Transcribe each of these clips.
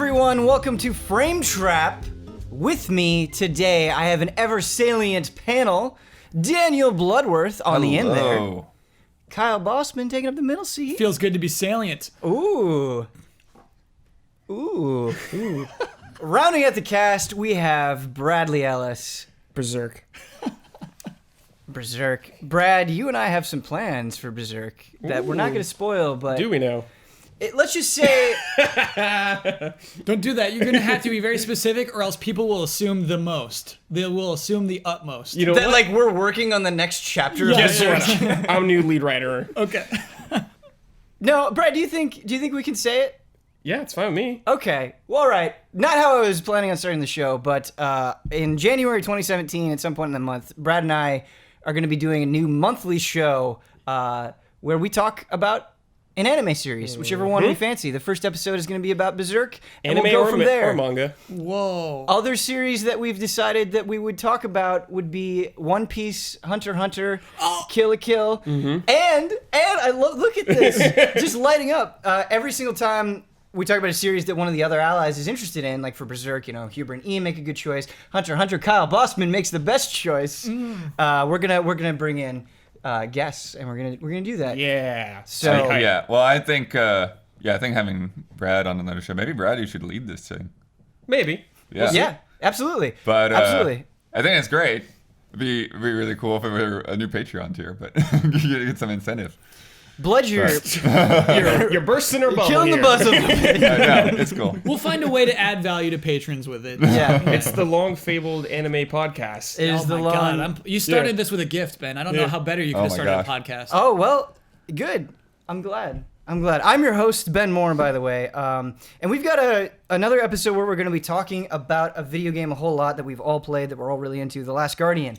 everyone, welcome to Frame Trap. With me today, I have an ever-salient panel. Daniel Bloodworth on the end there. Kyle Bosman taking up the middle seat. Feels good to be salient. Ooh. Rounding out the cast, we have Bradley Ellis. Berserk. Brad, you and I have some plans for Berserk that we're not going to spoil, but... Do we know? Let's just say... Don't do that. You're going to have to be very specific or else people will assume the most. They will assume the utmost. You know that, like, we're working on the next chapter of Berserk. I'm new lead writer. Okay. No, Brad, do you think we can say it? Yeah, it's fine with me. Okay. Well, all right. Not how I was planning on starting the show, but in January 2017, at some point in the month, Brad and I are going to be doing a new monthly show where we talk about an anime series, whichever one we fancy. The first episode is going to be about Berserk, and Anime we'll go from there. Or manga. Whoa. Other series that we've decided that we would talk about would be One Piece, Hunter x Hunter, Kill la Kill, and I look at this, just lighting up. Every single time we talk about a series that one of the other allies is interested in, like for Berserk, you know, Huber and Ian make a good choice. Hunter x Hunter, Kyle Bosman makes the best choice. We're gonna bring in guests, and we're gonna do that. Yeah. So yeah. Well, I think I think having Brad on another show. Maybe Brad, you should lead this thing. Maybe. Yeah. Yeah, absolutely. But absolutely. I think it's great. It'd be really cool if it were a new Patreon tier, but you get some incentive. Blood, you're bursting our bubble killing here. the buzz a little bit. No, it's cool. We'll find a way to add value to patrons with it. Yeah. It's the long fabled anime podcast. It is Oh the my long... God. You started this with a gift, Ben. I don't know how better you could have my started gosh. a podcast. Oh, well, good. I'm glad. I'm your host, Ben Moore, by the way. And we've got another episode where we're going to be talking about a video game a whole lot that we've all played, that we're all really into, The Last Guardian.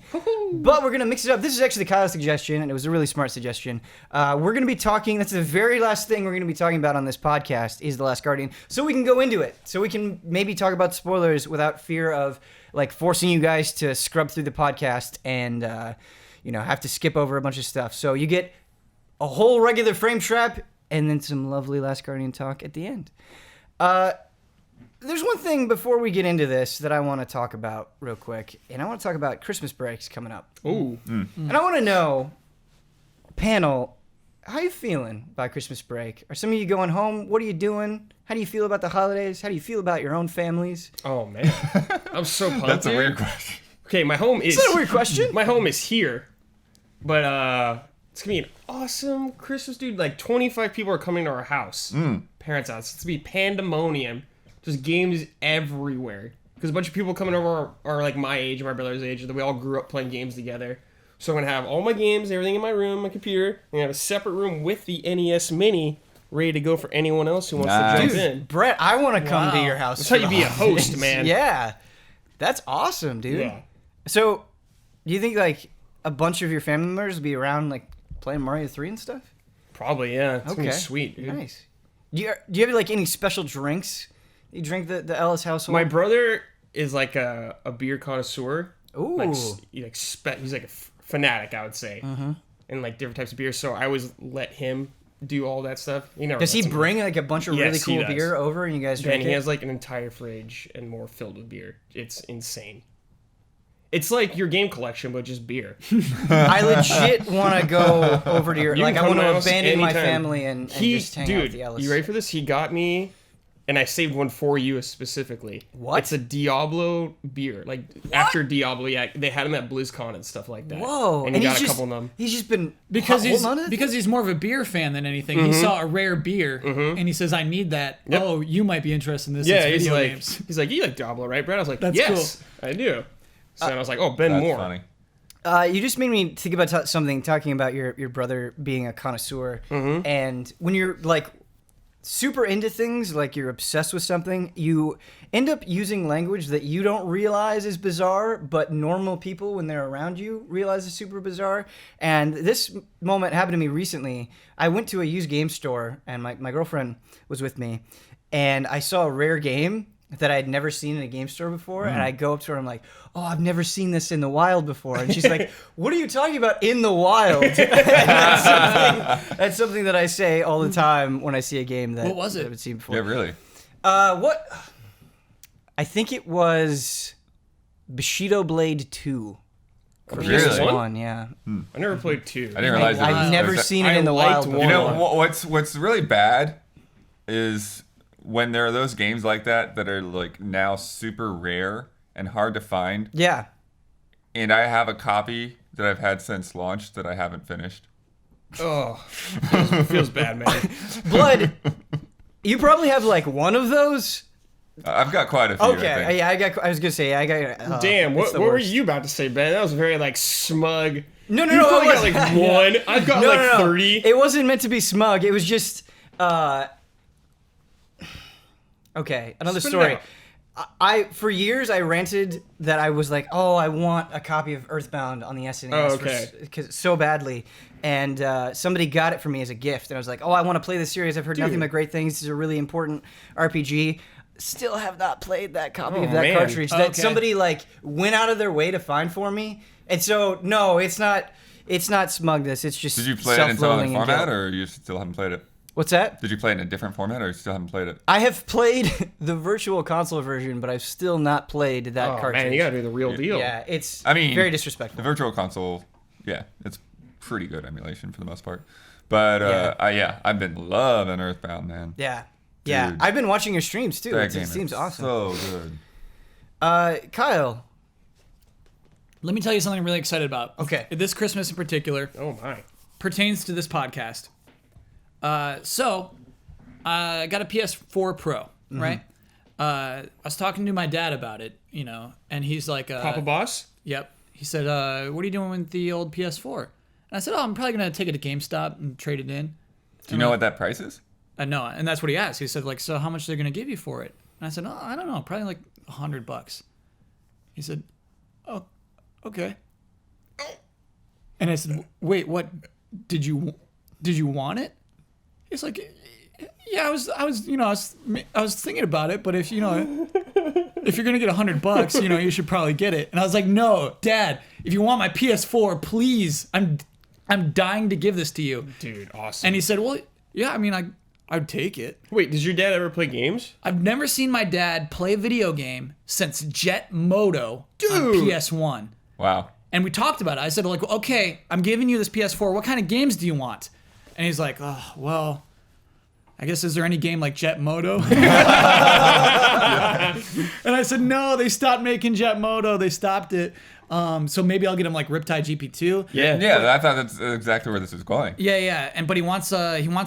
But we're going to mix it up. This is actually Kyle's suggestion, and it was a really smart suggestion. We're going to be talking, that's the very last thing we're going to be talking about on this podcast, is The Last Guardian. So we can go into it. So we can maybe talk about spoilers without fear of, like, forcing you guys to scrub through the podcast and, have to skip over a bunch of stuff. So you get a whole regular Frame Trap and then some lovely Last Guardian talk at the end. There's one thing before we get into this that I want to talk about real quick, and I want to talk about Christmas breaks coming up. Ooh. And I want to know, panel, how you feeling by Christmas break? Are some of you going home? What are you doing? How do you feel about the holidays? How do you feel about your own families? Oh, man. I'm so pumped. That's a dude. weird question. Okay, my home is... Is that a weird question? My home is here. But, it's going to be an awesome Christmas, dude. Like, 25 people are coming to our house. Parents' house. It's going to be pandemonium. Just games everywhere. Because a bunch of people coming over are like my age and my brother's age. That we all grew up playing games together. So I'm going to have all my games, everything in my room, my computer. I'm going to have a separate room with the NES Mini ready to go for anyone else who wants to jump in. Brett, I want to come to your house. That's how you be a host, man. Yeah. That's awesome, dude. Yeah. So, do you think, like, a bunch of your family members will be around, like, playing Mario 3 and stuff? Probably, yeah. It's going to Okay. be sweet, dude. Nice. Do you have, like, any special drinks you drink the Ellis household? My brother is like a beer connoisseur. Ooh. Like, he's like a fanatic, I would say. And like different types of beer. So I always let him do all that stuff. Does he bring, like, a bunch of really Yes, he cool does. beer over and you guys drink And it? he has like an entire fridge and more filled with beer. It's insane. It's like your game collection, but just beer. I legit want to go over to your... You Like, can I come want to to my house abandon my anytime. family and just hang out with the Ellis. You ready for this? He got me, and I saved one for you specifically. What? It's a Diablo beer. Like, after Diablo, yeah, they had them at BlizzCon and stuff like that. Whoa. And he got he's a couple of them. He's just been Because holding on to it? he's more of a beer fan than anything. He saw a rare beer and he says, "I need that." Yep. Oh, you might be interested in this. Yeah, It's he's video like, games. you like Diablo, right, Brad? I was like, That's yes, I do. So then I was like, oh, Ben That's Moore. funny. You just made me think about talking about your brother being a connoisseur. And when you're, like, super into things, like you're obsessed with something, you end up using language that you don't realize is bizarre, but normal people, when they're around you, realize is super bizarre. And this moment happened to me recently. I went to a used game store, and my girlfriend was with me, and I saw a rare game that I had never seen in a game store before, and I go up to her, I'm like, oh, I've never seen this in the wild before. And she's like, what are you talking about in the wild? That's something that I say all the time when I see a game that What was it? I haven't seen before. Yeah, really. What? I think it was Bushido Blade 2. For Really? PS1, yeah. I never played 2. I didn't realize I've never seen it in the wild. one. You know what's really bad is when there are those games like that are like now super rare and hard to find. Yeah. And I have a copy that I've had since launch that I haven't finished. Oh, feels bad, man. Blood. You probably have like one of those. I've got quite a few. I Okay. think. Yeah, I was gonna say I got. Damn, it's what the were worst. you about to say, Ben? That was very like smug. No, You probably it got wasn't. like one. I've got like 30. It wasn't meant to be smug. It was just. Okay, another Spit it story. out. I for years I ranted that I was like, oh, I want a copy of Earthbound on the SNES Oh, okay. because so badly, and somebody got it for me as a gift, and I was like, oh, I want to play this series. I've heard nothing but great things. This is a really important RPG. Still have not played that copy of that man. cartridge that Okay. somebody like went out of their way to find for me, and so no, it's not smugness. It's just Did you play it in some other self-loathing and format, guilt. or you still haven't played it? What's that? Did you play it in a different format, or you still haven't played it? I have played the Virtual Console version, but I've still not played that Oh cartridge. man, you gotta do the real deal. Yeah, it's I mean, very The disrespectful. Virtual Console, yeah, it's pretty good emulation for the most part. But I've been loving Earthbound, man. Yeah. Dude. I've been watching your streams too. That It game seems is awesome. so good. Kyle. Let me tell you something I'm really excited about. Okay. This Christmas in particular Oh my. pertains to this podcast. So, I got a PS4 Pro, right? I was talking to my dad about it, and he's like, Papa Boss? Yep. He said, what are you doing with the old PS4? And I said, I'm probably going to take it to GameStop and trade it in. Do you know what that price is? No, and that's what he asked. He said, like, so how much they're going to give you for it? And I said, oh, I don't know, probably like $100. He said, oh, okay. And I said, wait, what? Did you want it? He's like, yeah, I was thinking about it, but if you're gonna get $100, you should probably get it. And I was like, no, Dad, if you want my PS4, please, I'm dying to give this to you. Dude, awesome. And he said, well, yeah, I mean, I'd take it. Wait, does your dad ever play games? I've never seen my dad play a video game since Jet Moto on Dude. PS1. Wow. And we talked about it. I said, like, okay, I'm giving you this PS4. What kind of games do you want? And he's like, oh, well, I guess, is there any game like Jet Moto? And I said, no, they stopped making Jet Moto. They stopped it. So maybe I'll get him like Riptide GP2. Yeah. Yeah, I thought that's exactly where this is going. Yeah. But he wants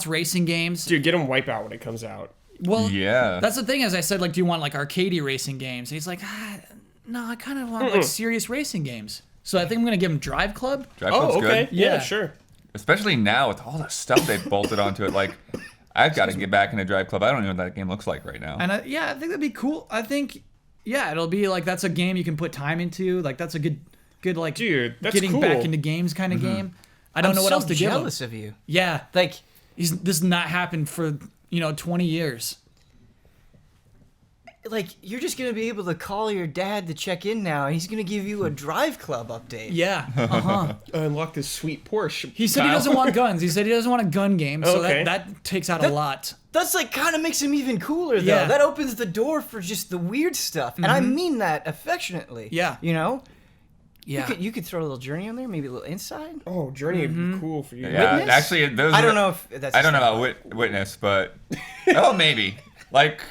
racing games. Dude, get him Wipeout when it comes out. Well, Yeah. that's the thing. As I said, like, do you want like arcadey racing games? And he's like, no, I kind of want like serious racing games. So I think I'm gonna give him Drive Club. Drive Club's Oh, okay. good. Yeah, Yeah. sure. Especially now with all the stuff they've bolted onto it. Like, I've got to get back into Drive Club. I don't know what that game looks like right now. And I think that'd be cool. I think, it'll be like that's a game you can put time into. Like that's a good like Dude, that's getting cool. back into games kind of game. I don't know what so else to give him. jealous of you. Yeah, Like, this has not happened for 20 years. you're just gonna be able to call your dad to check in now, and he's gonna give you a Drive Club update. Yeah, Unlock this sweet Porsche. He said he Kyle. doesn't want guns. He said he doesn't want a gun game. So Okay. that takes out a lot. That's like kind of makes him even cooler though. Yeah. That opens the door for just the weird stuff, and I mean that affectionately. Yeah. Yeah. You could throw a little Journey on there, maybe a little Inside. Oh, Journey would be cool for you. Yeah, Witness? actually, those. I are- don't know if that's. I don't know about Witness, but maybe like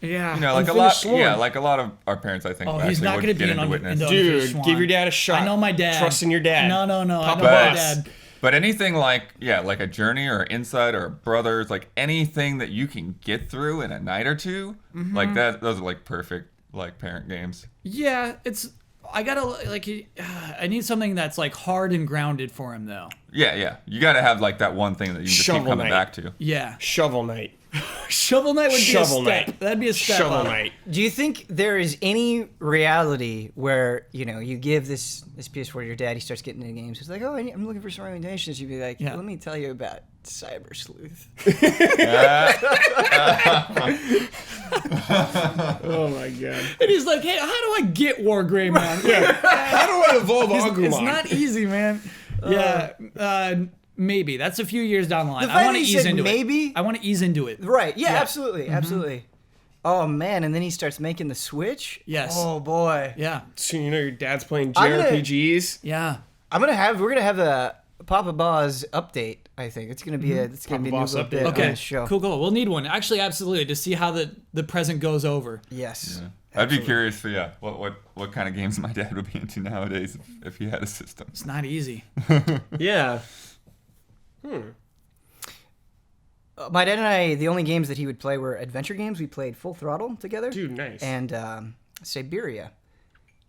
Yeah. like Unfinished Sworn. like a lot of our parents, I think. Oh, actually he's not would going to get be into an Witness. into Dude, Unfinished Swan. give your dad a shot. I know my dad. Trust in your dad. No. I know Papa my Boss. dad. But anything like a Journey or Inside or Brothers, like anything that you can get through in a night or two, like that. Those are like perfect like parent games. Yeah, I gotta I need something that's like hard and grounded for him though. Yeah. You got to have like that one thing that you can just Shovel keep coming Knight. back to. Yeah, Shovel Knight. Shovel Knight would Shovel be a step. Knight. That'd be a step Shovel up. Knight. Do you think there is any reality where you give this PS4 to your dad, he starts getting into games, he's like, oh, I'm looking for some recommendations. You'd be like, Yeah. let me tell you about Cyber Sleuth. Oh my god. And he's like, hey, how do I get Wargray, man? How do I evolve Agumon? It's not easy, man. Maybe that's a few years down the line. The I fact want to that you ease said into maybe- it. I want to ease into it. Right? Yeah, absolutely. Oh man, and then he starts making the switch. Yes. Oh boy. Yeah. So you know your dad's playing I'm gonna- JRPGs. Yeah. We're gonna have a Papa Boss update. I think it's gonna be a Papa new Boss little update. bit on Okay. this show. Cool. We'll need one. Actually, absolutely, to see how the present goes over. Yes. I'd be curious for what kind of games my dad would be into nowadays if he had a system. It's not easy. Yeah. My dad and I, the only games that he would play were adventure games. We played Full Throttle together. Dude, nice. And Siberia.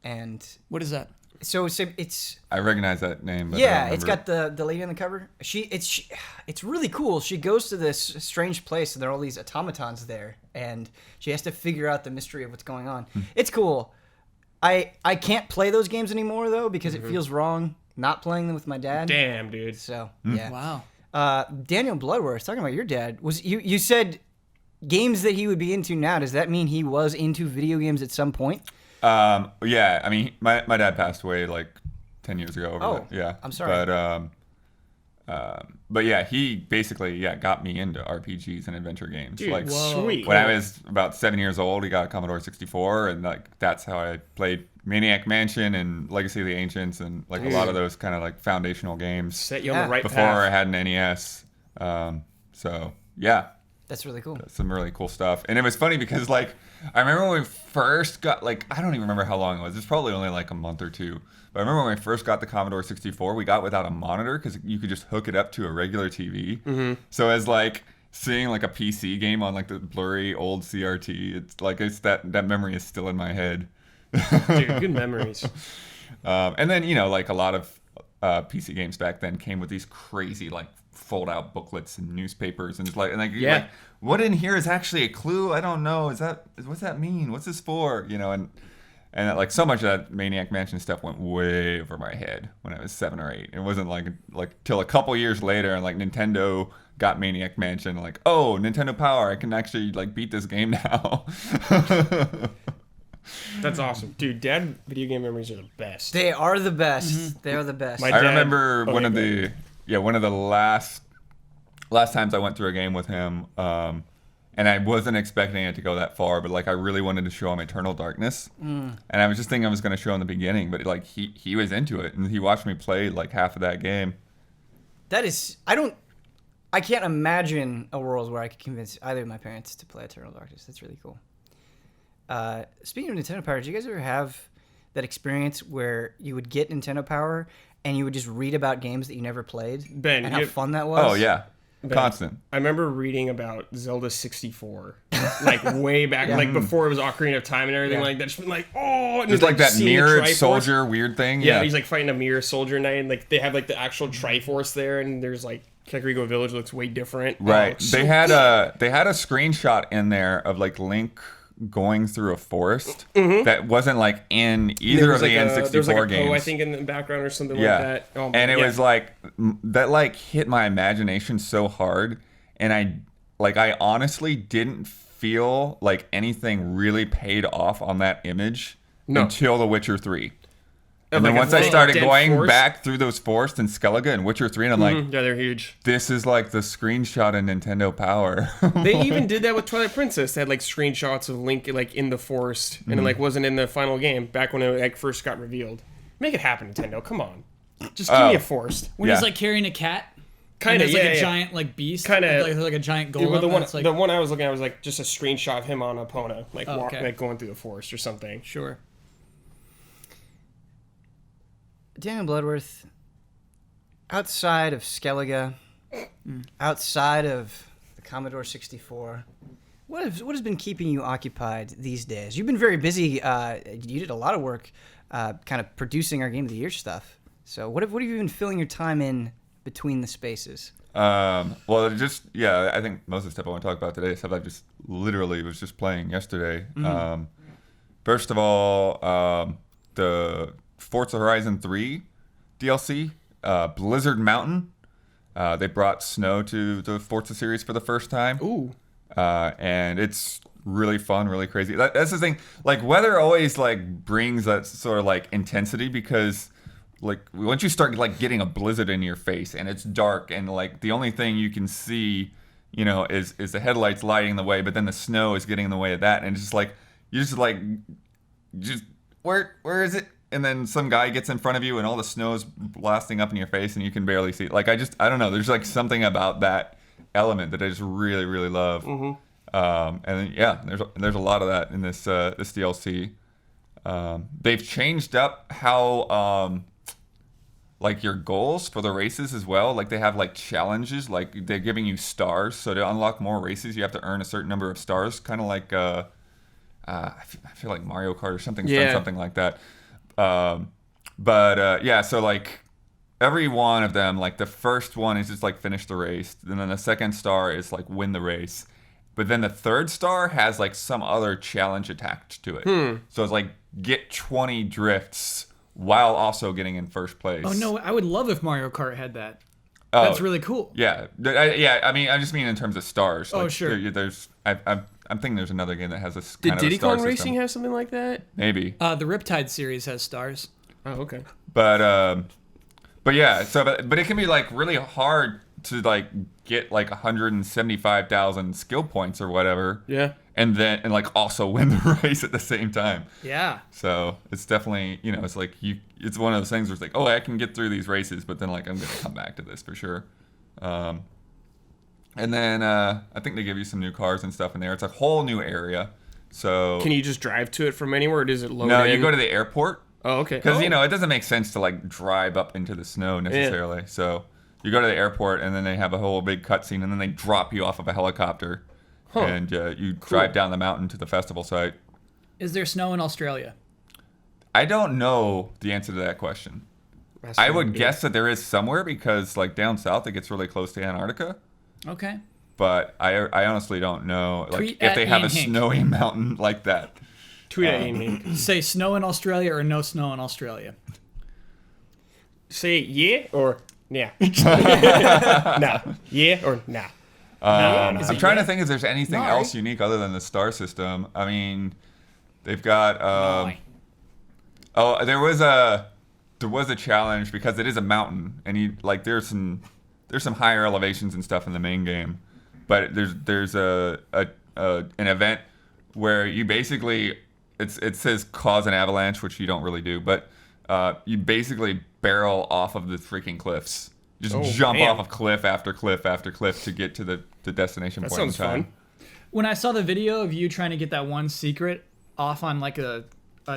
And What is that? so it's I recognize that name. But I yeah, don't it's remember. got the lady on the cover. It's really cool. She goes to this strange place and there are all these automatons there, and she has to figure out the mystery of what's going on. It's cool. I can't play those games anymore though because it feels wrong not playing them with my dad. Damn, dude. So yeah. Wow. Daniel Bloodworth, talking about your dad, was you said games that he would be into now. Does that mean he was into video games at some point? Yeah, I mean, my dad passed away like 10 years ago. Yeah. I'm sorry. But yeah, he basically got me into RPGs and adventure games. Dude, like sweet. when I was about 7 years old, he got a Commodore 64, and like that's how I played Maniac Mansion and Legacy of the Ancients and like a lot of those kind of like foundational games Set you on the right before path. I had an NES. So yeah, That's really cool. some really cool stuff. And it was funny because like I remember when we first got like I don't even remember how long it was. It's probably only like a month or two. But I remember when we first got the Commodore 64, we got without a monitor because you could just hook it up to a regular TV. Mm-hmm. So as like seeing like a PC game on like the blurry old CRT, it's like that memory is still in my head. Dude, good memories. And then like a lot of PC games back then came with these crazy like fold out booklets and newspapers and it's like you're like, what in here is actually a clue? I don't know. What's that mean? What's this for? And like so much of that Maniac Mansion stuff went way over my head when I was 7 or 8. It wasn't like till a couple years later and like Nintendo got Maniac Mansion, like, oh, Nintendo Power, I can actually like beat this game now. That's awesome. Dude, dad video game memories are the best. They are the best. They are the best. My I dad- remember okay, one of go the last times I went through a game with him, and I wasn't expecting it to go that far, but like I really wanted to show him Eternal Darkness, and I was just thinking I was going to show him the beginning, but like he was into it, and he watched me play like half of that game. That is, I can't imagine a world where I could convince either of my parents to play Eternal Darkness. That's really cool. Speaking of Nintendo Power, did you guys ever have that experience where you would get Nintendo Power and you would just read about games that you never played? Ben, and how you- fun that was? Oh yeah, Ben, constant. I remember reading about Zelda 64, like way back, like before it was Ocarina of Time and everything like that. Just been like, oh, and Just like that seeing the mirrored Triforce. soldier weird thing. Yeah, he's like fighting a mirror soldier knight, and like they have like the actual Triforce there, and there's like Kakariko Village looks way different. right. Oh, so they had a screenshot in there of like Link going through a forest that wasn't like in either there of was the like N64 there was like a games. Poe, I think, in the background or something Yeah. like that. Oh, And it yeah. was like that like hit my imagination so hard, and I honestly didn't feel like anything really paid off on that image until The Witcher 3. And then like a once I full started dead going forest? back through those forests in Skellige and Witcher 3, and I'm like, yeah, they're huge. this is like the screenshot in Nintendo Power. They even did that with Twilight Princess. They had like screenshots of Link like in the forest, and it like wasn't in the final game back when it like first got revealed. Make it happen, Nintendo. Come on, just give me a forest. When he's like carrying a cat. Kind of, There's like a giant like beast. Kinda- like a giant Yeah, golem. well, that's like, the one I was looking at was like just a screenshot of him on Epona, like okay. like going through the forest or something. Sure. Daniel Bloodworth, outside of Skellige, outside of the Commodore 64, what has been keeping you occupied these days? You've been very busy. You did a lot of work kind of producing our Game of the Year stuff. So what have you been filling your time in between the spaces? Well, I think most of the stuff I want to talk about today is stuff I just literally was just playing yesterday. First of all, the Forza Horizon 3 DLC, Blizzard Mountain. They brought snow to the Forza series for the first time. Ooh, And it's really fun, really crazy. That's the thing. Like, weather always like brings that sort of like intensity because like once you start like getting a blizzard in your face and it's dark and like the only thing you can see is the headlights lighting the way, but then the snow is getting in the way of that, and it's just like you just where is it? And then some guy gets in front of you, and all the snow is blasting up in your face, and you can barely see it. Like I don't know. There's like something about that element that I just really really love. And then, yeah, there's a lot of that in this DLC. They've changed up how like your goals for the races as well. Like they have like challenges, like they're giving you stars. So to unlock more races, you have to earn a certain number of stars. Kind of like I feel like Mario Kart or something, something like that. Yeah, so like every one of them, like the first one is just like finish the race, and then the second star is like win the race, but then the third star has like some other challenge attached to it. So it's like get 20 drifts while also getting in first place. Oh no, I would love if Mario Kart had that. That's really cool. Yeah, I mean, I just mean in terms of stars. Oh, like, sure. I'm thinking there's another game that has this Did kind Diddy of a star Kong Racing system. have something like that? Maybe. The Riptide series has stars. Oh, okay. But yeah, but it can be like really hard to like get like 175,000 skill points or whatever. Yeah. And like also win the race at the same time. Yeah. So it's definitely, it's like it's one of those things where it's like, oh, I can get through these races, but then like I'm gonna come back to this for sure. And then I think they give you some new cars and stuff in there. It's a whole new area. So Can you just drive to it from anywhere, or does it load no, in? you go to the airport. Oh, okay. Because, it doesn't make sense to, like, drive up into the snow necessarily. Yeah. So you go to the airport, and then they have a whole big cutscene, and then they drop you off of a helicopter. And you drive down the mountain to the festival site. Is there snow in Australia? I don't know the answer to that question. I would guess that there is somewhere, because, like, down south, it gets really close to Antarctica. Okay. But I honestly don't know, like, Tweet if they have Ian a Hink. snowy mountain like that. Tweet at Ian Hink. Say snow in Australia or no snow in Australia. Say yeah or nah. Nah. Yeah or nah. I'm trying to think if there's anything else unique other than the star system. I mean, they've got. There was a challenge because it is a mountain, and there's some higher elevations and stuff in the main game, but there's an event where you basically it says cause an avalanche, which you don't really do, but you basically barrel off of the freaking cliffs. Just jump off of cliff after cliff after cliff to get to the destination point in time. That sounds fun. When I saw the video of you trying to get that one secret off on like a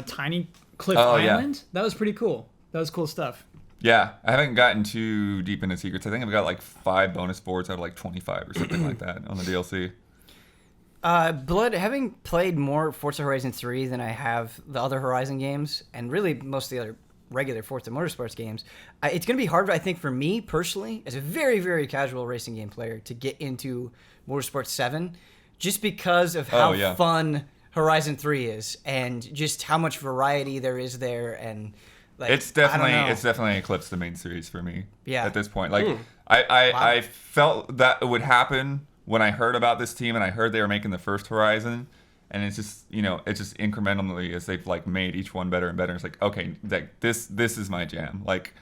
tiny cliff island, that was pretty cool. That was cool stuff. Yeah, I haven't gotten too deep into secrets. I think I've got like 5 bonus boards out of like 25 or something like that on the DLC. Blood, having played more Forza Horizon 3 than I have the other Horizon games, and really most of the other regular Forza Motorsports games, it's going to be hard, I think, for me personally, as a very, very casual racing game player, to get into Motorsport 7, just because of how fun Horizon 3 is, and just how much variety there is there, and like, it's definitely eclipsed the main series for me. Yeah. At this point, like I felt that it would happen when I heard about this team and I heard they were making the first Horizon, and it's just it's just incrementally as they've like made each one better and better. It's like, okay, like this is my jam. Like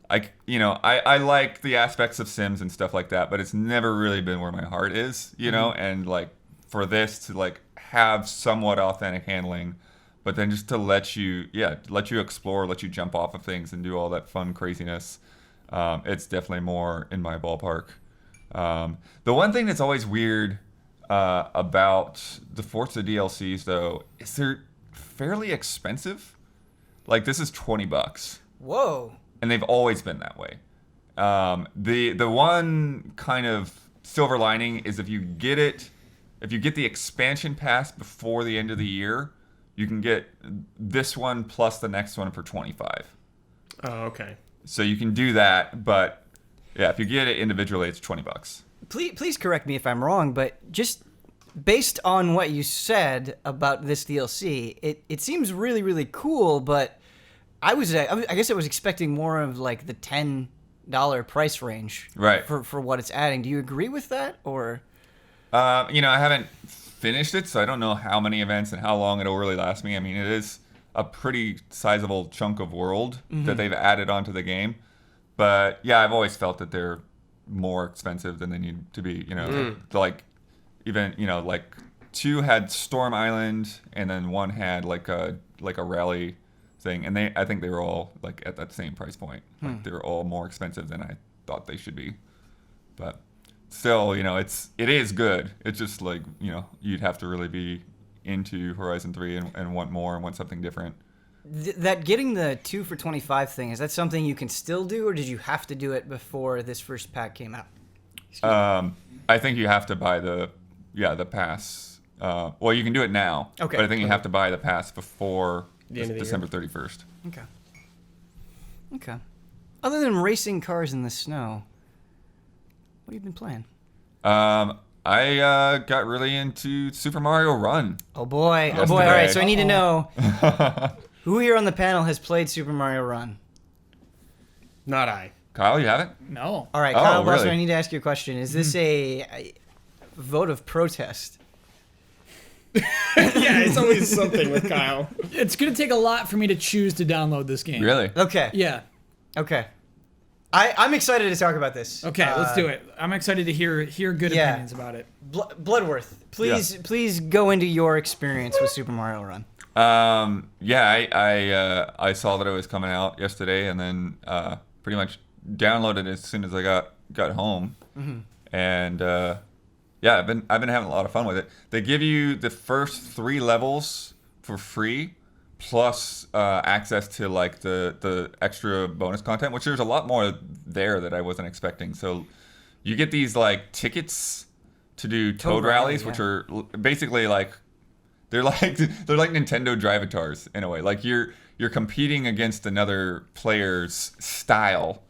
I like the aspects of Sims and stuff like that, but it's never really been where my heart is, and like for this to like have somewhat authentic handling, but then just to let you explore, let you jump off of things and do all that fun craziness, it's definitely more in my ballpark. The one thing that's always weird about the Forza DLCs, though, is they're fairly expensive. Like, this is $20. Whoa. And they've always been that way. The one kind of silver lining is if you get the expansion pass before the end of the year, you can get this one plus the next one for $25. Oh, okay. So you can do that, but yeah, if you get it individually, it's $20. Please correct me if I'm wrong, but just based on what you said about this DLC, it seems really, really cool, but I guess I was expecting more of like the $10 price range, right, for what it's adding. Do you agree with that, or? I haven't finished it, so I don't know how many events and how long it'll really last me. I mean, it is a pretty sizable chunk of world that they've added onto the game. But yeah, I've always felt that they're more expensive than they need to be. Like even like 2 had Storm Island, and then 1 had like a rally thing, and I think they were all like at that same price point. Like they were all more expensive than I thought they should be, but still, it is good. It's just like you'd have to really be into Horizon 3 and want more and want something different. That getting the 2 for $25 thing, is that something you can still do, or did you have to do it before this first pack came out? I think you have to buy the pass. Well, you can do it now. Okay. But I think you have to buy the pass before the end of the December 31st. Okay. Other than racing cars in the snow, what have you been playing? I got really into Super Mario Run. Oh boy. Yesterday. All right, so I need to know who here on the panel has played Super Mario Run. Not I. Kyle, you haven't? No. All right, Oh, Kyle Bosman, really? I need to ask you a question. Is this a vote of protest? Yeah, it's always something with Kyle. It's going to take a lot for me to choose to download this game. Really? Okay. Yeah. Okay. I'm excited to talk about this. Okay, let's do it. I'm excited to hear good opinions about it. Bloodworth, please go into your experience with Super Mario Run. I saw that it was coming out yesterday, and then pretty much downloaded it as soon as I got home, and I've been having a lot of fun with it. They give you the first 3 levels for free, plus access to like the extra bonus content, which there's a lot more there that I wasn't expecting. So you get these like tickets to do Toad rallies, which are basically like they're like Nintendo Drivatars in a way. Like you're competing against another player's style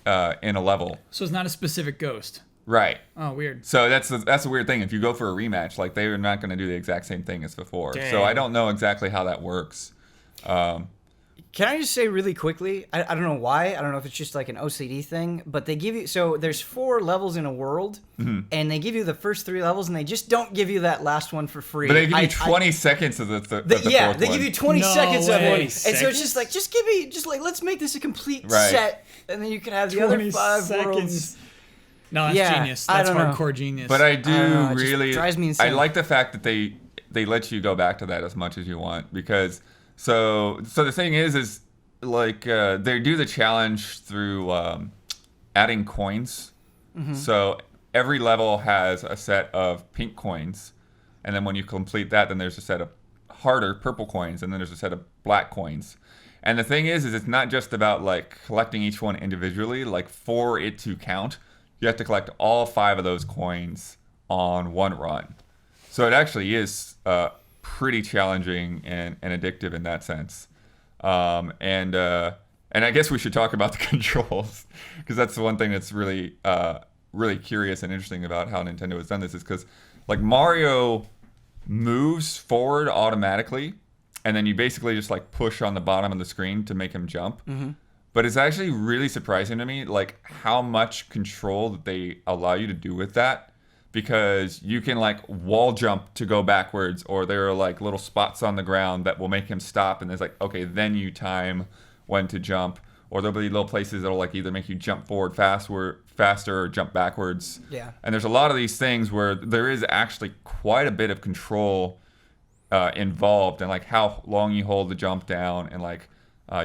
in a level. So it's not a specific ghost. Right. Oh, weird. So that's the weird thing. If you go for a rematch, like they're not going to do the exact same thing as before. Dang. So I don't know exactly how that works. Can I just say really quickly, I don't know why, I don't know if it's just like an OCD thing, but they give you, so there's 4 levels in a world, and they give you the first 3 levels, and they just don't give you that last one for free. But they give you 20 seconds of the fourth they one. give you 20 No seconds of way. it, and so it's just like, let's make this a complete Right. set, and then you can have the other 5 worlds. No, that's Yeah, genius. I That's don't know. hardcore genius. But I I don't know, do it just really, drives me insane. I like the fact that they let you go back to that as much as you want, because so the thing is like they do the challenge through adding coins. So every level has a set of pink coins, and then when you complete that, then there's a set of harder purple coins, and then there's a set of black coins. And the thing is it's not just about like collecting each one individually. Like for it to count, you have to collect all 5 of those coins on one run. So it actually is pretty challenging and addictive in that sense. And I guess we should talk about the controls, because that's the one thing that's really curious and interesting about how Nintendo has done this, is because like Mario moves forward automatically, and then you basically just like push on the bottom of the screen to make him jump. But it's actually really surprising to me like how much control that they allow you to do with that, because you can like wall jump to go backwards, or there are like little spots on the ground that will make him stop, and there's like, okay, then you time when to jump, or there'll be little places that'll like either make you jump forward faster or jump backwards. Yeah. And there's a lot of these things where there is actually quite a bit of control involved, and like how long you hold the jump down, and like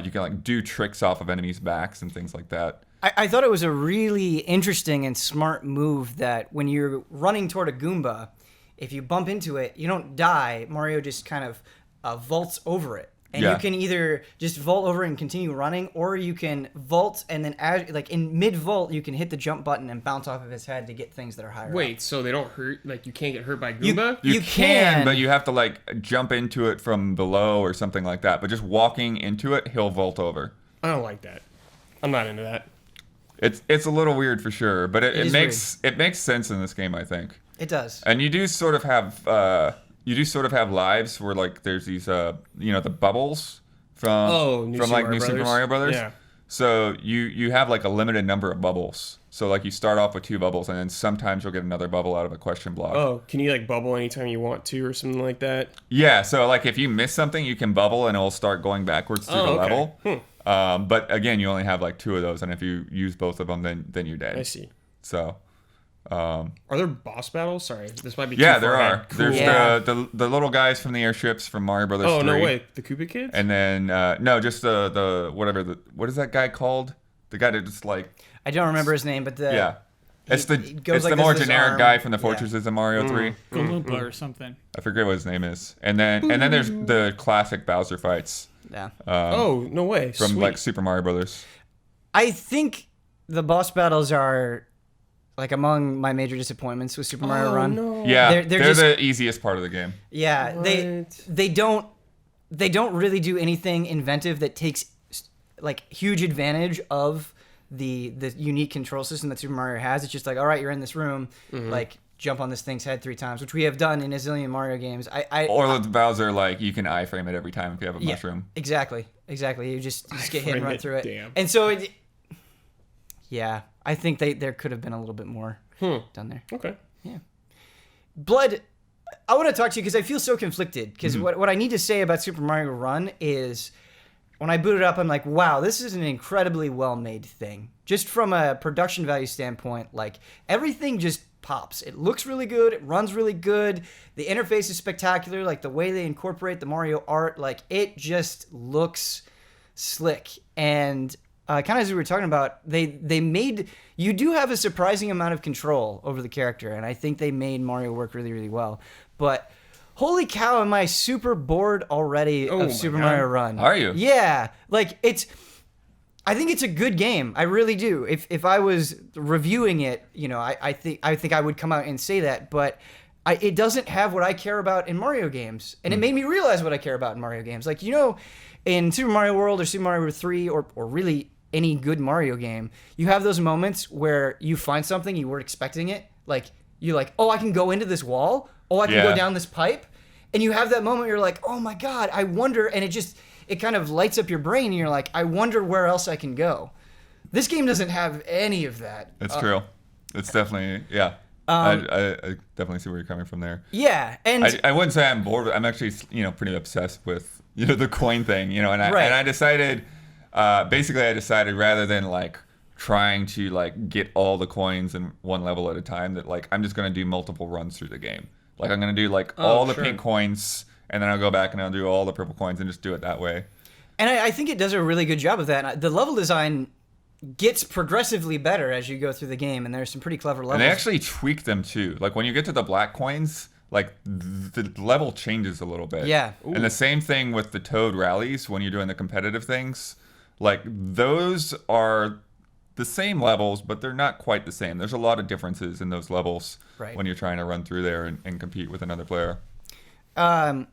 you can like do tricks off of enemies' backs and things like that. I thought it was a really interesting and smart move that when you're running toward a Goomba, if you bump into it, you don't die. Mario just kind of vaults over it. And you can either just vault over and continue running, or you can vault and then like in mid-vault, you can hit the jump button and bounce off of his head to get things that are higher Wait, up. so they don't hurt? Like you can't get hurt by Goomba? You You can, can. but you have to like jump into it from below or something like that. But just walking into it, he'll vault over. I don't like that. I'm not into that. It's a little weird for sure, but it is makes sense in this game, I think. It does. And you do sort of have lives where like there's these the bubbles from New Super Mario Brothers. Yeah. So you have like a limited number of bubbles. So like you start off with 2 bubbles, and then sometimes you'll get another bubble out of a question block. Oh, can you like bubble anytime you want to, or something like that? Yeah. So like if you miss something, you can bubble, and it'll start going backwards through the level. But again, you only have like 2 of those, and if you use both of them, then you're dead. I see. So. Are there boss battles? Sorry, this might be Yeah, too there far are. ahead. Cool. There's Yeah. the little guys from the airships from Mario Brothers 3. Oh no way, the Koopa kids. And then no, just the whatever what is that guy called? The guy that just like I don't remember his name, but yeah. It's he goes it's like the this more with his generic arm. guy from the Yeah. Fortresses in Mario 3. Galoopa or something. I forget what his name is. And then there's the classic Bowser fights Yeah. Oh no way, from Sweet. like Super Mario Brothers. I think the boss battles are like among my major disappointments with Super Mario Run. No. Yeah, They're they're just- the easiest part of the game. Yeah, they don't really do anything inventive that takes like huge advantage of the unique control system that Super Mario has. It's just like, all right, you're in this room, like jump on this thing's head 3 times, which we have done in a zillion Mario games. Or with Bowser, like you can iframe it every time if you have a mushroom. Exactly. You just get hit and Iframe run it, through it. damn. And so yeah, I think there could have been a little bit more done there. Okay. Blood, I want to talk to you because I feel so conflicted. Because what I need to say about Super Mario Run is when I boot it up, I'm like, wow, this is an incredibly well-made thing. Just from a production value standpoint, like everything just pops. It looks really good. It runs really good. The interface is spectacular. Like the way they incorporate the Mario art, like it just looks slick. And kind of as we were talking about, they made, you do have a surprising amount of control over the character, and I think they made Mario work really, really well. But holy cow, am I super bored already Oh my of Super God. Mario Run? Are you? Yeah, like I think it's a good game. I really do. If I was reviewing it, you know, I think I would come out and say that, but it doesn't have what I care about in Mario games, and it made me realize what I care about in Mario games. Like, you know, in Super Mario World or Super Mario 3 or really any good Mario game, you have those moments where you find something you weren't expecting it. Like you're like, oh, I can go into this wall. Oh, I can go down this pipe. And you have that moment where you're like, oh my God, I wonder. And it kind of lights up your brain. And you're like, I wonder where else I can go. This game doesn't have any of that. It's true. It's definitely, yeah. I definitely see where you're coming from there. Yeah. And I wouldn't say I'm bored, but I'm actually, pretty obsessed with, the coin thing, and I decided, basically I decided rather than like trying to like get all the coins in one level at a time, that like I'm just going to do multiple runs through the game. Like I'm going to do like all the pink coins, and then I'll go back and I'll do all the purple coins and just do it that way. And I think it does a really good job of that. The level design gets progressively better as you go through the game, and there's some pretty clever levels. And they actually tweak them too. Like when you get to the black coins, like the level changes a little bit. Yeah. Ooh. And the same thing with the Toad rallies when you're doing the competitive things. Like those are the same levels, but they're not quite the same. There's a lot of differences in those levels when you're trying to run through there and compete with another player. The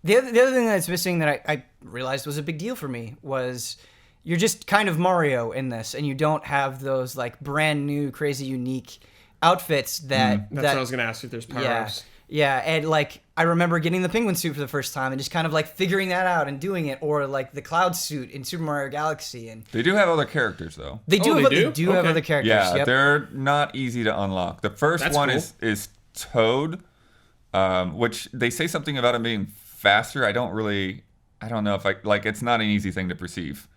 other thing that's missing that I realized was a big deal for me was you're just kind of Mario in this, and you don't have those like brand new, crazy, unique outfits that. That's what I was gonna ask you if there's power-ups. Yeah, and like I remember getting the penguin suit for the first time and just kind of like figuring that out and doing it, or like the cloud suit in Super Mario Galaxy, and They do have other characters though. they do have Okay. other characters. Yeah, Yep. they're not easy to unlock. The first That's one cool. is Toad, which they say something about him being faster. I don't know if it's not an easy thing to perceive.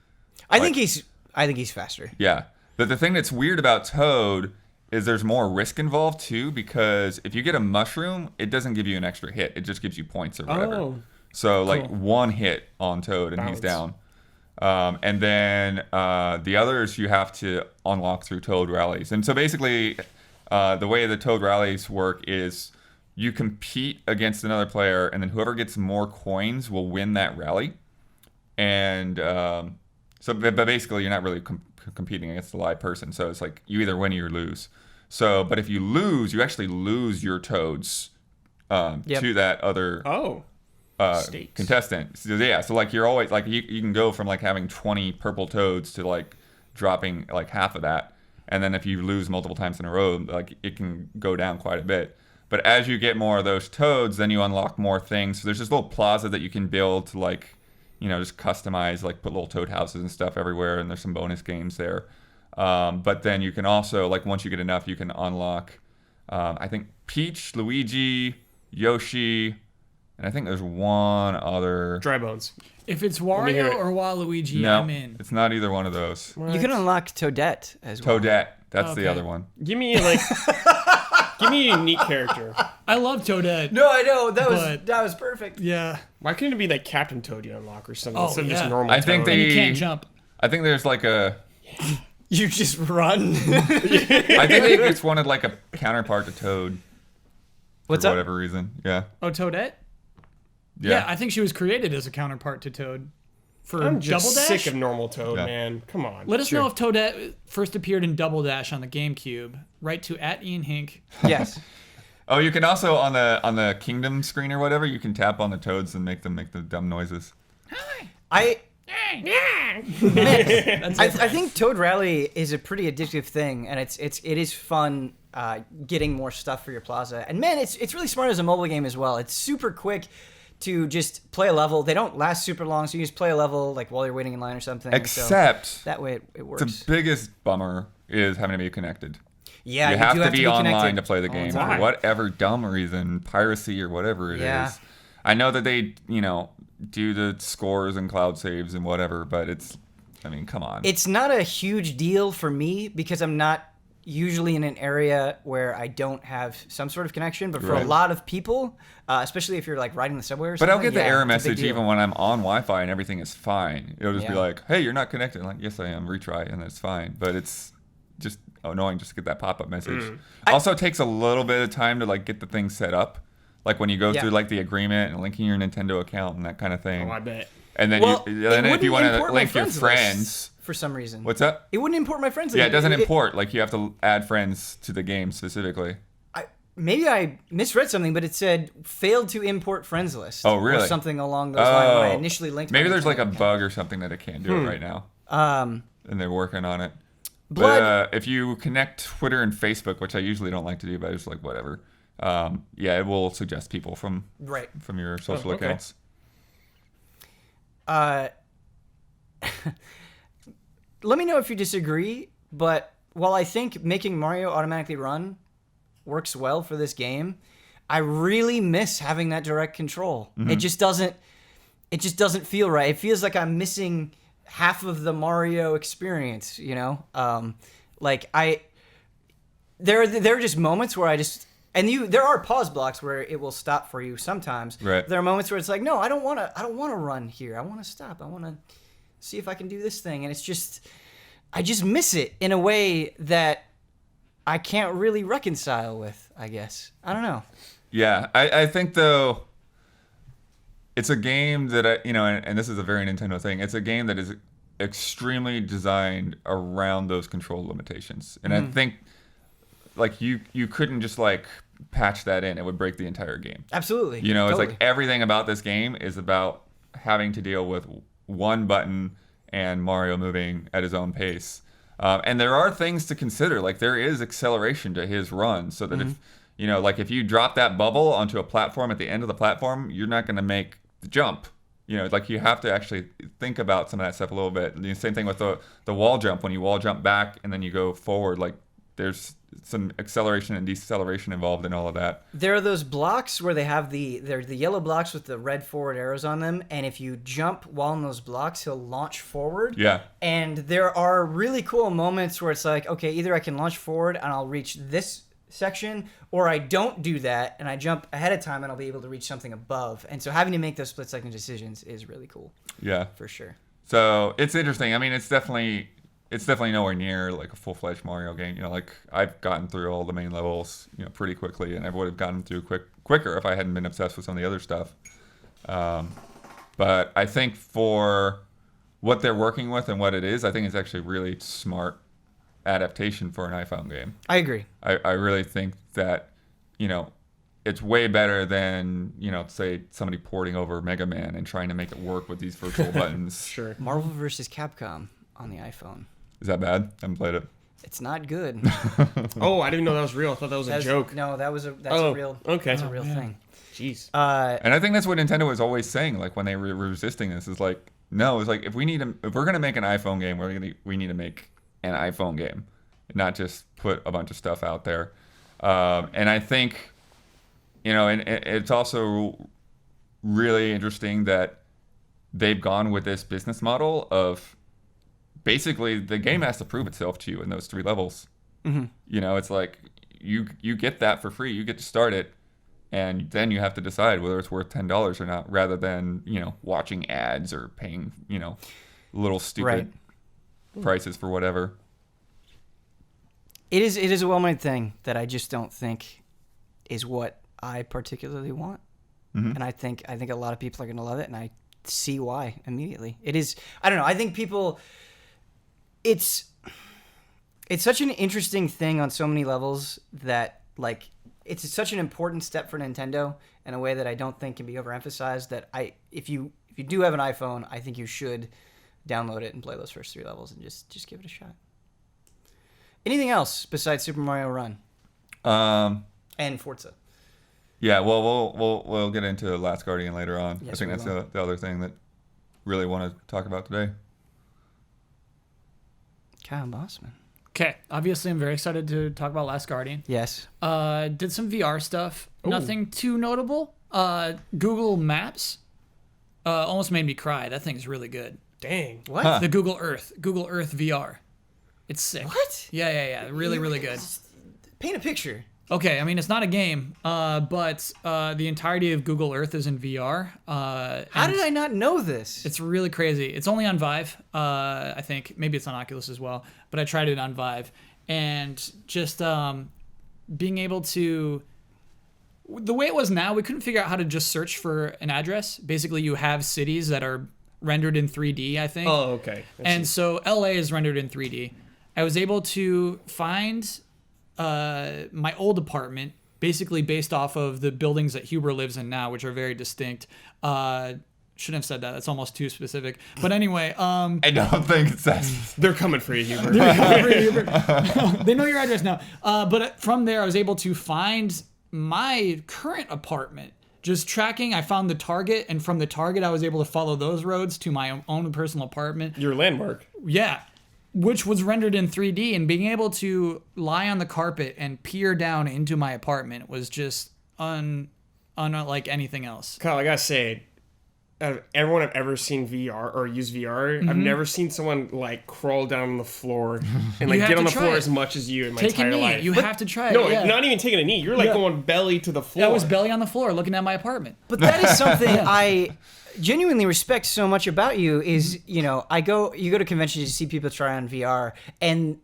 I think he's faster. Yeah. But the thing that's weird about Toad is there's more risk involved too, because if you get a mushroom, it doesn't give you an extra hit. It just gives you points or whatever. Oh. So like one hit on Toad and he's down. And then the others you have to unlock through Toad rallies. And so basically the way the Toad rallies work is you compete against another player, and then whoever gets more coins will win that rally. And but basically you're not really competing against a live person. So it's like you either win or you lose. So, but if you lose, you actually lose your Toads to that other Stakes. contestant. So, yeah, so like you're always like you can go from like having 20 purple Toads to like dropping like half of that, and then if you lose multiple times in a row, like it can go down quite a bit. But as you get more of those Toads, then you unlock more things. So there's this little plaza that you can build to like, just customize, like put little Toad houses and stuff everywhere, and there's some bonus games there. But then you can also, like once you get enough, you can unlock, I think Peach, Luigi, Yoshi, and I think there's one other. Dry Bones. If it's me hear Wario it. or Waluigi, No, I'm in. it's not either one of those. You can unlock Toadette as well. Toadette, that's Okay. the other one. Give me give me a unique character. I love Toadette. No, I know But- that was perfect. Yeah. Why couldn't it be like Captain Toad you unlock or something Oh, instead of yeah. just normal I think Toad? And you They- can't jump. I think there's like a. You just run. I think they just wanted like a counterpart to Toad. What's for up? whatever reason. Yeah. Oh, Toadette? Yeah. I think she was created as a counterpart to Toad. For I'm just Double Dash? sick of normal Toad, Yeah. man. Come on. Let us know if Toadette first appeared in Double Dash on the GameCube. Write to @IanHink. Yes. Oh, you can also on the Kingdom screen or whatever, you can tap on the toads and make them make the dumb noises. I That's I think Toad Rally is a pretty addictive thing, and it is fun getting more stuff for your plaza. And man, it's really smart as a mobile game as well. It's super quick to just play a level. They don't last super long, so you just play a level like while you're waiting in line or something. Except so that way it works. the biggest bummer is having to be connected. Yeah, you have do to be online connected to play the all game time. for whatever dumb reason, piracy or whatever it is. Yeah. I know that they, do the scores and cloud saves and whatever, but come on. It's not a huge deal for me because I'm not usually in an area where I don't have some sort of connection. But for a Right. lot of people, especially if you're like riding the subway or But something, I'll get the yeah, error it's a big message deal. even when I'm on Wi-Fi and everything is fine. It'll just be Yeah. like, "Hey, you're not connected." I'm like, "Yes, I am." Retry, and it's fine. But it's just annoying just to get that pop-up message. Also, it takes a little bit of time to like get the thing set up, like when you go Yeah. through like the agreement and linking your Nintendo account and that kind of thing. Oh, I bet. And then Well, then it if you want wouldn't to import my link your friends friends, list for some reason. what's up? It wouldn't import my friends. Yeah, list. it doesn't import. Like you have to add friends to the game specifically. Maybe I misread something, but it said failed to import friends list. Oh, really? Or something along those lines when I initially linked. Maybe my there's like a Nintendo account. bug or something that it can't do it right now, and they're working on it. Blood. But if you connect Twitter and Facebook, which I usually don't like to do, but I just like whatever. Yeah, it will suggest people from Right. your social okay. accounts. Let me know if you disagree, but while I think making Mario automatically run works well for this game, I really miss having that direct control. Mm-hmm. It just doesn't feel right. It feels like I'm missing half of the Mario experience, there are just moments where there are pause blocks where it will stop for you sometimes. Right. There are moments where it's like, no, I don't want to run here. I want to stop. I want to see if I can do this thing. And it's just, I just miss it in a way that I can't really reconcile with, I guess. I don't know. Yeah, I think though, it's a game that and this is a very Nintendo thing. It's a game that is extremely designed around those control limitations, and I think like you couldn't just like patch that in; it would break the entire game. Absolutely. It's Totally. like everything about this game is about having to deal with one button and Mario moving at his own pace. And there are things to consider. Like there is acceleration to his run, so that if you drop that bubble onto a platform at the end of the platform, you're not going to make the jump. Like you have to actually think about some of that stuff a little bit. The same thing with the wall jump. When you wall jump back and then you go forward, like there's some acceleration and deceleration involved in all of that. There are those blocks where they're the yellow blocks with the red forward arrows on them, and if you jump while in those blocks, he'll launch forward. Yeah. And there are really cool moments where it's like, okay, either I can launch forward and I'll reach this section, or I don't do that and I jump ahead of time and I'll be able to reach something above. And so having to make those split-second decisions is really cool, Yeah. for sure. So it's interesting. I mean, it's definitely nowhere near like a full-fledged Mario game. Like I've gotten through all the main levels, pretty quickly, and I would have gotten through quicker if I hadn't been obsessed with some of the other stuff. But I think for what they're working with and what it is, I think it's actually really smart adaptation for an iPhone game. I agree. I really think that, it's way better than, say somebody porting over Mega Man and trying to make it work with these virtual buttons. Sure. Marvel vs. Capcom on the iPhone. Is that bad? I haven't played it. It's not good. Oh, I didn't know that was real. I thought that was a joke. No, that's a real. Okay. That's a real thing. Jeez. And I think that's what Nintendo was always saying, like when they were resisting this, is like, no, it's like if we're gonna make an iPhone game, we need to make an iPhone game, not just put a bunch of stuff out there. And I think, and it's also really interesting that they've gone with this business model of basically the game has to prove itself to you in those 3 levels. You know, it's like you get that for free. You get to start it, and then you have to decide whether it's worth $10 or not, rather than, you know, watching ads or paying, you know, little stupid prices for whatever. It is a well-made thing that I just don't think is what I particularly want. And I think a lot of people are going to love it, and I see why immediately. It is, I don't know, I think people, it's such an interesting thing on so many levels that, like, it's such an important step for Nintendo in a way that I don't think can be overemphasized, that if you do have an iPhone, I think you should download it and play those first 3 levels and just give it a shot. Anything else besides Super Mario Run? And Forza. Yeah, well, we'll get into Last Guardian later on. Yes, I think that's the other thing that really want to talk about today. Kyle Bosman. Okay, obviously I'm very excited to talk about Last Guardian. Yes. Did some VR stuff. Ooh. Nothing too notable. Google Maps almost made me cry. That thing's really good. Dang. What? Huh. The Google Earth VR. It's sick. What? Yeah. Really, really good. Paint a picture. Okay, I mean, it's not a game, but the entirety of Google Earth is in VR. How did I not know this? It's really crazy. It's only on Vive, I think. Maybe it's on Oculus as well, but I tried it on Vive. And just being able to... The way it was now, we couldn't figure out how to just search for an address. Basically, you have cities that are rendered in 3D, I think. Oh, okay. And so LA is rendered in 3D. I was able to find my old apartment, basically based off of the buildings that Huber lives in now, which are very distinct. Shouldn't have said that. That's almost too specific. But anyway, I don't think it's that. They're coming for you, Hubert. they know your address now. But from there, I was able to find my current apartment. Just tracking, I found the target, and from the target, I was able to follow those roads to my own personal apartment. Your landmark. Yeah, which was rendered in 3D, and being able to lie on the carpet and peer down into my apartment was just unlike anything else. Kyle, I gotta say, out of everyone I've ever seen VR or use VR, I've never seen someone like crawl down on the floor and like have get on to the try floor it. as much as you in my Take a entire knee. life. You have to try it. No, yeah. not even taking a knee. You're like Yeah. going belly to the floor. I was belly on the floor looking at my apartment. But that is something I genuinely respect so much about you is, you know, you go to conventions, you see people try on VR, and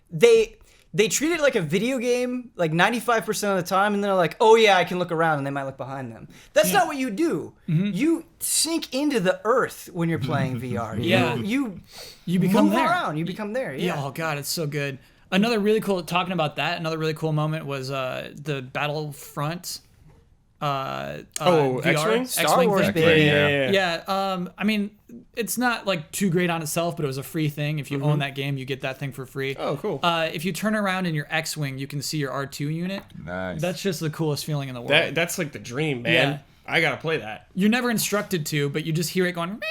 they treat it like a video game like 95% of the time, and they're like, oh yeah, I can look around, and they might look behind them. That's not what you do. You sink into the earth when you're playing VR. Yeah. You become move there. around. You become there. Yeah. Yeah, oh god, it's so good. Another really cool really cool moment was the Battlefront VR, X-Wing? Star Wars, thing. baby. Yeah, I mean, it's not like too great on itself, but it was a free thing. If you own that game, you get that thing for free. Oh, cool. If you turn around in your X-Wing, you can see your R2 unit. Nice. That's just the coolest feeling in the world. That's like the dream, man. Yeah. I gotta play that. You're never instructed to, but you just hear it going. And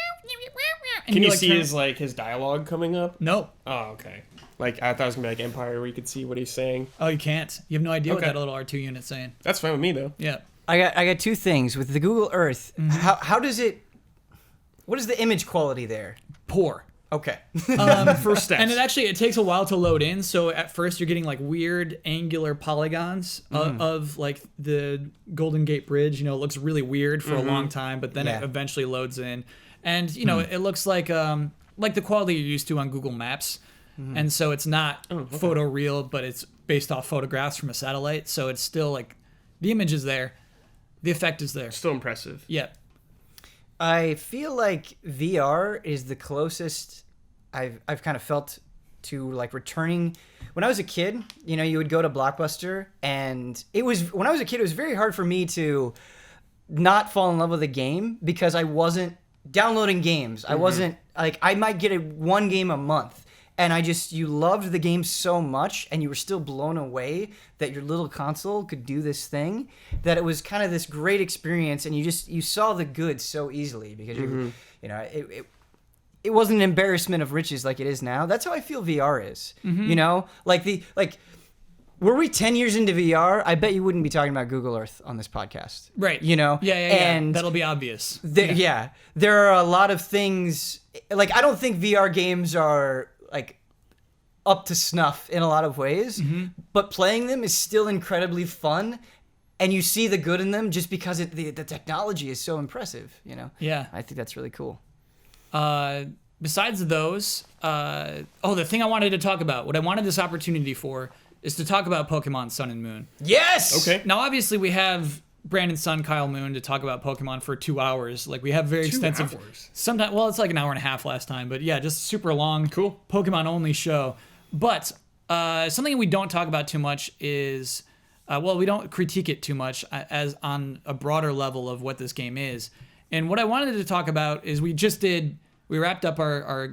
Can you like, see turn- his dialogue coming up? No. Oh, okay. Like I thought it was gonna be like Empire, where you could see what he's saying. Oh, you can't. You have no idea what Okay. that little R2 unit's saying. That's fine with me though. Yeah. I got 2 things with the Google Earth. How does it? What is the image quality there? Poor. Okay. First steps. And it takes a while to load in. So at first you're getting like weird angular polygons of like the Golden Gate Bridge. You know, it looks really weird for a long time, but then Yeah. it eventually loads in, and you know it looks like the quality you're used to on Google Maps. And so it's not photo real, but it's based off photographs from a satellite. So it's still like the image is there, the effect is there. Still impressive. Yeah. I feel like VR is the closest I've kind of felt to like returning. When I was a kid, you know, you would go to Blockbuster, and when I was a kid, it was very hard for me to not fall in love with a game because I wasn't downloading games. I wasn't like, I might get one game a month. And you loved the game so much, and you were still blown away that your little console could do this thing, that it was kind of this great experience, and you saw the good so easily because you know it wasn't an embarrassment of riches like it is now. That's how I feel VR is. You know, like were we 10 years into VR, I bet you wouldn't be talking about Google Earth on this podcast. Right. You know? Yeah. And that'll be obvious. yeah. There are a lot of things, like, I don't think VR games are, like, up to snuff in a lot of ways, but playing them is still incredibly fun, and you see the good in them just because the technology is so impressive, you know? Yeah. I think that's really cool. Besides those, the thing I wanted to talk about, what I wanted this opportunity for, is to talk about Pokemon Sun and Moon. Yes! Okay. Now, obviously, we have Brandon's son, Kyle Moon, to talk about Pokemon for 2 hours. Like, we have very extensive... 2 hours? Sometimes, well, it's like an hour and a half last time, but yeah, just super long, Cool. Pokemon-only show. But something we don't talk about too much is... we don't critique it too much as on a broader level of what this game is. And what I wanted to talk about is we wrapped up our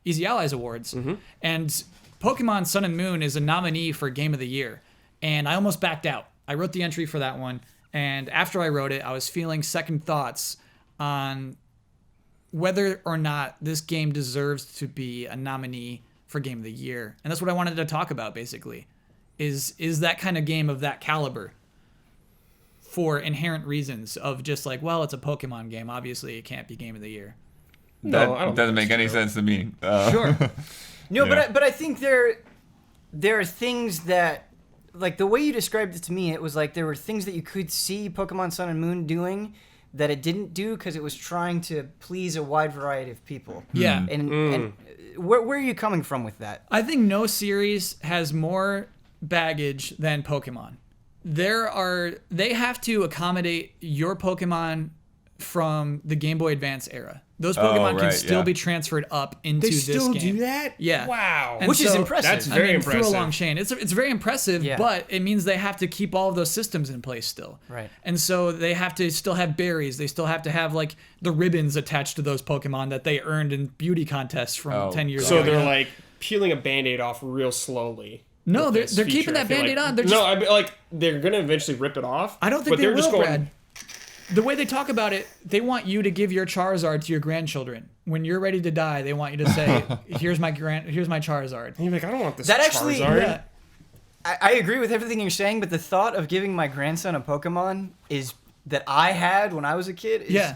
Easy Allies Awards, and Pokemon Sun and Moon is a nominee for Game of the Year. And I almost backed out. I wrote the entry for that one, and after I wrote it, I was feeling second thoughts on whether or not this game deserves to be a nominee for Game of the Year. And that's what I wanted to talk about, basically. Is that kind of game of that caliber for inherent reasons of just like, well, it's a Pokemon game. Obviously, it can't be Game of the Year. No, I don't doesn't think make any so. sense to me. Sure. No, Yeah. but I think there are things that, like, the way you described it to me, it was like there were things that you could see Pokemon Sun and Moon doing that it didn't do because it was trying to please a wide variety of people. Yeah. And where are you coming from with that? I think no series has more baggage than Pokemon. They have to accommodate your Pokemon from the Game Boy Advance era. Those Pokemon can still be transferred up into They this still game. do that? Yeah. Wow. And Which is so- impressive. That's I very mean, impressive. through a long chain. It's very impressive, Yeah. but it means they have to keep all of those systems in place still. Right. And so they have to still have berries. They still have to have like the ribbons attached to those Pokemon that they earned in beauty contests from 10 years So ago. they're like peeling a Band-Aid off real slowly. No, with they're this keeping feature. that I feel Band-Aid like- on. They're no, just, like they're gonna eventually rip it off. I don't think but they they're will, just going, Brad. The way they talk about it, they want you to give your Charizard to your grandchildren. When you're ready to die, they want you to say, here's my Charizard. And you're like, I don't want this. That actually- Charizard. Yeah. I agree with everything you're saying, but the thought of giving my grandson a Pokemon that I had when I was a kid is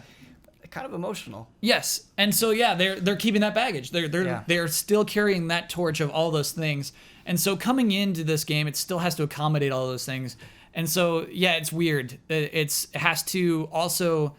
kind of emotional. Yes, and so they're keeping that baggage. They're still carrying that torch of all those things, and so coming into this game, it still has to accommodate all those things, and so it's weird. It has to also.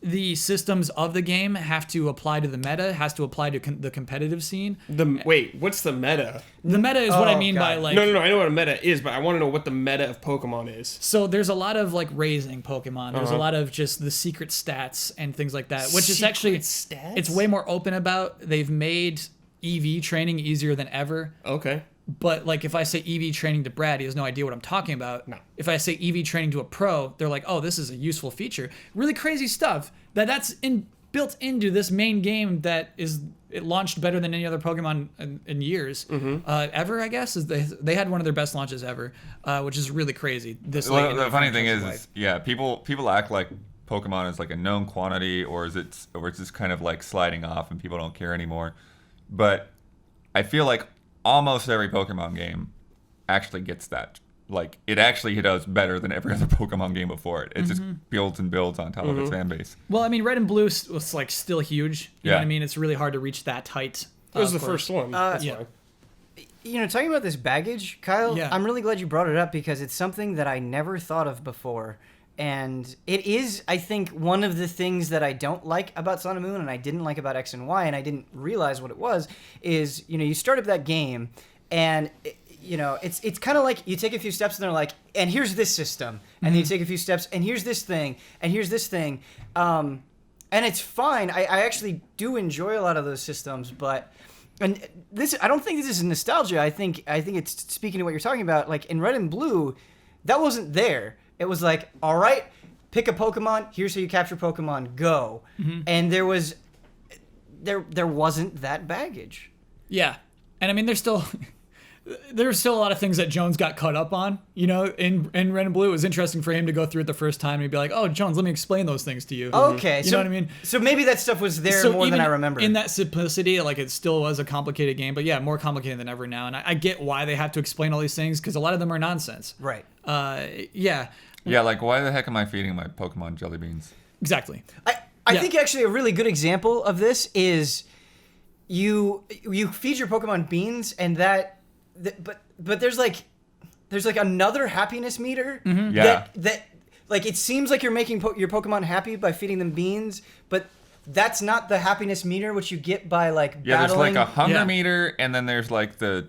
The systems of the game have to apply to the meta, has to apply to the competitive scene. Wait, what's the meta? The meta is what I mean by God. like. No, I know what a meta is, but I want to know what the meta of Pokemon is. So there's a lot of like raising Pokemon. There's a lot of just the secret stats and things like that, which is actually stats? it's way more open about. They've made EV training easier than ever. Okay. But like if I say EV training to Brad, he has no idea what I'm talking about. No. If I say EV training to a pro, they're like, oh, this is a useful feature. Really crazy stuff that's built into this main game that it launched better than any other Pokemon in years ever. I guess they had one of their best launches ever, which is really crazy. This late in The funny thing franchise's is, life. people act like Pokemon is like a known quantity, or it's just kind of like sliding off and people don't care anymore. But I feel like almost every Pokemon game actually gets that. Like, it actually does better than every other Pokemon game before it. It just builds and builds on top of its fan base. Well, I mean, Red and Blue was like still huge. You know Yeah. what I mean? It's really hard to reach that height. It was the for- first one. That's yeah. fine. You know, talking about this baggage, Kyle, Yeah. I'm really glad you brought it up because it's something that I never thought of before. And it is, I think, one of the things that I don't like about Sun and Moon and I didn't like about X and Y and I didn't realize what it was, is, you know, you start up that game and, you know, it's kind of like you take a few steps and they're like, and here's this system. And then you take a few steps and here's this thing and here's this thing. And it's fine. I actually do enjoy a lot of those systems, but... And this, I don't think this is nostalgia. I think it's speaking to what you're talking about. Like in Red and Blue, that wasn't there. It was like, all right, pick a Pokemon. Here's how you capture Pokemon. Go. And there wasn't that baggage. Yeah, and I mean, there's still there's still a lot of things that Jones got caught up on, in Red and Blue. It was interesting for him to go through it the first time and he'd be like, oh, Jones, let me explain those things to you. Okay. You know what I mean? So maybe that stuff was there more than even I remember. In that simplicity, like it still was a complicated game, but yeah, more complicated than ever now. And I get why they have to explain all these things because a lot of them are nonsense. Right. Yeah. Yeah, like why the heck am I feeding my Pokemon jelly beans? Exactly. I think actually a really good example of this is you feed your Pokemon beans and but there's like another happiness meter that like it seems like you're making your Pokemon happy by feeding them beans, but that's not the happiness meter which you get by like battling. There's like a hunger meter, and then there's like the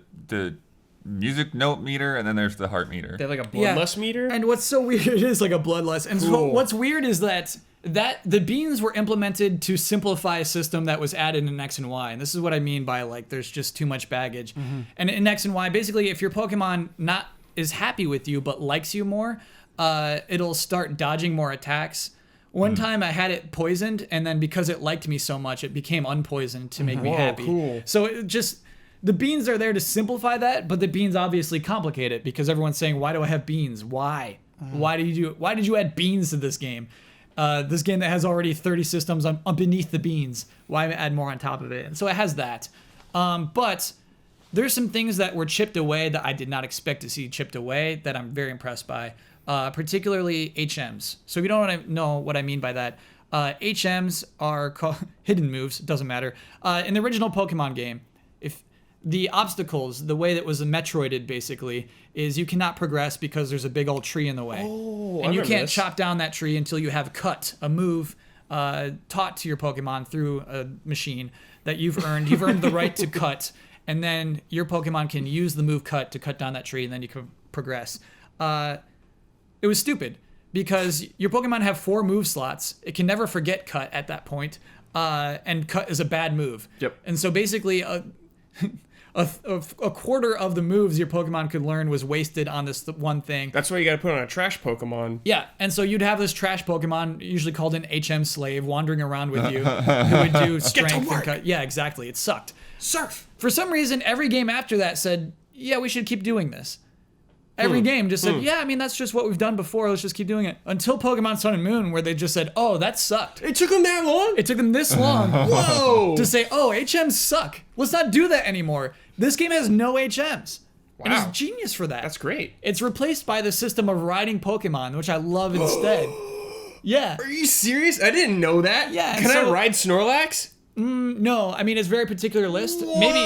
music note meter, and then there's the heart meter. They have like a bloodlust meter. And what's so weird, it is like a bloodlust. And so what's weird is that the beans were implemented to simplify a system that was added in X and Y. And this is what I mean by like there's just too much baggage. And in X and Y, basically if your Pokemon is happy with you but likes you more, it'll start dodging more attacks. One time I had it poisoned, and then because it liked me so much, it became unpoisoned to make me happy. Cool. So it just... The beans are there to simplify that, but the beans obviously complicate it because everyone's saying, "Why do I have beans? Why? Why did you add beans to this game? This game that has already 30 systems beneath the beans. Why add more on top of it?" And so it has that. But there's some things that were chipped away that I did not expect to see chipped away that I'm very impressed by, particularly HMs. So if you don't want to know what I mean by that, HMs are called hidden moves. Doesn't matter. In the original Pokemon game, if the obstacles, the way that was Metroided basically, is you cannot progress because there's a big old tree in the way. And you can't chop down that tree until you have cut, a move taught to your Pokemon through a machine that you've earned. You've earned the right to cut, and then your Pokemon can use the move cut to cut down that tree, and then you can progress. It was stupid because your Pokemon have 4 move slots. It can never forget cut at that point, and cut is a bad move. Yep. And so basically... A quarter of the moves your Pokemon could learn was wasted on this one thing. That's why you gotta put on a trash Pokemon. Yeah, and so you'd have this trash Pokemon, usually called an HM slave, wandering around with you, who would do strength and cut. Yeah, exactly. It sucked. Surf! For some reason, every game after that said, yeah, we should keep doing this. Every game just said, yeah, I mean, that's just what we've done before. Let's just keep doing it. Until Pokemon Sun and Moon, where they just said, oh, that sucked. It took them that long? It took them this long. Whoa! To say, oh, HMs suck. Let's not do that anymore. This game has no HMs. Wow. And it's genius for that. That's great. It's replaced by the system of riding Pokemon, which I love instead. Yeah. Are you serious? I didn't know that. Yeah. Can I ride Snorlax? No. I mean, it's a very particular list. What? Maybe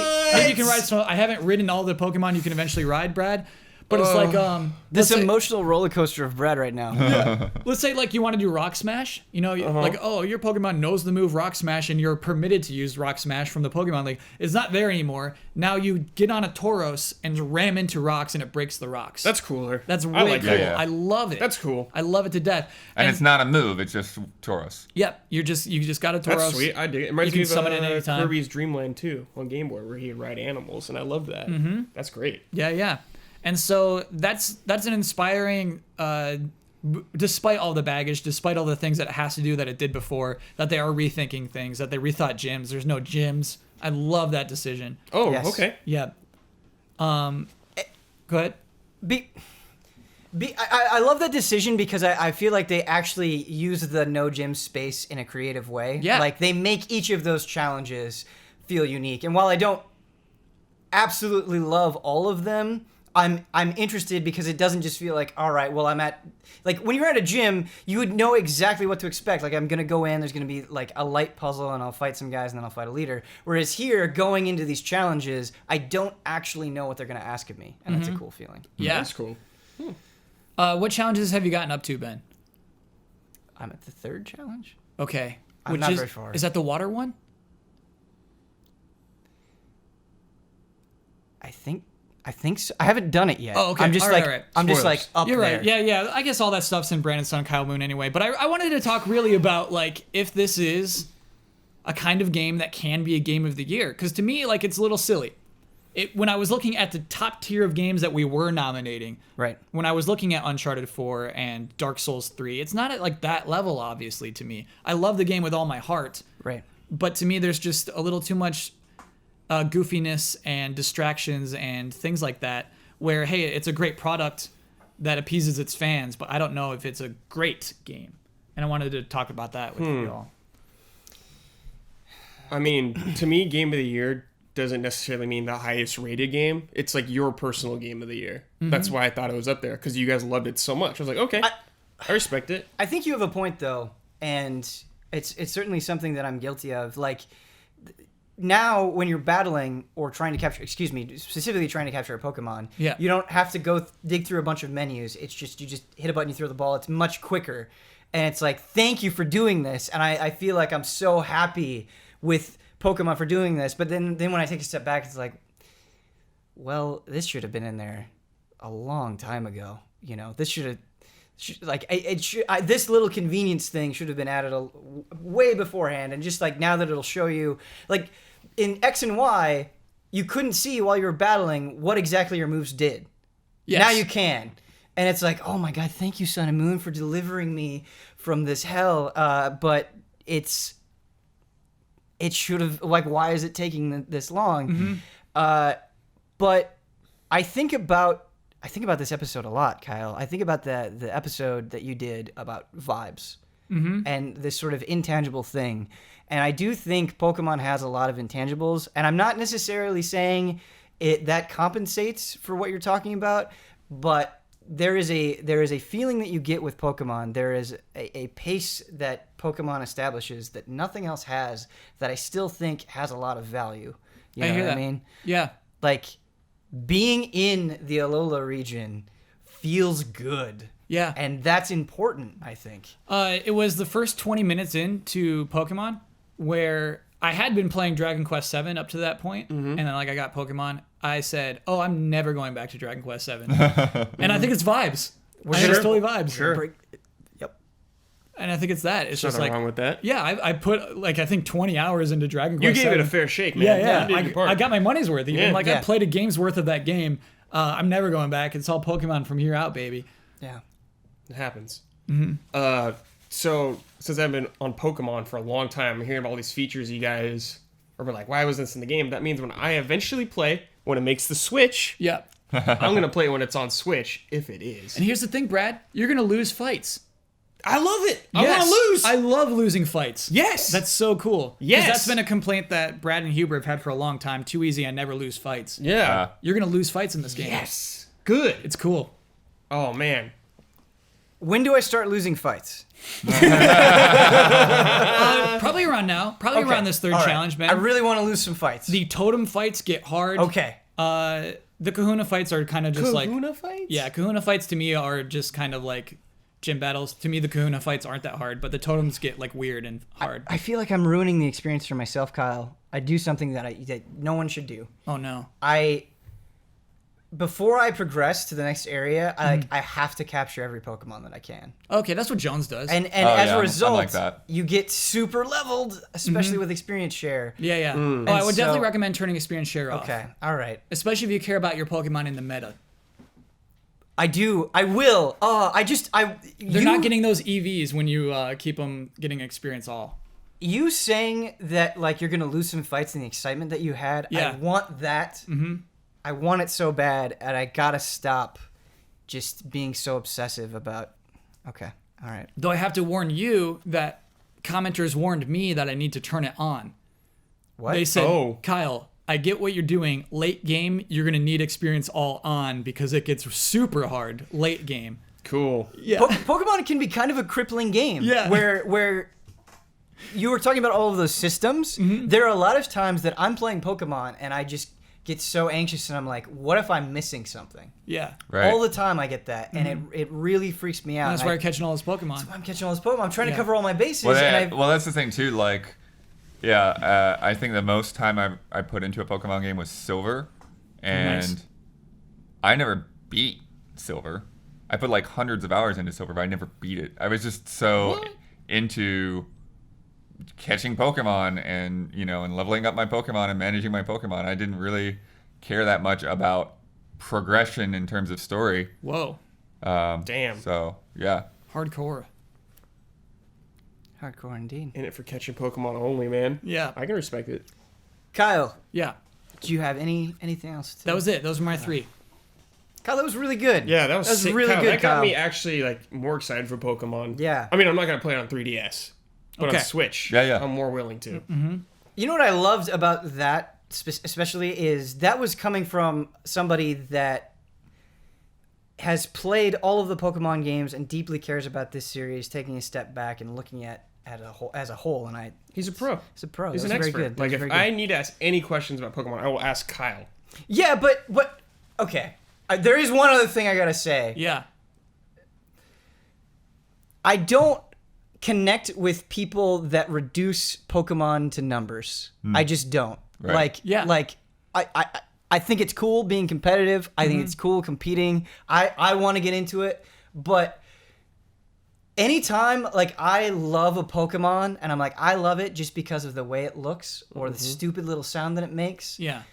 you can ride Snorlax. I haven't ridden all the Pokemon you can eventually ride, Brad. But it's like this emotional roller coaster of Brad right now. Yeah. Let's say like you want to do Rock Smash. You know, like your Pokemon knows the move Rock Smash, and you're permitted to use Rock Smash from the Pokemon League. It's not there anymore. Now you get on a Tauros and ram into rocks, and it breaks the rocks. That's cooler. That's really cool. Yeah. I love it. That's cool. I love it to death. And it's not a move; it's just Tauros. Yep. You just got a Tauros. That's sweet. I dig it. It reminds You me can summon it of anytime. Kirby's Dream Land 2 on Game Boy, where he'd ride animals, and I love that. That's great. Yeah. And so that's an inspiring, despite all the baggage, despite all the things that it has to do that it did before, that they are rethinking things, that they rethought gyms. There's no gyms. I love that decision. Oh, Yes. okay. Yeah. Go ahead. I love that decision because I feel like they actually use the no gym space in a creative way. Yeah. Like they make each of those challenges feel unique. And while I don't absolutely love all of them, I'm interested because it doesn't just feel like, all right, well, I'm at, like when you're at a gym, you would know exactly what to expect. Like I'm going to go in, there's going to be like a light puzzle and I'll fight some guys and then I'll fight a leader. Whereas here, going into these challenges, I don't actually know what they're going to ask of me. And that's a cool feeling. Yeah. That's cool. What challenges have you gotten up to, Ben? I'm at the 3rd challenge. Okay. I'm not very far. Is that the water one? I think so. I haven't done it yet. Oh, okay. I'm just All right, like all right. I'm just like Spoilers. up You're there. right. Yeah. I guess all that stuff's in Brandon Sun, Kyle Moon anyway. But I wanted to talk really about like if this is a kind of game that can be a game of the year. Because to me, like it's a little silly. When I was looking at the top tier of games that we were nominating, Right. when I was looking at Uncharted 4 and Dark Souls 3, it's not at like that level, obviously, to me. I love the game with all my heart. Right. But to me, there's just a little too much goofiness and distractions and things like that. Where hey, it's a great product that appeases its fans, but I don't know if it's a great game. And I wanted to talk about that with you all. I mean, to me, Game of the Year doesn't necessarily mean the highest rated game. It's like your personal Game of the Year. That's why I thought it was up there, because you guys loved it so much. I was like, okay, I respect it. I think you have a point, though, and it's certainly something that I'm guilty of. Like, now when you're battling or trying to capture, specifically trying to capture a Pokemon, you don't have to go dig through a bunch of menus. It's just, you just hit a button, you throw the ball. It's much quicker. And it's like, thank you for doing this. And I feel like I'm so happy with Pokemon for doing this. But then when I take a step back, it's like, well, this should have been in there a long time ago. You know, this should have, this little convenience thing should have been added way beforehand. And just like now that it'll show you, like in X and Y, you couldn't see while you were battling what exactly your moves did. Yes. Now you can. And it's like, oh my God, thank you, Sun and Moon, for delivering me from this hell. But it should have, like, why is it taking this long? But I think about this episode a lot, Kyle. I think about the episode that you did about vibes and this sort of intangible thing. And I do think Pokemon has a lot of intangibles. And I'm not necessarily saying that compensates for what you're talking about, but there is a feeling that you get with Pokemon. There is a pace that Pokemon establishes that nothing else has, that I still think has a lot of value. You know what I mean? Yeah. Like, being in the Alola region feels good. Yeah. And that's important, I think. It was the first 20 minutes into Pokemon where I had been playing Dragon Quest VII up to that point, and then like I got Pokemon. I said, "Oh, I'm never going back to Dragon Quest VII," and I think it's vibes. I think it's totally vibes. Sure. Yep. And I think it's that. It's just Nothing like wrong with that. Yeah, I put like I think 20 hours into Dragon You Quest. gave VII. it a fair shake, man. Yeah. You did your part. I got my money's worth. Even I Yeah. played a game's worth of that game. I'm never going back. It's all Pokemon from here out, baby. Yeah. It happens. So since I've been on Pokemon for a long time, I'm hearing about all these features you guys are like, why was this in the game? That means when I eventually play, when it makes the Switch, Yeah. I'm going to play when it's on Switch, if it is. And here's the thing, Brad. You're gonna lose fights. I love it. I want Yes. to lose. I love losing fights. Yes. That's so cool. 'Cause Yes. That's been a complaint that Brad and Huber have had for a long time. Too easy, I never lose fights. Yeah. You're gonna lose fights in this game. Yes. Good. It's cool. Oh, man. When do I start losing fights? Probably around now. Probably Okay. around this third All right. challenge, man. I really want to lose some fights. The totem fights get hard. Okay. The kahuna fights are kind of just Kahuna fights? Yeah, kahuna fights to me are just kind of like gym battles. To me, the kahuna fights aren't that hard, but the totems get like weird and hard. I feel like I'm ruining the experience for myself, Kyle. I do something that no one should do. Oh no. Before I progress to the next area, I have to capture every Pokemon that I can. Okay, that's what Jones does. And Oh, as yeah, a I'm result, like that. you get super leveled, especially with experience share. yeah. Oh, I would And definitely so- recommend turning experience share off. Okay, all right. Especially if you care about your Pokemon in the meta. I do. I will. They're not getting those EVs when you keep them getting experience all. You saying that like you're gonna lose some fights in the excitement that you had. Yeah. I want that. I want it so bad, and I gotta stop just being so obsessive about. Okay, all right. Though I have to warn you that commenters warned me that I need to turn it on. What? They said, Oh. Kyle, I get what you're doing. Late game, you're going to need experience all on because it gets super hard late game. Cool. Yeah. Pokemon can be kind of a crippling game. Yeah. Where you were talking about all of those systems. There are a lot of times that I'm playing Pokemon and I just get so anxious and I'm like, what if I'm missing something? Yeah. Right. All the time I get that, and it really freaks me out. And that's And why you're catching all those Pokemon. I'm catching all this Pokemon. I'm trying to Yeah. cover all my bases. Well, and well, that's the thing too. Like, yeah, I think the most time I put into a Pokemon game was Silver, and Nice. I never beat Silver. I put like hundreds of hours into Silver, but I never beat it. I was just so into catching Pokemon and and leveling up my Pokemon and managing my Pokemon. I didn't really care that much about progression in terms of story. Whoa. Damn. So yeah. Hardcore. Hardcore indeed. In it for catching Pokemon only, man. Yeah. I can respect it. Kyle, Yeah. Do you have anything else? That was it. Those were my 3. Kyle, that was really good. Yeah, that was sick. really Kyle, good. That got Kyle. me actually like more excited for Pokemon. Yeah. I mean, I'm not gonna play it on 3DS, but Okay. on Switch, Yeah. I'm more willing to. You know what I loved about that, especially, is that was coming from somebody that has played all of the Pokemon games and deeply cares about this series, taking a step back and looking at as a whole. And He's a pro. He's a pro. He's That an was expert. very good. That Like was if very good. I need to ask any questions about Pokemon, I will ask Kyle. Yeah, but okay. There is one other thing I gotta say. Yeah. I don't connect with people that reduce Pokemon to numbers. I just don't. Right. Like I think it's cool being competitive. I think it's cool competing. I want to get into it, but anytime like I love a Pokemon and I'm like I love it just because of the way it looks or the stupid little sound that it makes. Yeah.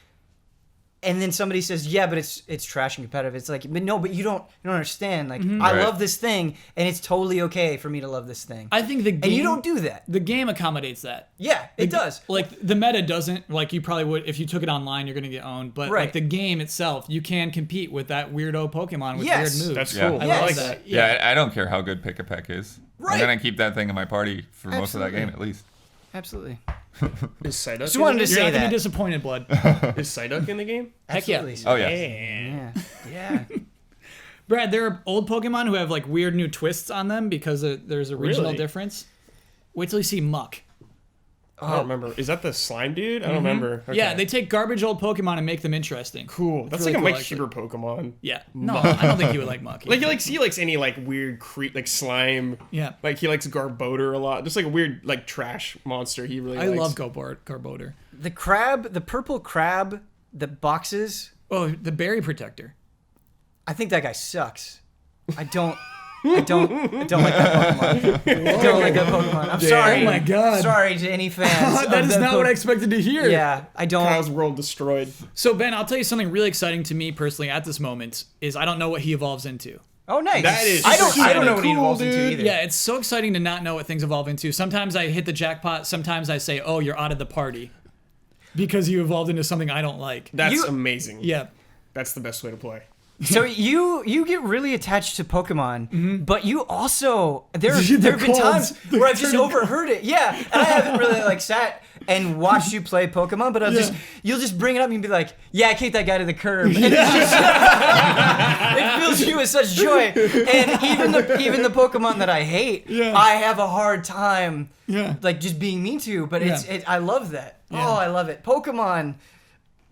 And then somebody says, "Yeah, but it's trash and competitive." It's like, but no, but you don't understand. Like, I Right. love this thing, and it's totally okay for me to love this thing. I think the game. And you don't do that. The game accommodates that. Yeah, it does. Like the meta doesn't. Like you probably would if you took it online, you're gonna get owned. But Right. like the game itself, you can compete with that weirdo Pokemon with Yes. weird moves. That's Yeah. cool. I Yes. like that. Yeah, I don't care how good Pick-a-Peck is. Right. I'm gonna keep that thing in my party for most of that Absolutely. game at least. Absolutely. Is Psyduck Just in wanted the to You're say not gonna that. be disappointed, Blood. game? Is Psyduck in the game? Heck yeah. Absolutely. Oh yeah. Yeah. Yeah. Brad, there are old Pokemon who have like weird new twists on them because there's a regional Really? difference. Wait till you see Muck. I don't remember. Is that the slime dude? I don't remember. Okay. Yeah, they take garbage old Pokemon and make them interesting. cool. That's really like a cool, Mike actually. Huber Pokemon. Yeah. No, I don't think he would like Muck. Like he likes any like weird like slime. Yeah. Like he likes Garbodor a lot. Just like a weird like trash monster. He really I likes. love Garbodor. The purple crab that boxes, Oh, the Berry Protector. I think that guy sucks. I don't like that Pokemon. I don't like that Pokemon. I'm sorry. Oh my God. Sorry to any fans. That of is not what I expected to hear. Yeah, I don't. Kyle's world destroyed. So Ben, I'll tell you something really exciting to me personally at this moment is I don't know what he evolves into. Oh, nice. That is I don't super know what he cool, evolves into dude. either. Yeah, it's so exciting to not know what things evolve into. Sometimes I hit the jackpot. Sometimes I say, "Oh, you're out of the party," because you evolved into something I don't like. That's You- amazing. Yeah. That's the best way to play. So you get really attached to Pokemon, but you also there The have been calls. times The where I've just turning overheard it. Yeah, and I haven't really like sat and watched you play Pokemon, but you'll just bring it up and you'll be like, "Yeah, I kicked that guy to the curb." And it's just, it fills you with such joy. And even the Pokemon that I hate, I have a hard time like just being mean to. But I love that. Yeah. Oh, I love it. Pokemon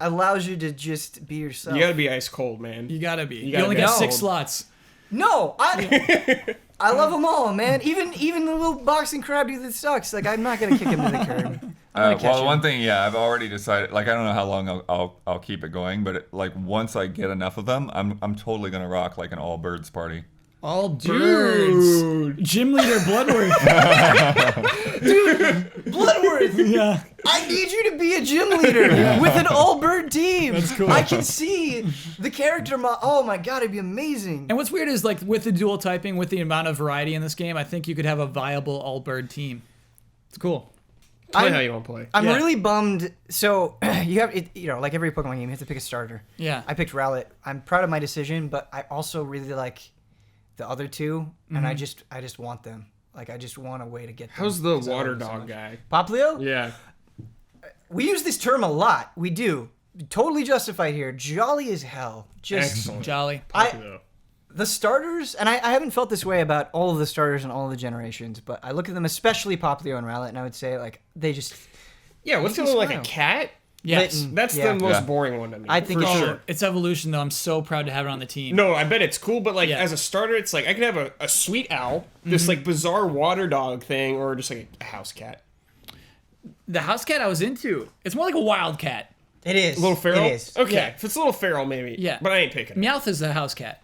allows you to just be yourself. You gotta be ice cold, man. You gotta be. You, gotta only be got old. 6 slots. No, I love them all, man. Even the little boxing crab dude that sucks. Like I'm not gonna kick him to the curb. I'm gonna catch Well, him. one thing, I've already decided. Like, I don't know how long I'll keep it going, but like once I get enough of them, I'm totally gonna rock like an all birds party. All birds. Gym leader Bloodworth. Bloodworth. Yeah. I need you to be a gym leader with an all-bird team. That's cool. I can see the character Oh my god, it'd be amazing. And what's weird is like with the dual typing, with the amount of variety in this game, I think you could have a viable all bird team. It's cool. Play I'm- how you want to play. I'm Yeah. really bummed. So you have, like every Pokemon game, you have to pick a starter. Yeah. I picked Rowlet. I'm proud of my decision, but I also really like the other two, and I just want them. Like I just want a way to get them. How's the 'cause I love water them so dog much. guy? Poplio? Yeah. We use this term a lot. We do. Totally justified here. Jolly as hell. Just Excellent. Jolly. the starters, and I haven't felt this way about all of the starters in all of the generations, but I look at them, especially Poplio and Rowlet, and I would say like they just. Yeah, what's Make the me one like a smile. cat? Yes. Litten. That's Yeah. the most Yeah. boring one to me. I think for it's- sure. It's evolution though. I'm so proud to have it on the team. No, I bet it's cool, but like Yeah. as a starter, it's like I could have a sweet owl, this like bizarre water dog thing, or just like a house cat. The house cat I was into. It's more like a wild cat. It is. A little feral? It is. Okay, Yeah. if it's a little feral, maybe. Yeah. But I ain't picking it. Meowth is the house cat.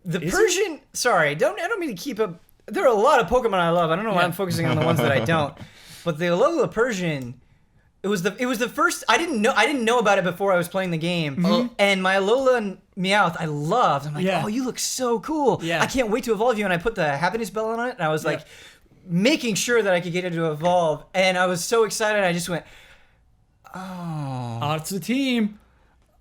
The Is Persian. Sorry, I don't mean to keep up. There are a lot of Pokemon I love. I don't know why Yeah. I'm focusing on the ones that I don't. But the Alola Persian. It was the first. I didn't know about it before I was playing the game. And my Alola and Meowth, I loved. I'm like, Yeah. oh, you look so cool. Yeah. I can't wait to evolve you. And I put the happiness bell on it, and I was like, making sure that I could get it to evolve. And I was so excited. I just went, Oh, it's the team.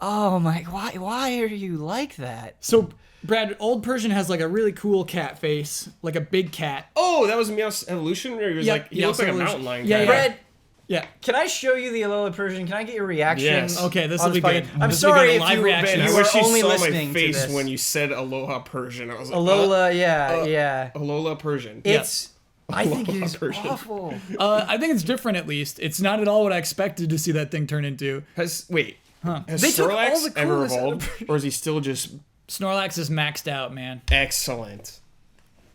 Oh my! Why are you like that? So, Brad, Old Persian has like a really cool cat face, like a big cat. Oh, that was Meow's evolution, where he was Yep, he looks like a Evolution. mountain lion. Yeah, guy. yeah. Brad, Yeah. can I show you the Alola Persian? Can I get your reaction? Yes. Okay, this on will be podcast? good. I'm This will be sorry good. if Live you, reaction. Man, you I were wish you only saw my listening to face this. when you said Aloha Persian. I was like, Alola, yeah. Alola Persian. It's. I think it Alola is Persian. awful. I think it's different at least. It's not at all what I expected to see that thing turn into. Has They took all Snorlax the ever coolest out of evolved, or is he still just Snorlax is maxed out, man. excellent?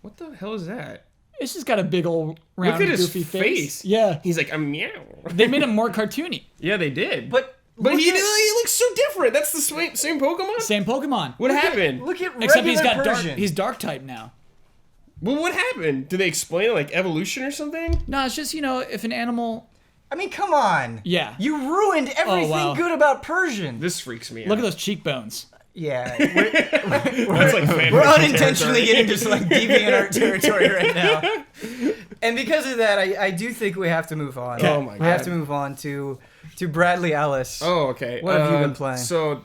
What the hell is that? It's just got a big old round, Look at his goofy face. Yeah. He's like a meow. They made him more cartoony. Yeah, they did. But he look at- looks so different. That's the same Pokemon. Same Pokemon. What happened? Look at Except he's regular got dark. Persian. He's dark type now. Well, what happened? Did they explain like evolution or something? No, it's just if an animal. I mean, come on. Yeah. You ruined everything wow. good about Persian. This freaks me out. Look at those cheekbones. Yeah. That's like fan We're fiction unintentionally territory. getting just like deep in our territory right now. And because of that, I do think we have to move on. Oh my We have God. to move on to Bradley Ellis. Oh, okay. What have you been playing? So,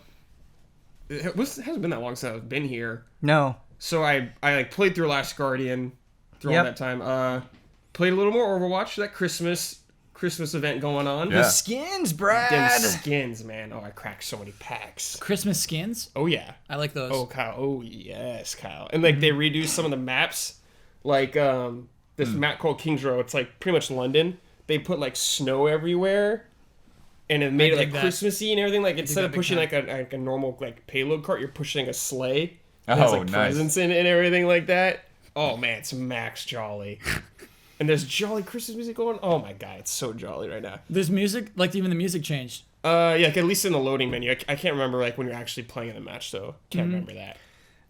it hasn't been that long since I've been here. No. So I like played through Last Guardian through Yep. all that time. Played a little more Overwatch. That Christmas event going on. Yeah. The skins, Brad. Them skins, man. Oh, I cracked so many packs. Christmas skins. Oh yeah. I like those. Oh Kyle. Oh yes, Kyle. And like they redo some of the maps, like this map called Kings Row. It's like pretty much London. They put like snow everywhere, and it made it dig like that. Christmassy and everything. Like instead that of big pushing time. like a normal like payload cart, you're pushing a sleigh. It has Oh, like nice. presents in it and everything like that. Oh man, it's max jolly. And there's jolly Christmas music going. Oh my god, it's so jolly right now. There's music. Like even the music changed. Yeah, like, at least in the loading menu. I can't remember like when you're actually playing in the match though. Can't remember that.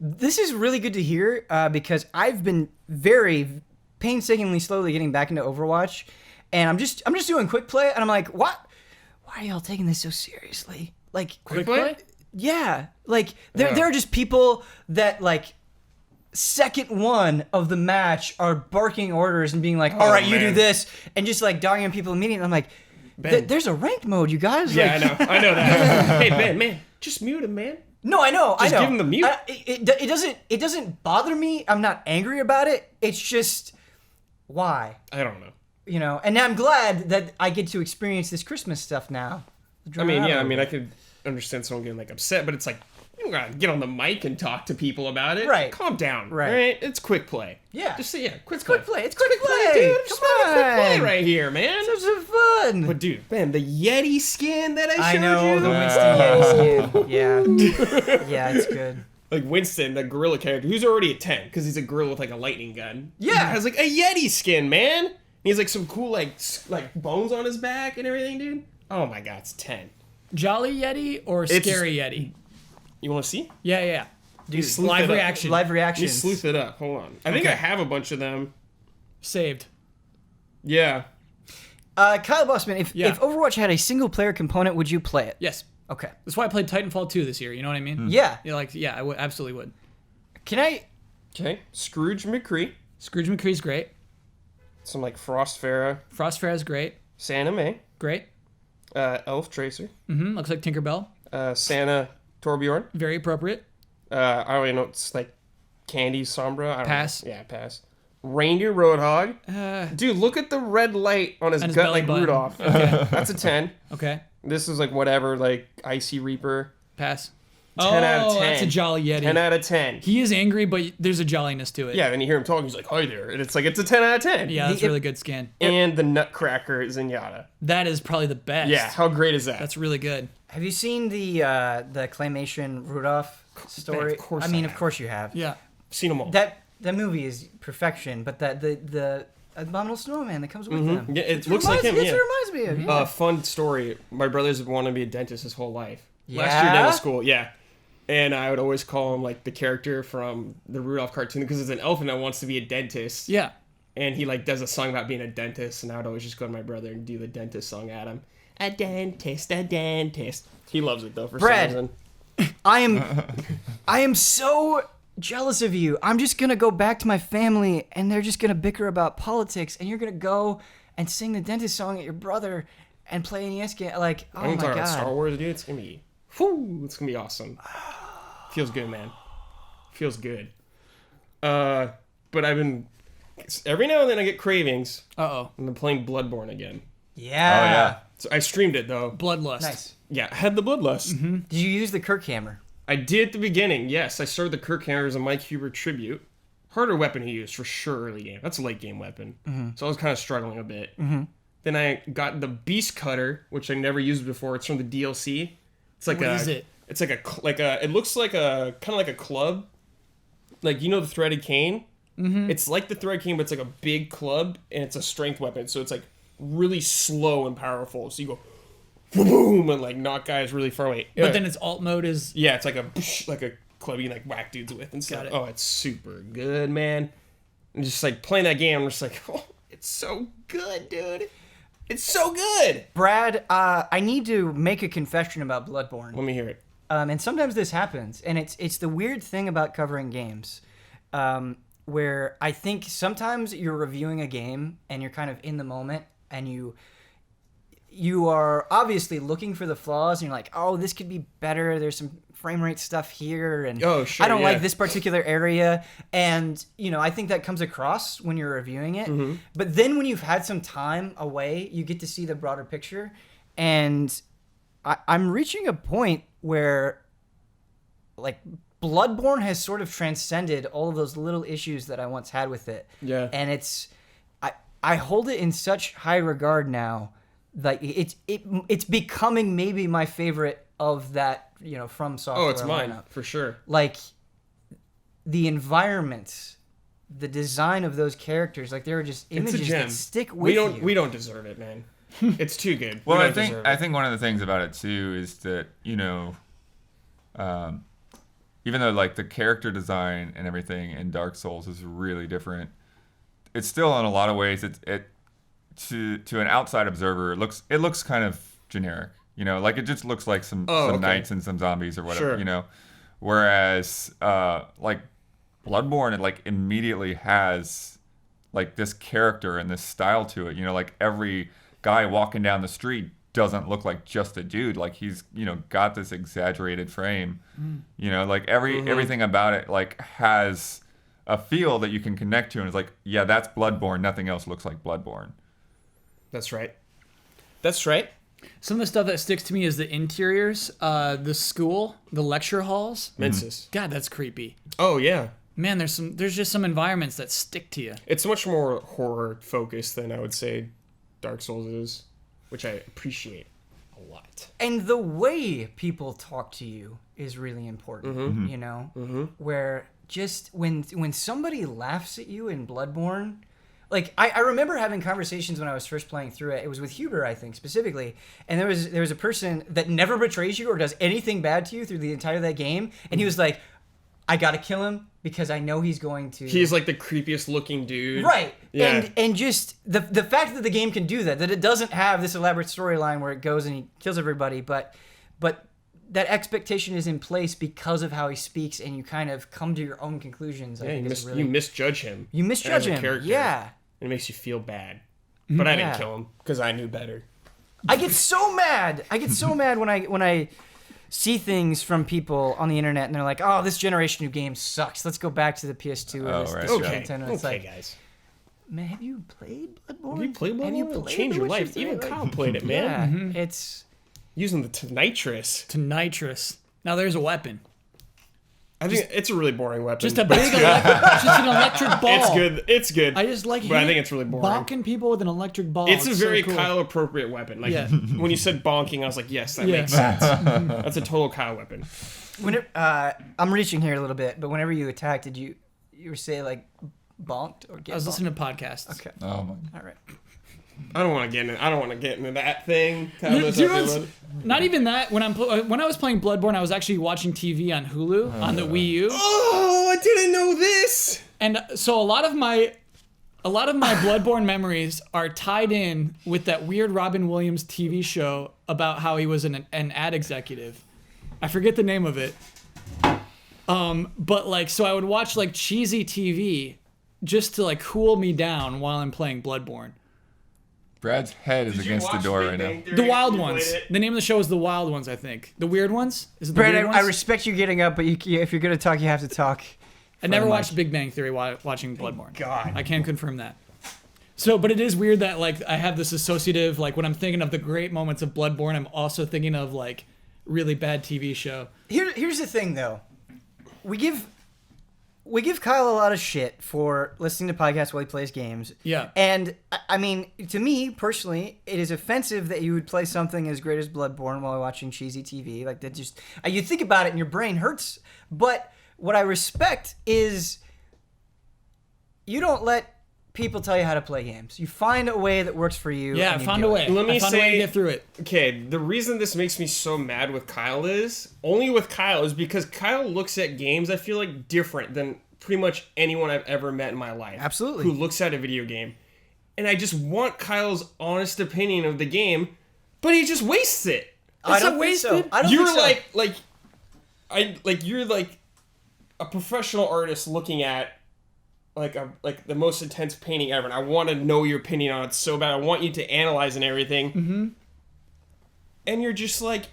This is really good to hear because I've been very painstakingly slowly getting back into Overwatch, and I'm just doing quick play, and I'm like, what? Why are y'all taking this so seriously? Like, Quick play? yeah, like there are just people that like second one of the match are barking orders and being like, all right, you do man. this, and just like dogging people immediately. And I'm like, Ben. there's a ranked mode, you guys. Yeah, Like, I know that. Hey Ben, man, just mute him, man. No, I know. Just I know. give him the mute. It doesn't bother me. I'm not angry about it. It's just why, I don't know. you know. And I'm glad that I get to experience this Christmas stuff now. I mean, yeah, I could understand someone getting like upset, but it's like you don't gotta get on the mic and talk to people about it. Right. Calm down. Right. Right. It's quick play. Yeah. Just say quick quick play. It's quick play. dude. Come Just have a quick play on. right here, man. Have some fun. But dude, Ben, the Yeti skin that I I showed know you. the Winston Yeti skin. Yeah, yeah, it's good. Like Winston, the gorilla character, who's already a 10 because he's a gorilla with like a lightning gun. Yeah. He has like a Yeti skin, man. And he has like some cool like bones on his back and everything, dude. Oh my god, it's 10. Jolly Yeti or Scary Yeti? You want to see? Yeah. Dude, sleuth it up. reaction. Live Let me reactions. sleuth it up. Hold on. I think Okay. I have a bunch of them. Saved. Yeah. Kyle Bosman, if Yeah. Overwatch had a single player component, would you play it? Yes. Okay. That's why I played Titanfall 2 this year. You know what I mean? Yeah. Yeah, I would absolutely would. Can I? Okay. Scrooge McCree. Scrooge McCree's great. Some like Frostfera. Frostfera's great. Santa May. Great. Elf Tracer. Looks like Tinkerbell. Santa Torbjorn. Very appropriate. I don't even know. It's like Candy Sombra. I don't Pass. Know. Yeah, pass. Reindeer Roadhog. Dude, look at the red light on his his gut belly like button. Rudolph. Okay. That's a 10. Okay. This is like whatever, like Icy Reaper. Pass. 10 out of 10. That's a Jolly Yeti. 10 out of 10. He is angry, but there's a jolliness to it. Yeah, then you hear him talking, he's like, hi there. And it's like, it's a 10 out of 10. Yeah, that's a really good skin. And the Nutcracker Zenyatta. That is probably the best. Yeah, how great is that? That's really good. Have you seen the claymation Rudolph story? of course I mean, I of have. course you have. Yeah. Seen them all. That movie is perfection, but the abominable snowman that comes with them. Yeah, it looks like him, It yeah. reminds me of. Yeah. Fun story. My brother's wanted to be a dentist his whole life. Last year Yeah? dental school, yeah. And I would always call him like the character from the Rudolph cartoon because it's an elephant that wants to be a dentist. Yeah. And he like does a song about being a dentist, and I would always just go to my brother and do the dentist song at him. A dentist, a dentist. He loves it though for Brad. some reason. I am so jealous of you. I'm just gonna go back to my family, and they're just gonna bicker about politics, and you're gonna go and sing the dentist song at your brother, and play an NES game. Like, oh I'm my talking god, about Star Wars, dude. It's gonna be, it's gonna be awesome. Feels good, man. Feels good. But I've been every now and then I get cravings. And I'm playing Bloodborne again. yeah. Oh yeah. So I streamed it though. Bloodlust. Nice. Yeah, I had the bloodlust. Did you use the Kirk hammer? I did at the beginning. Yes, I started the Kirk hammer as a Mike Huber tribute. Harder weapon he used for sure early game. That's a late game weapon. So I was kind of struggling a bit. Then I got the Beast Cutter, which I never used before. It's from the DLC. It's like What is it? It's like a. It looks like a kind of like a club. Like, you know, the threaded cane. It's like the threaded cane, but it's like a big club, and it's a strength weapon. So it's like really slow and powerful. So you go boom and like knock guys really far away. But then its alt mode is... Yeah, it's like a club you like whack dudes with and stuff. Oh, it's super good, man. And just like playing that game, I'm just like, oh, it's so good, dude. It's so good. Brad, I need to make a confession about Bloodborne. Let me hear it. And sometimes this happens, and it's the weird thing about covering games, where I think sometimes you're reviewing a game and you're kind of in the moment, and you are obviously looking for the flaws, and you're like, oh, this could be better. There's some frame rate stuff here, and Oh, sure, I don't yeah. like this particular area. And, you know, I think that comes across when you're reviewing it. But then when you've had some time away, you get to see the broader picture. And I'm reaching a point where, like, Bloodborne has sort of transcended all of those little issues that I once had with it. Yeah. And I hold it in such high regard now. Like, it's becoming maybe my favorite of that, you know, From Software. Oh, it's mine lineup. for sure. Like, the environments, the design of those characters, like, there are just It's a images gem. that stick with you. We don't deserve it, man. It's too good. Well, We I don't think deserve I it. think one of the things about it too is that, you know, even though like the character design and everything in Dark Souls is really different, it's still in a lot of ways it to an outside observer it looks kind of generic. You know, like it just looks like some knights and some zombies or whatever. Sure. You know, whereas like Bloodborne, it like immediately has like this character and this style to it. You know, like every guy walking down the street doesn't look like just a dude. Like he's, you know, got this exaggerated frame. You know, like everything about it like has a feel that you can connect to, and it's like, yeah, that's Bloodborne. Nothing else looks like Bloodborne. That's right. That's right. Some of the stuff that sticks to me is the interiors, the school, the lecture halls. Mensis. God, that's creepy. Oh yeah. Man, there's just some environments that stick to you. It's much more horror focused than I would say Dark Souls is, which I appreciate a lot. And the way people talk to you is really important, you know? Where just when somebody laughs at you in Bloodborne, like I remember having conversations when I was first playing through it. It was with Huber, I think, specifically. And there was a person that never betrays you or does anything bad to you through the entire of that game. And he was like, I gotta kill him because I know he's going to. He's like the creepiest looking dude. Right. Yeah. And just the fact that the game can do that it doesn't have this elaborate storyline where it goes and he kills everybody, but that expectation is in place because of how he speaks, and you kind of come to your own conclusions. Yeah, you misjudge him. You misjudge as a him. character. Yeah. It makes you feel bad. But I didn't Yeah. kill him because I knew better. I get so mad. when I see things from people on the internet and they're like, "Oh, this generation of games sucks. Let's go back to the PS2 or this right, Super Okay, Nintendo." It's okay, like, guys. man, have you played Bloodborne? Have you played Bloodborne? Have you It'll played change The your Witcher life. 3? Even Like, Kyle played it, man. yeah, it's Using the nitrous. To nitrous. Now there's a weapon. I think it's a really boring weapon. Just a but big just an electric ball. It's good. It's good. I just like But I think it's really boring. bonking people with an electric ball. It's a so very cool. Kyle appropriate weapon. Like Yeah. when you said bonking, I was like, yes, that Yeah. makes sense. That's a total Kyle weapon. whenever I'm reaching here a little bit, but whenever you attack, did you say like bonked or get? I was bonked? listening to podcasts. Okay, Oh my. all right. I don't want to get into that thing. Kyle knows Do how you I know feel what's- about it. Not even that. When I was playing Bloodborne, I was actually watching TV on Hulu on the Wii U, Oh, I didn't know this. and so a lot of my Bloodborne memories are tied in with that weird Robin Williams TV show about how he was an ad executive. I forget the name of it. But like, so I would watch like cheesy TV just to like cool me down while I'm playing Bloodborne. Brad's head is against the door right now. The Wild Ones. The name of the show is The Wild Ones, I think. The Weird Ones? Is it the Brad, Weird Ones? I respect you getting up, but if you're going to talk, you have to talk. I never watched Big Bang Theory while watching Bloodborne. God. I can confirm that. So, but it is weird that like I have this associative, like when I'm thinking of the great moments of Bloodborne, I'm also thinking of like really bad TV show. Here's the thing, though. We give Kyle a lot of shit for listening to podcasts while he plays games. Yeah. And, I mean, to me, personally, it is offensive that you would play something as great as Bloodborne while watching cheesy TV. Like, that just... You think about it and your brain hurts. But what I respect is you don't let people tell you how to play games. You find a way that works for you. Yeah, I and you found do a it. way. Let me I found a way to say- get through it. Okay, the reason this makes me so mad with Kyle is because Kyle looks at games, I feel like, different than pretty much anyone I've ever met in my life. Absolutely. Who looks at a video game. And I just want Kyle's honest opinion of the game, but he just wastes it. I don't think so. I don't You're think so. you're like a professional artist looking at like the most intense painting ever, and I want to know your opinion on it so bad. I want you to analyze and everything. Mm-hmm. And you're just like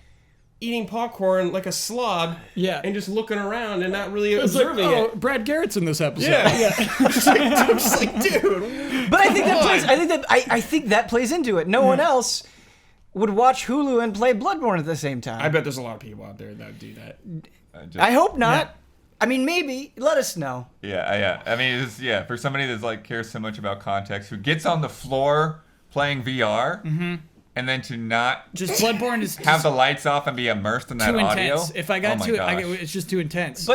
eating popcorn like a slob, Yeah. and just looking around and not really It's like, observing oh, it. Brad Garrett's in this episode. Yeah. I'm just like, dude. But I think that Come plays. on. I think that plays into it. No one else would watch Hulu and play Bloodborne at the same time. I bet there's a lot of people out there that would do that. I hope not. Yeah. I mean, maybe. Let us know. Yeah. I mean, it's, for somebody that's like cares so much about context, who gets on the floor playing VR, and then to not Just Bloodborne is have the lights off and be immersed in that too audio. intense. If I got oh my to it, gosh. it's just too intense.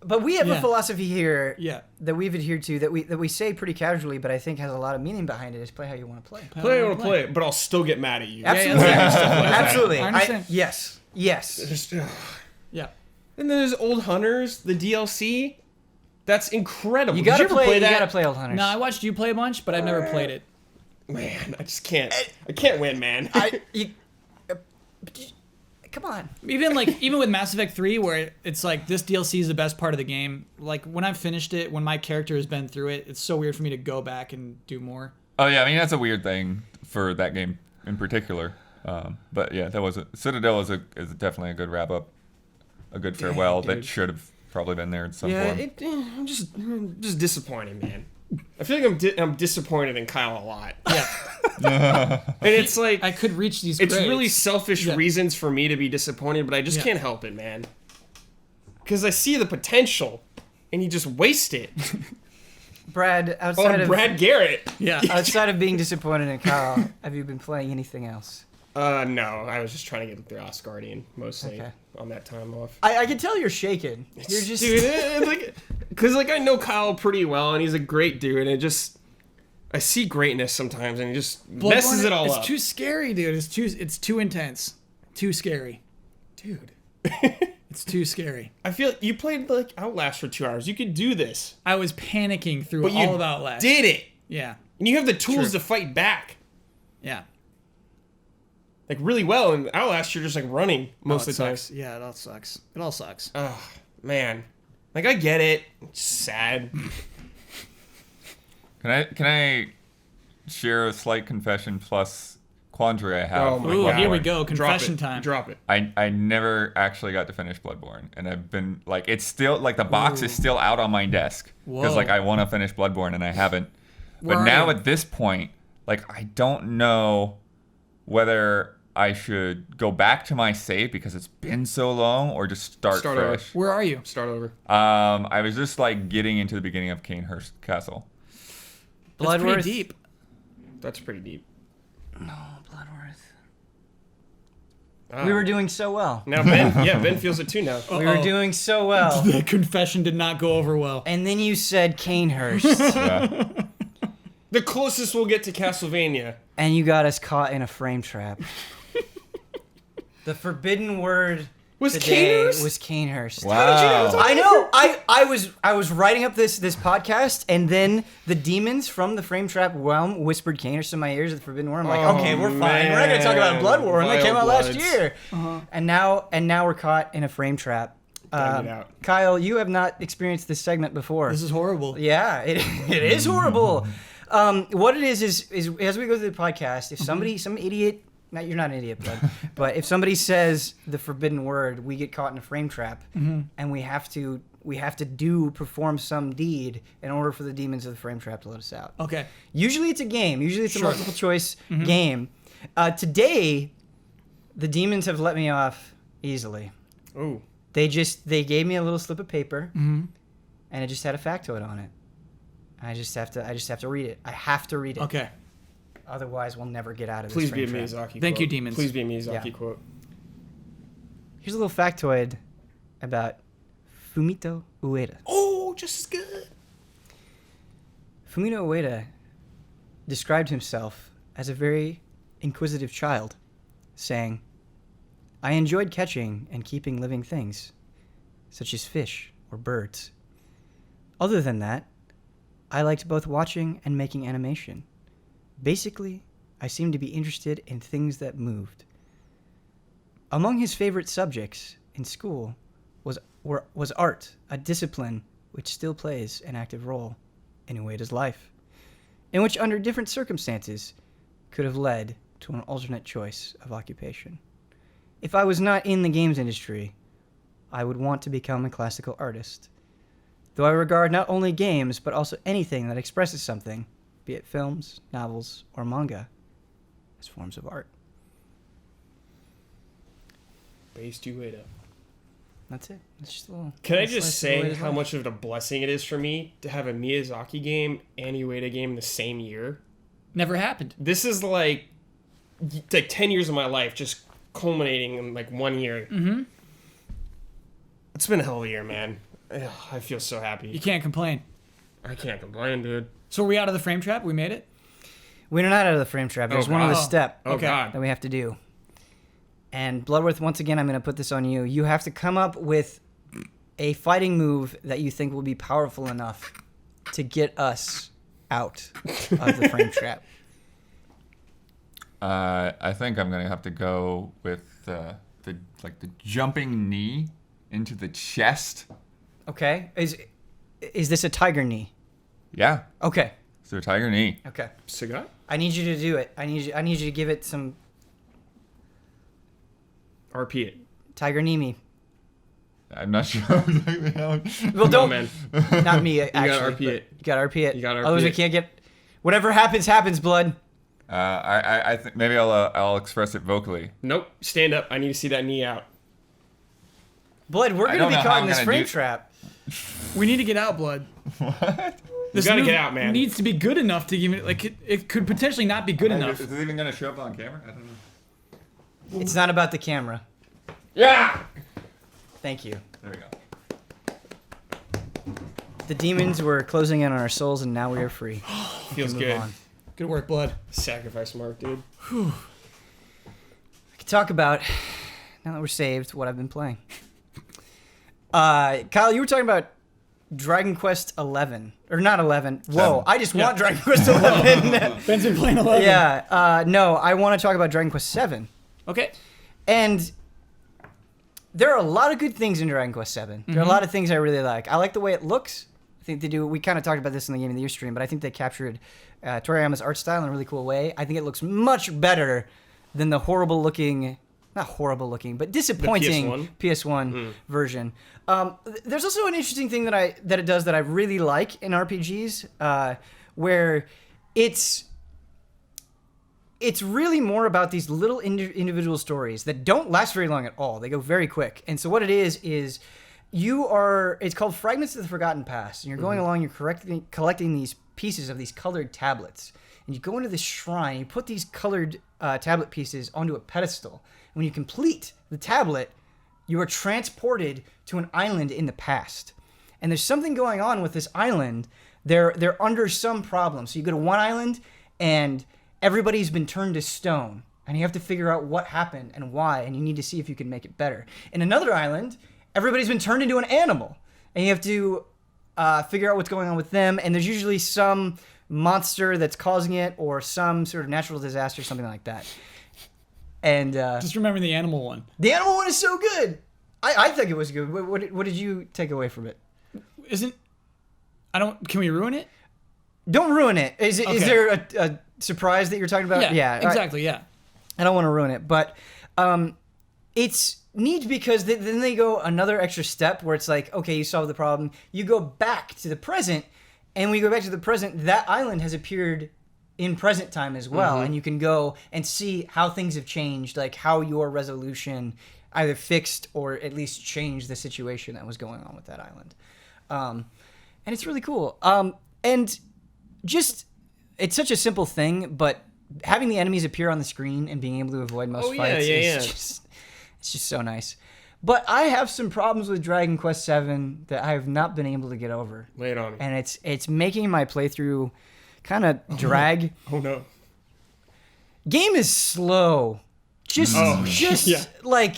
But we have a Yeah. philosophy here Yeah. that we've adhered to that we say pretty casually, but I think has a lot of meaning behind it. Is play how you want to play. Play, I want to play it, but I'll still get mad at you. Absolutely. Absolutely. I understand. Yes. Just, Yeah. and then there's Old Hunters, the DLC. That's incredible. You Did gotta ever play. that? You gotta play Old Hunters. No, I watched you play a bunch, but I've never played it. Man, I just can't. I can't win, man. Come on. Even with Mass Effect 3, where it's like this DLC is the best part of the game. Like when I've finished it, when my character has been through it, it's so weird for me to go back and do more. Oh yeah, I mean that's a weird thing for that game in particular. But yeah, that was Citadel is definitely a good wrap up, a good farewell dude. that should have probably been there in some Yeah, form. I'm just disappointed, man. I feel like I'm disappointed in Kyle a lot. Yeah. And it's like I could reach these it's grades. really selfish Yeah. reasons for me to be disappointed, but I just Yeah. can't help it, man. Because I see the potential, and you just waste it Brad, outside on of Brad Garrett. Yeah. outside of being disappointed in Kyle, have you been playing anything else? No, I was just trying to get through Asgardian mostly Okay. on that time off. I can tell you're shaken. You're just Dude, because I know Kyle pretty well, and he's a great dude, and I see greatness sometimes, and he just messes Bloodborne, it all it's up. too scary, dude. It's too intense. Too scary. Dude. It's too scary. I feel you played like Outlast for 2 hours. You could do this. I was panicking through But you all of Outlast. did it. Yeah. And you have the tools True. to fight back. Yeah. Like really well. And Outlast, you're just like running most Oh, of the time. sucks. Yeah, it all sucks. It all sucks. Oh, man. Like I get it. It's sad. Can I share a slight confession plus quandary I have? Oh my with Ooh, God. here we Bloodborne? go. Confession Drop it. time. Drop it. I never actually got to finish Bloodborne, and I've been like, it's still like the box is still out on my desk because Whoa. like I want to finish Bloodborne and I haven't. Where But are now you? at this point, like I don't know whether I should go back to my save because it's been so long, or just start over. fresh. Where are you? Start over. I was just like getting into the beginning of Canehurst Castle. That's Bloodworth. pretty deep. That's pretty deep. No, Bloodworth. Ah. We were doing so well. Now Ben feels it too now. We were doing so well. The confession did not go over well. And then you said Canehurst, Yeah. The closest we'll get to Castlevania. and you got us caught in a frame trap. The forbidden word Was today Canehurst? was Canehurst. Wow. I know. I was writing up this podcast, and then the demons from the frame trap realm whispered Canehurst in my ears at the forbidden word. I'm like, Oh, okay, we're fine. We're not gonna talk about man. Bloodborne that came out Vile last Bloods. year. And now we're caught in a frame trap. Gotta get out. Kyle, you have not experienced this segment before. This is horrible. Yeah, it is horrible. What it is as we go through the podcast, if somebody, some idiot, you're not an idiot, but if somebody says the forbidden word, we get caught in a frame trap, and we have to perform some deed in order for the demons of the frame trap to let us out. Okay. Usually it's a game. Usually it's a multiple choice game. Today, the demons have let me off easily. Ooh. They gave me a little slip of paper, and it just had a factoid on it. I just have to read it. I have to read it. Okay. Otherwise, we'll never get out of this. Please be a frame trap. Miyazaki quote. Thank you, demons. Please be a Miyazaki quote. Here's a little factoid about Fumito Ueda. Oh, just as good. Fumito Ueda described himself as a very inquisitive child, saying, "I enjoyed catching and keeping living things, such as fish or birds. Other than that, I liked both watching and making animation. Basically, I seemed to be interested in things that moved." Among his favorite subjects in school was art, a discipline which still plays an active role in Ueda's life, and which under different circumstances could have led to an alternate choice of occupation. If I was not in the games industry, I would want to become a classical artist, though I regard not only games but also anything that expresses something, be it films, novels, or manga, as forms of art. Based Ueda. That's it. It's just a little. Can I little just slice of say Ueda's how life. much of a blessing it is for me to have a Miyazaki game and Ueda game in the same year? Never happened. This is like 10 years of my life just culminating in like 1 year. Mm-hmm. It's been a hell of a year, man. Ugh, I feel so You happy. can't complain. I can't complain, dude. So are we out of the frame trap? We made it? We're not out of the frame trap. There's one other God. step Oh, Okay. God. that we have to do. And Bloodworth, once again, I'm going to put this on you. You have to come up with a fighting move that you think will be powerful enough to get us out of the frame trap. I think I'm gonna have to go with the jumping knee into the chest. Okay? Is this a tiger knee? Yeah, Okay. so tiger knee. Okay. Sagat? I need you to do it. I need you to give it some RP it. tiger knee me. I'm not sure exactly how. Well, No, don't. man. Not me, actually. gotta RP but it. You gotta RP it. You gotta RP Otherwise, we it. can't get. Whatever happens, blood. I think maybe I'll express it vocally. Nope. Stand up. I need to see that knee out. Blood, we're I gonna don't be know how caught in I'm this gonna frame do- trap. We need to get out, Blood. What? This gotta move get out, man. Needs to be good enough to give it, like, it could potentially not be good enough. Is it even gonna show up on camera? I don't know. It's not about the camera. Yeah! Thank you. There we go. The demons were closing in on our souls, and now we are free. Feels Move good. on. Good work, Blood. Sacrifice mark, dude. I can talk about, now that we're saved, what I've been playing. Kyle, you were talking about Dragon Quest 11. Or not 11. Whoa, 7. I just want Dragon Quest 11. Ben's been playing 11. Yeah, no, I want to talk about Dragon Quest 7. Okay. And there are a lot of good things in Dragon Quest 7. There are a lot of things I really like. I like the way it looks. I think they do. We kind of talked about this in the Game of the Year stream, but I think they captured Toriyama's art style in a really cool way. I think it looks much better than the horrible looking, not horrible looking, but disappointing PS1 version. There's also an interesting thing that it does that I really like in RPGs, where it's really more about these little individual stories that don't last very long at all. They go very quick. And so what it is it's called Fragments of the Forgotten Past. And you're going along, you're collecting these pieces of these colored tablets. And you go into this shrine, you put these colored tablet pieces onto a pedestal. And when you complete the tablet, you are transported to an island in the past. And there's something going on with this island. They're under some problem. So you go to one island, and everybody's been turned to stone. And you have to figure out what happened and why, and you need to see if you can make it better. In another island, everybody's been turned into an animal. And you have to figure out what's going on with them. And there's usually some monster that's causing it, or some sort of natural disaster, something like that. And Just remember the animal one. the animal one is so good. I think it was good. What did you take away from it? Can we ruin it? don't ruin it. Is Okay. there a surprise that you're talking about? Yeah, all right. exactly. Yeah. I don't want to ruin it, but it's neat because then they go another extra step where it's like, okay, you solve the problem. You go back to the present, and when you go back to the present, that island has appeared in present time as well, and you can go and see how things have changed, like how your resolution either fixed or at least changed the situation that was going on with that island. And it's really cool. And just, it's such a simple thing, but having the enemies appear on the screen and being able to avoid most fights is just so nice. But I have some problems with Dragon Quest VII that I have not been able to get over. Lay it on me. And it's making my playthrough kind of drag. Oh no. Game is slow. Just yeah. like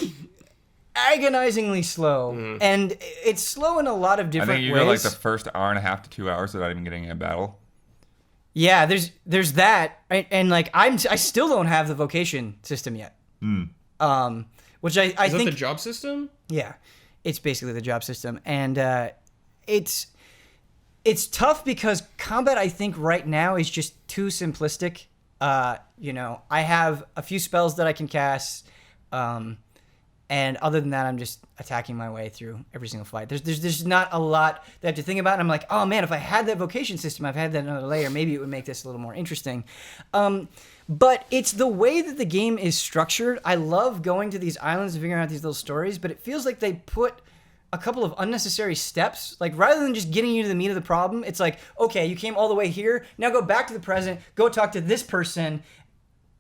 agonizingly slow. And it's slow in a lot of I different think you ways. go like the first hour and a half to 2 hours without even getting in a battle. Yeah, there's that, and like I still don't have the vocation system yet. Which I Is that think the job system? yeah, it's basically the job system, and it's tough because combat I think right now is just too simplistic. You know, I have a few spells that I can cast, and other than that, I'm just attacking my way through every single fight. There's not a lot that I have to think about. And I'm like, oh man, if I had that vocation system, I've had that another layer, maybe it would make this a little more interesting. But it's the way that the game is structured. I love going to these islands and figuring out these little stories, but it feels like they put a couple of unnecessary steps. Like rather than just getting you to the meat of the problem, it's like, okay, you came all the way here, now go back to the present, go talk to this person,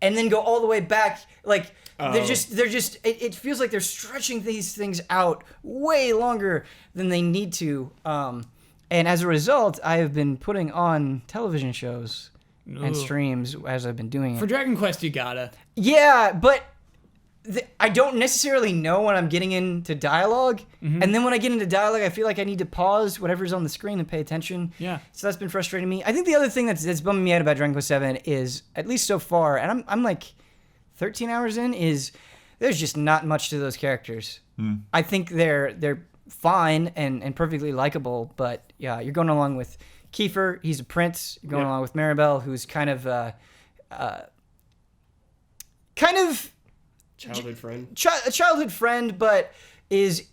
and then go all the way back. Like they're just it feels like they're stretching these things out way longer than they need to. And as a result, I have been putting on television shows and streams as I've been doing it. For Dragon Quest, you gotta. Yeah, but I don't necessarily know when I'm getting into dialogue. And then when I get into dialogue, I feel like I need to pause whatever's on the screen and pay attention. Yeah. So that's been frustrating me. I think the other thing that's bumming me out about Dragon Quest VII is, at least so far, and I'm like 13 hours in, is there's just not much to those characters. I think they're fine and perfectly likable, but yeah, you're going along with Kiefer, he's a prince. You're going along with Maribel, who's kind of Childhood friend. a childhood friend, but is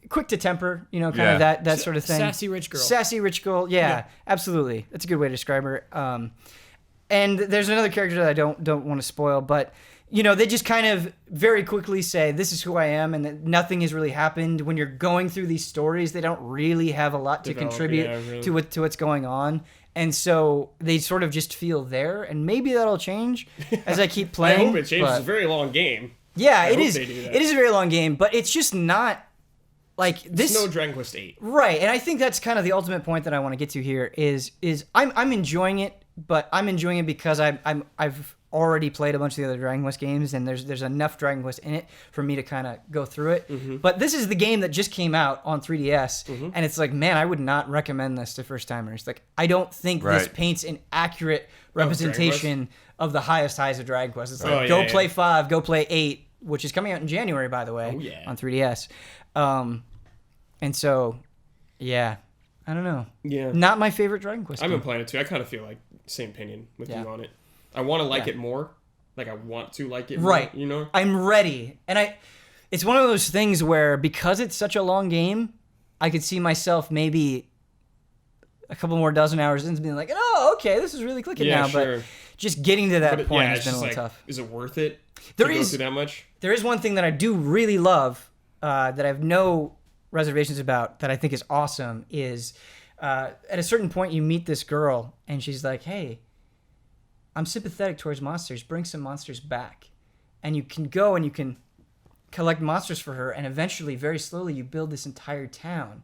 quick to temper, you know, kind of that sort of thing. Sassy rich girl. Sassy rich girl, yeah, absolutely. That's a good way to describe her. And there's another character that I don't want to spoil, but you know, they just kind of very quickly say, this is who I am, and that nothing has really happened. When you're going through these stories, they don't really have a lot to contribute to what's going on. And so they sort of just feel there, and maybe that'll change as I keep playing. I hope it changes. It's a very long game. Yeah, it hope is. they do that. It is a very long game, but it's just not like this. It's no Dragon Quest VIII. Right, and I think that's kind of the ultimate point that I want to get to here is I'm enjoying it, but I'm enjoying it because I've already played a bunch of the other Dragon Quest games, and there's enough Dragon Quest in it for me to kind of go through it. But this is the game that just came out on 3DS, and it's like, man, I would not recommend this to first timers. Like, I don't think this paints an accurate representation of the highest highs of Dragon Quest. It's like, go play 5, go play 8, which is coming out in January, by the way, on 3DS. And so, yeah, I don't know. Yeah. Not my favorite Dragon Quest I've game. been playing it too. I kind of feel like same opinion with you on it. I want to like it more. Like, I want to like it more, right. you know? I'm ready. And it's one of those things where, because it's such a long game, I could see myself maybe a couple more dozen hours into being like, oh, okay, this is really clicking now. Sure. But just getting to that point has been a little tough. Is it worth it to go through that much? There is one thing that I do really love that I have no reservations about that I think is awesome is at a certain point you meet this girl and she's like, hey, I'm sympathetic towards monsters. Bring some monsters back. And you can go and you can collect monsters for her, and eventually, very slowly, you build this entire town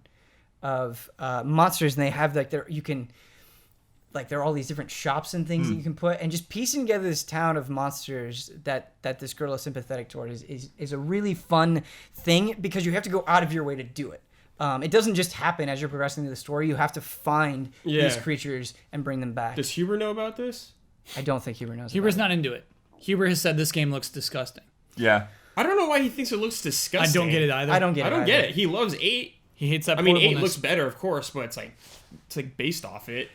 of monsters, and they have like there are all these different shops and things that you can put, and just piecing together this town of monsters that this girl is sympathetic toward is a really fun thing, because you have to go out of your way to do it. It doesn't just happen as you're progressing through the story. You have to find these creatures and bring them back. Does Huber know about this? I don't think Huber knows. Huber's not into it. Huber has said this game looks disgusting. Yeah. I don't know why he thinks it looks disgusting. I don't get it either. I don't get it. He loves 8. He hates that. I mean, 8 looks better, of course, but it's like based off it.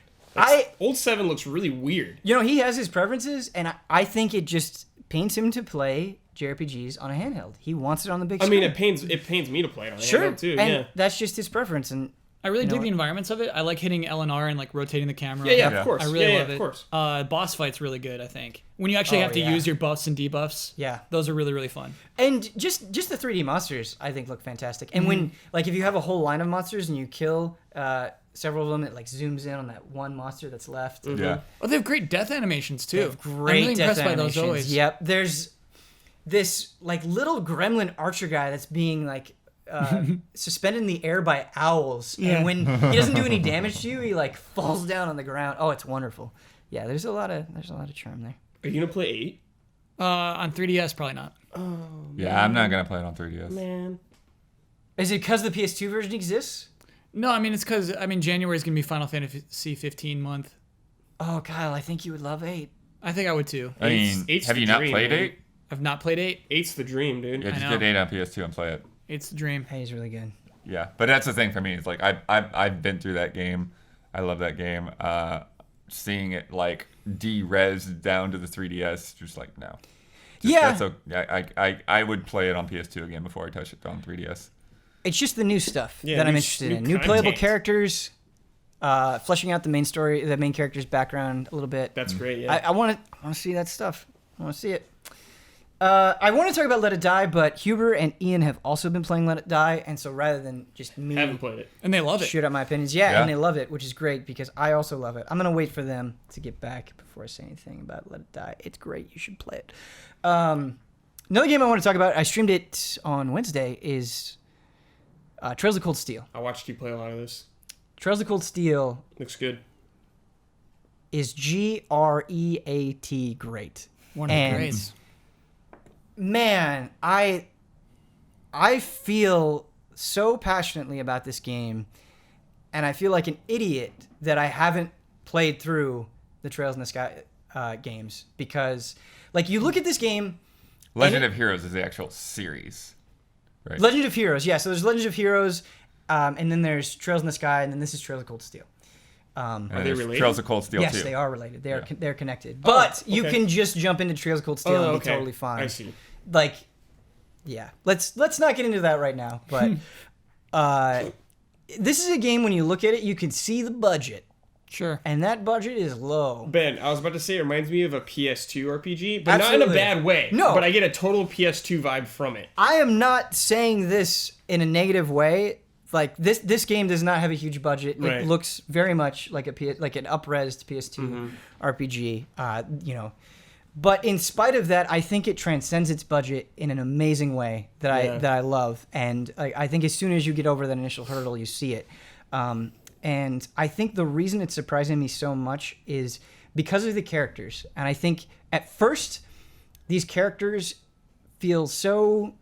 Old 7 looks really weird. He has his preferences, and I think it just pains him to play JRPGs on a handheld. He wants it on the big screen. I mean, it pains me to play it on a sure, handheld too. And that's just his preference. And I really dig the environments of it. I like hitting L and R and like rotating the camera. Yeah, of course. I really love of it. course. Boss fight's really good, I think. When you actually have to use your buffs and debuffs. Yeah. Those are really, really fun. And just the 3D monsters, I think, look fantastic. And when, like, if you have a whole line of monsters and you kill several of them, it, like, zooms in on that one monster that's left. Yeah. Oh, they have great death animations, too. They have great I'm really death impressed by animations. those always. Yep. There's this, like, little gremlin archer guy that's being, like, suspended in the air by owls. Yeah. And when he doesn't do any damage to you, he, like, falls down on the ground. Oh, it's wonderful. Yeah, there's a lot of charm there. Are you gonna play 8? On 3DS, probably not. Oh, Yeah, I'm not gonna play it on 3DS. man. Is it because the PS2 version exists? No, I mean, it's because, January is going to be Final Fantasy 15 month. Oh, Kyle, I think you would love 8. I think I would, too. I mean, Eight's have the you not dream, played man. 8? I've not played 8. 8's the dream, dude. Yeah, just know. get 8 on PS2 and play it. It's the dream. Hey, he's really good. Yeah, but that's the thing for me. It's like I've been through that game. I love that game. Seeing it like de-res down to the 3DS, just like no. Yeah. I would play it on PS2 again before I touch it on 3DS. It's just the new stuff Yeah, that I'm new- interested new in. New playable content. characters, fleshing out the main story, the main character's background a little bit. That's great. Yeah. I want to see that stuff. I want to see it. I want to talk about Let It Die, but Huber and Ian have also been playing Let It Die, and so rather than just me Haven't played it. And they love it. shoot out my opinions, yeah, Yeah. and they love it, which is great because I also love it. I'm gonna wait for them to get back before I say anything about Let It Die. It's great. You should play it. Another game I want to talk about, I streamed it on Wednesday, is Trails of Cold Steel. I watched you play a lot of this. Trails of Cold Steel Looks good. is great. One of the And- greats. Man, I feel so passionately about this game, and I feel like an idiot that I haven't played through the Trails in the Sky games, because, like, you look at this game. Legend of Heroes is the actual series, right? Legend of Heroes, yeah. So there's Legend of Heroes, and then there's Trails in the Sky, and then this is Trails of Cold Steel. And Are they there's related? Trails of Cold Steel Yes, too. they are related. They are Yeah. they're connected, but you okay. can just jump into Trails of Cold Steel and be totally fine. I see. Like, yeah, let's not get into that right now. But this is a game, when you look at it, you can see the budget, Sure. and that budget is low. Ben, I was about to say it reminds me of a PS2 RPG, but not Absolutely. in a bad way. No. But I get a total PS2 vibe from it. I am not saying this in a negative way. Like, this game does not have a huge budget. It Right. looks very much like like an up-resed PS2 Mm-hmm. RPG. But in spite of that, I think it transcends its budget in an amazing way that I love. And I think as soon as you get over that initial hurdle, you see it. And I think the reason it's surprising me so much is because of the characters. And I think at first, these characters feel so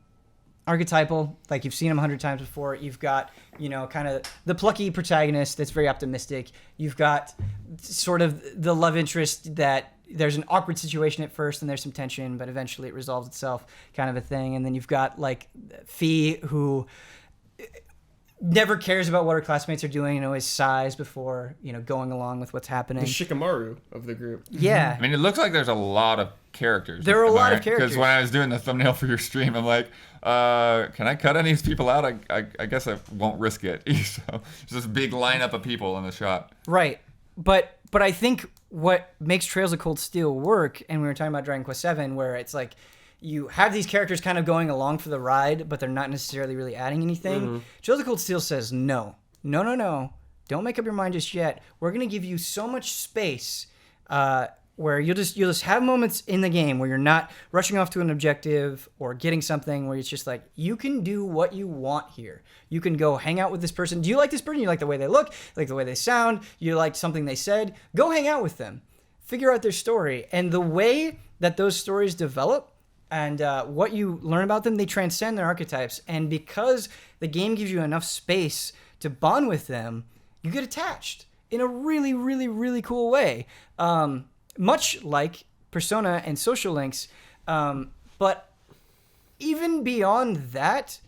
archetypal, like you've seen them 100 times before. You've got, kind of the plucky protagonist that's very optimistic. You've got sort of the love interest that there's an awkward situation at first and there's some tension, but eventually it resolves itself, kind of a thing. And then you've got, like, Fee, who never cares about what her classmates are doing and always sighs before, going along with what's happening. The Shikamaru of the group. Yeah. I mean, it looks like there's a lot of characters. There are a Am I lot of right? characters. Because when I was doing the thumbnail for your stream, I'm like, can I cut any of these people out? I guess I won't risk it. So there's this big lineup of people in the shot. Right. But I think what makes Trails of Cold Steel work, and we were talking about Dragon Quest VII, where it's like you have these characters kind of going along for the ride, but they're not necessarily really adding anything. Trails of Cold Steel says, no. Don't make up your mind just yet. We're going to give you so much space where you'll just have moments in the game where you're not rushing off to an objective or getting something where it's just like, you can do what you want here. You can go hang out with this person. Do you like this person? You like the way they look? You like the way they sound? You like something they said? Go hang out with them. Figure out their story. And the way that those stories develop and what you learn about them, they transcend their archetypes. And because the game gives you enough space to bond with them, you get attached in a really, really, really cool way. Much like Persona and Social Links. But even beyond that,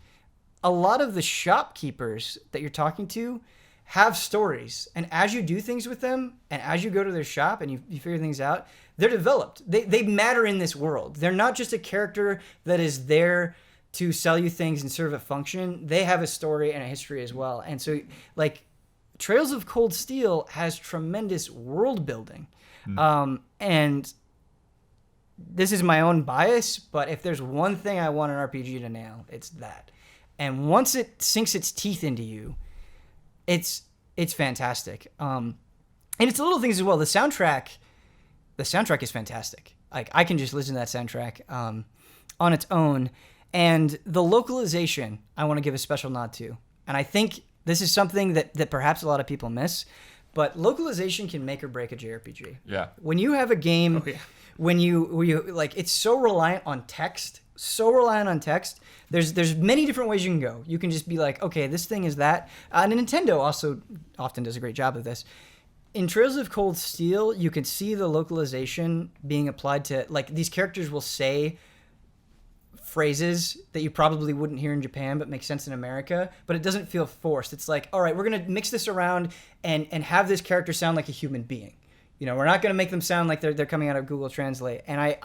a lot of the shopkeepers that you're talking to have stories, and as you do things with them, and as you go to their shop and you figure things out, they're developed. They matter in this world. They're not just a character that is there to sell you things and serve a function. They have a story and a history as well. And so, like, Trails of Cold Steel has tremendous world building. And this is my own bias, but if there's one thing I want an RPG to nail, it's that. And once it sinks its teeth into you, it's fantastic. And it's the little things as well. The soundtrack is fantastic. Like, I can just listen to that soundtrack on its own. And the localization, I want to give a special nod to. And I think this is something that perhaps a lot of people miss, but localization can make or break a JRPG. Yeah. When you have a game, when you like, it's so reliant on text. There's many different ways you can go. You can just be like, okay, this thing is that. And Nintendo also often does a great job of this. In Trails of Cold Steel, you can see the localization being applied to, like, these characters will say phrases that you probably wouldn't hear in Japan but make sense in America, but it doesn't feel forced. It's like, all right, we're going to mix this around and have this character sound like a human being. You know, we're not going to make them sound like they're coming out of Google Translate. And I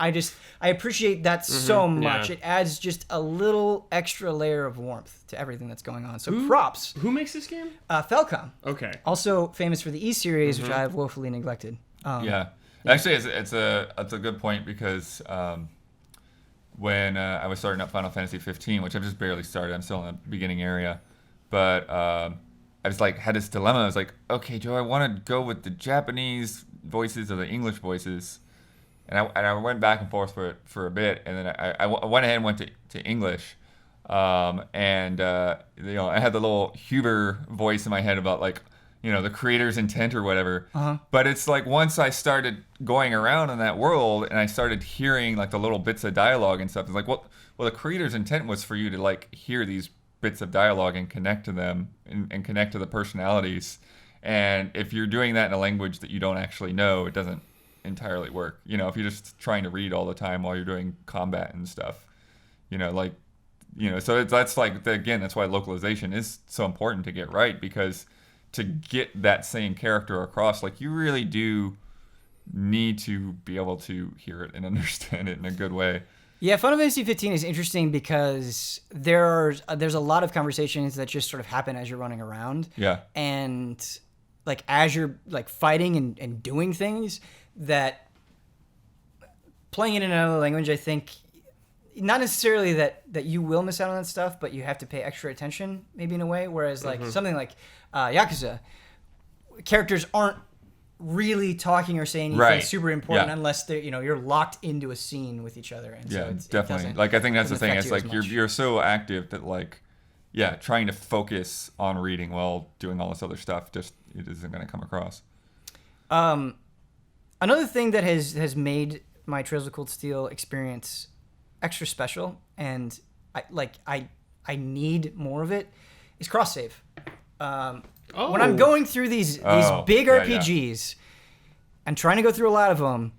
appreciate that so much. Yeah. It adds just a little extra layer of warmth to everything that's going on. So props. Who makes this game? Falcom. Okay. Also famous for the E-Series, which I have woefully neglected. Actually, it's a good point because when I was starting up Final Fantasy 15, which I've just barely started, I'm still in the beginning area, but I was like, had this dilemma. I was like, okay, do I want to go with the Japanese voices or the English voices? And I went back and forth for a bit, and then I went ahead and went to English. I had the little Huber voice in my head about, like, the creator's intent or whatever. But it's like, once I started going around in that world and I started hearing, like, the little bits of dialogue and stuff, it's like, well, the creator's intent was for you to, like, hear these bits of dialogue and connect to them and connect to the personalities. And if you're doing that in a language that you don't actually know, it doesn't entirely work. If you're just trying to read all the time while you're doing combat and stuff, so that's why localization is so important to get right, because to get that same character across, like, you really do need to be able to hear it and understand it in a good way. Yeah, Final Fantasy 15 is interesting because there's a lot of conversations that just sort of happen as you're running around. Yeah. And, like, as you're, like, fighting and doing things, that playing it in another language, I think, not necessarily that you will miss out on that stuff, but you have to pay extra attention, maybe, in a way. Whereas, like, something like Yakuza, characters aren't really talking or saying anything super important unless they're, you're locked into a scene with each other. And so definitely. Like, I think that's the thing. It's like you're so active that, like, trying to focus on reading while doing all this other stuff it isn't going to come across. Another thing that has made my Trails of Cold Steel experience extra special, and I need more of it, is cross save. When I'm going through these big RPGs and trying to go through a lot of them,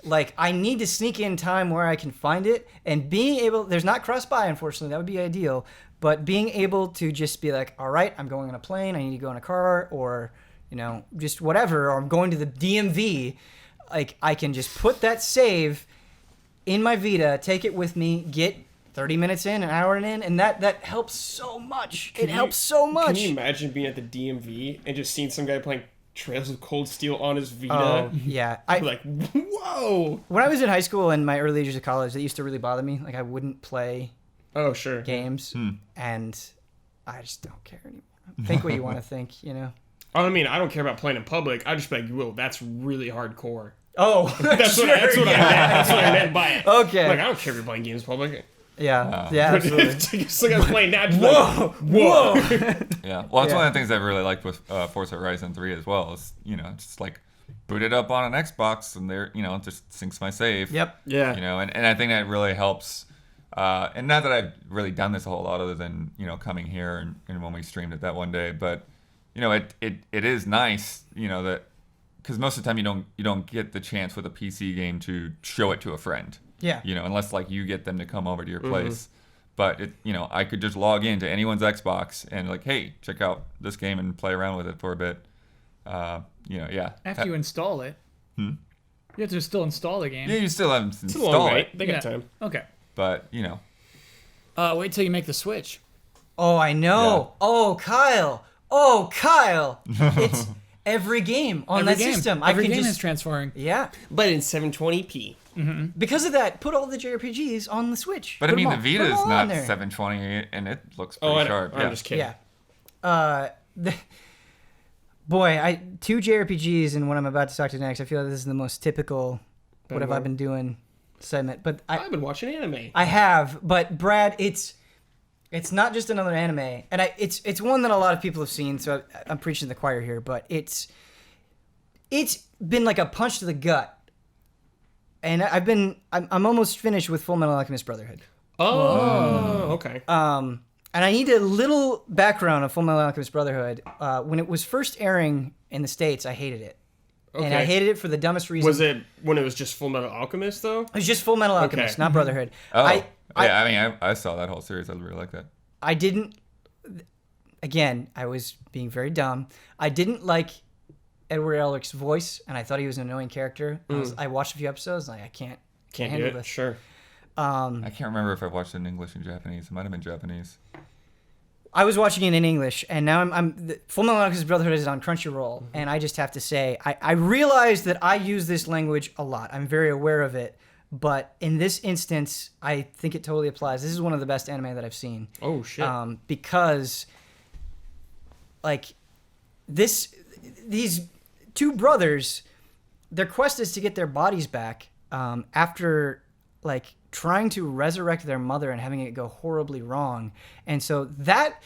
like, I need to sneak in time where I can find it, and being able, there's not cross-buy, unfortunately, that would be ideal, but being able to just be like, all right, I'm going on a plane, I need to go in a car, or, just whatever, or I'm going to the DMV, like, I can just put that save in my Vita, take it with me, get 30 minutes in, an hour in, and that helps so much. Helps so much. Can you imagine being at the DMV and just seeing some guy playing Trails of Cold Steel on his Vita? Oh, yeah. Like, whoa! When I was in high school and my early ages of college, that used to really bother me. Like, I wouldn't play games, and I just don't care anymore. Think what you want to think, I mean, I don't care about playing in public. I just be like, whoa, that's really hardcore. Oh, that's what I meant by it. Okay. Like, I don't care if you're playing games in public. Yeah, absolutely. It's like I was playing that. Whoa. Yeah. Well, that's one of the things I really liked with Forza Horizon 3 as well. Is just like boot it up on an Xbox and there, it just syncs my save. Yep. Yeah. And I think that really helps. And not that I've really done this a whole lot other than coming here and when we streamed it that one day, but it is nice that because most of the time you don't get the chance with a PC game to show it to a friend. Yeah. Unless, like, you get them to come over to your place. But I could just log into anyone's Xbox and like, hey, check out this game and play around with it for a bit. Yeah. After you install it, you have to still install the game. Yeah, you still have to It's a long install wait. it. They got time. Okay. But Wait till you make the switch. Oh, I know. Yeah. Oh, Kyle. It's every game on Every that game. system. Every I can game just is transferring. yeah. But in 720p. Because of that, put all the JRPGs on the Switch. But Put I mean, them all- the put Vita them is all on not there. 720, and it looks Oh, pretty I know. sharp. I'm just kidding. Yeah. Boy, two JRPGs and what I'm about to talk to next. I feel like this is the most typical. What have I been doing? Segment, but I've been watching anime. I have, but Brad, it's not just another anime, and it's one that a lot of people have seen. So I'm preaching to the choir here, but it's been like a punch to the gut, and I'm almost finished with Fullmetal Alchemist Brotherhood. Oh, okay. And I need a little background of Fullmetal Alchemist Brotherhood. When it was first airing in the States, I hated it. Okay. And I hated it for the dumbest reason. Was it when it was just Fullmetal Alchemist though? It was just Fullmetal Alchemist, not Brotherhood. Oh, I saw that whole series. I really like that. I didn't. Again, I was being very dumb. I didn't like Edward Elric's voice, and I thought he was an annoying character. I watched a few episodes, and I can't Can't do handle it. this. Sure. I can't remember if I watched it in English and Japanese. It might have been Japanese. I was watching it in English, and now Fullmetal Alchemist Brotherhood is on Crunchyroll, and I just have to say, I realize that I use this language a lot. I'm very aware of it, but in this instance, I think it totally applies. This is one of the best anime that I've seen. Oh shit. Because, like, these two brothers, their quest is to get their bodies back after, like, trying to resurrect their mother and having it go horribly wrong. And so that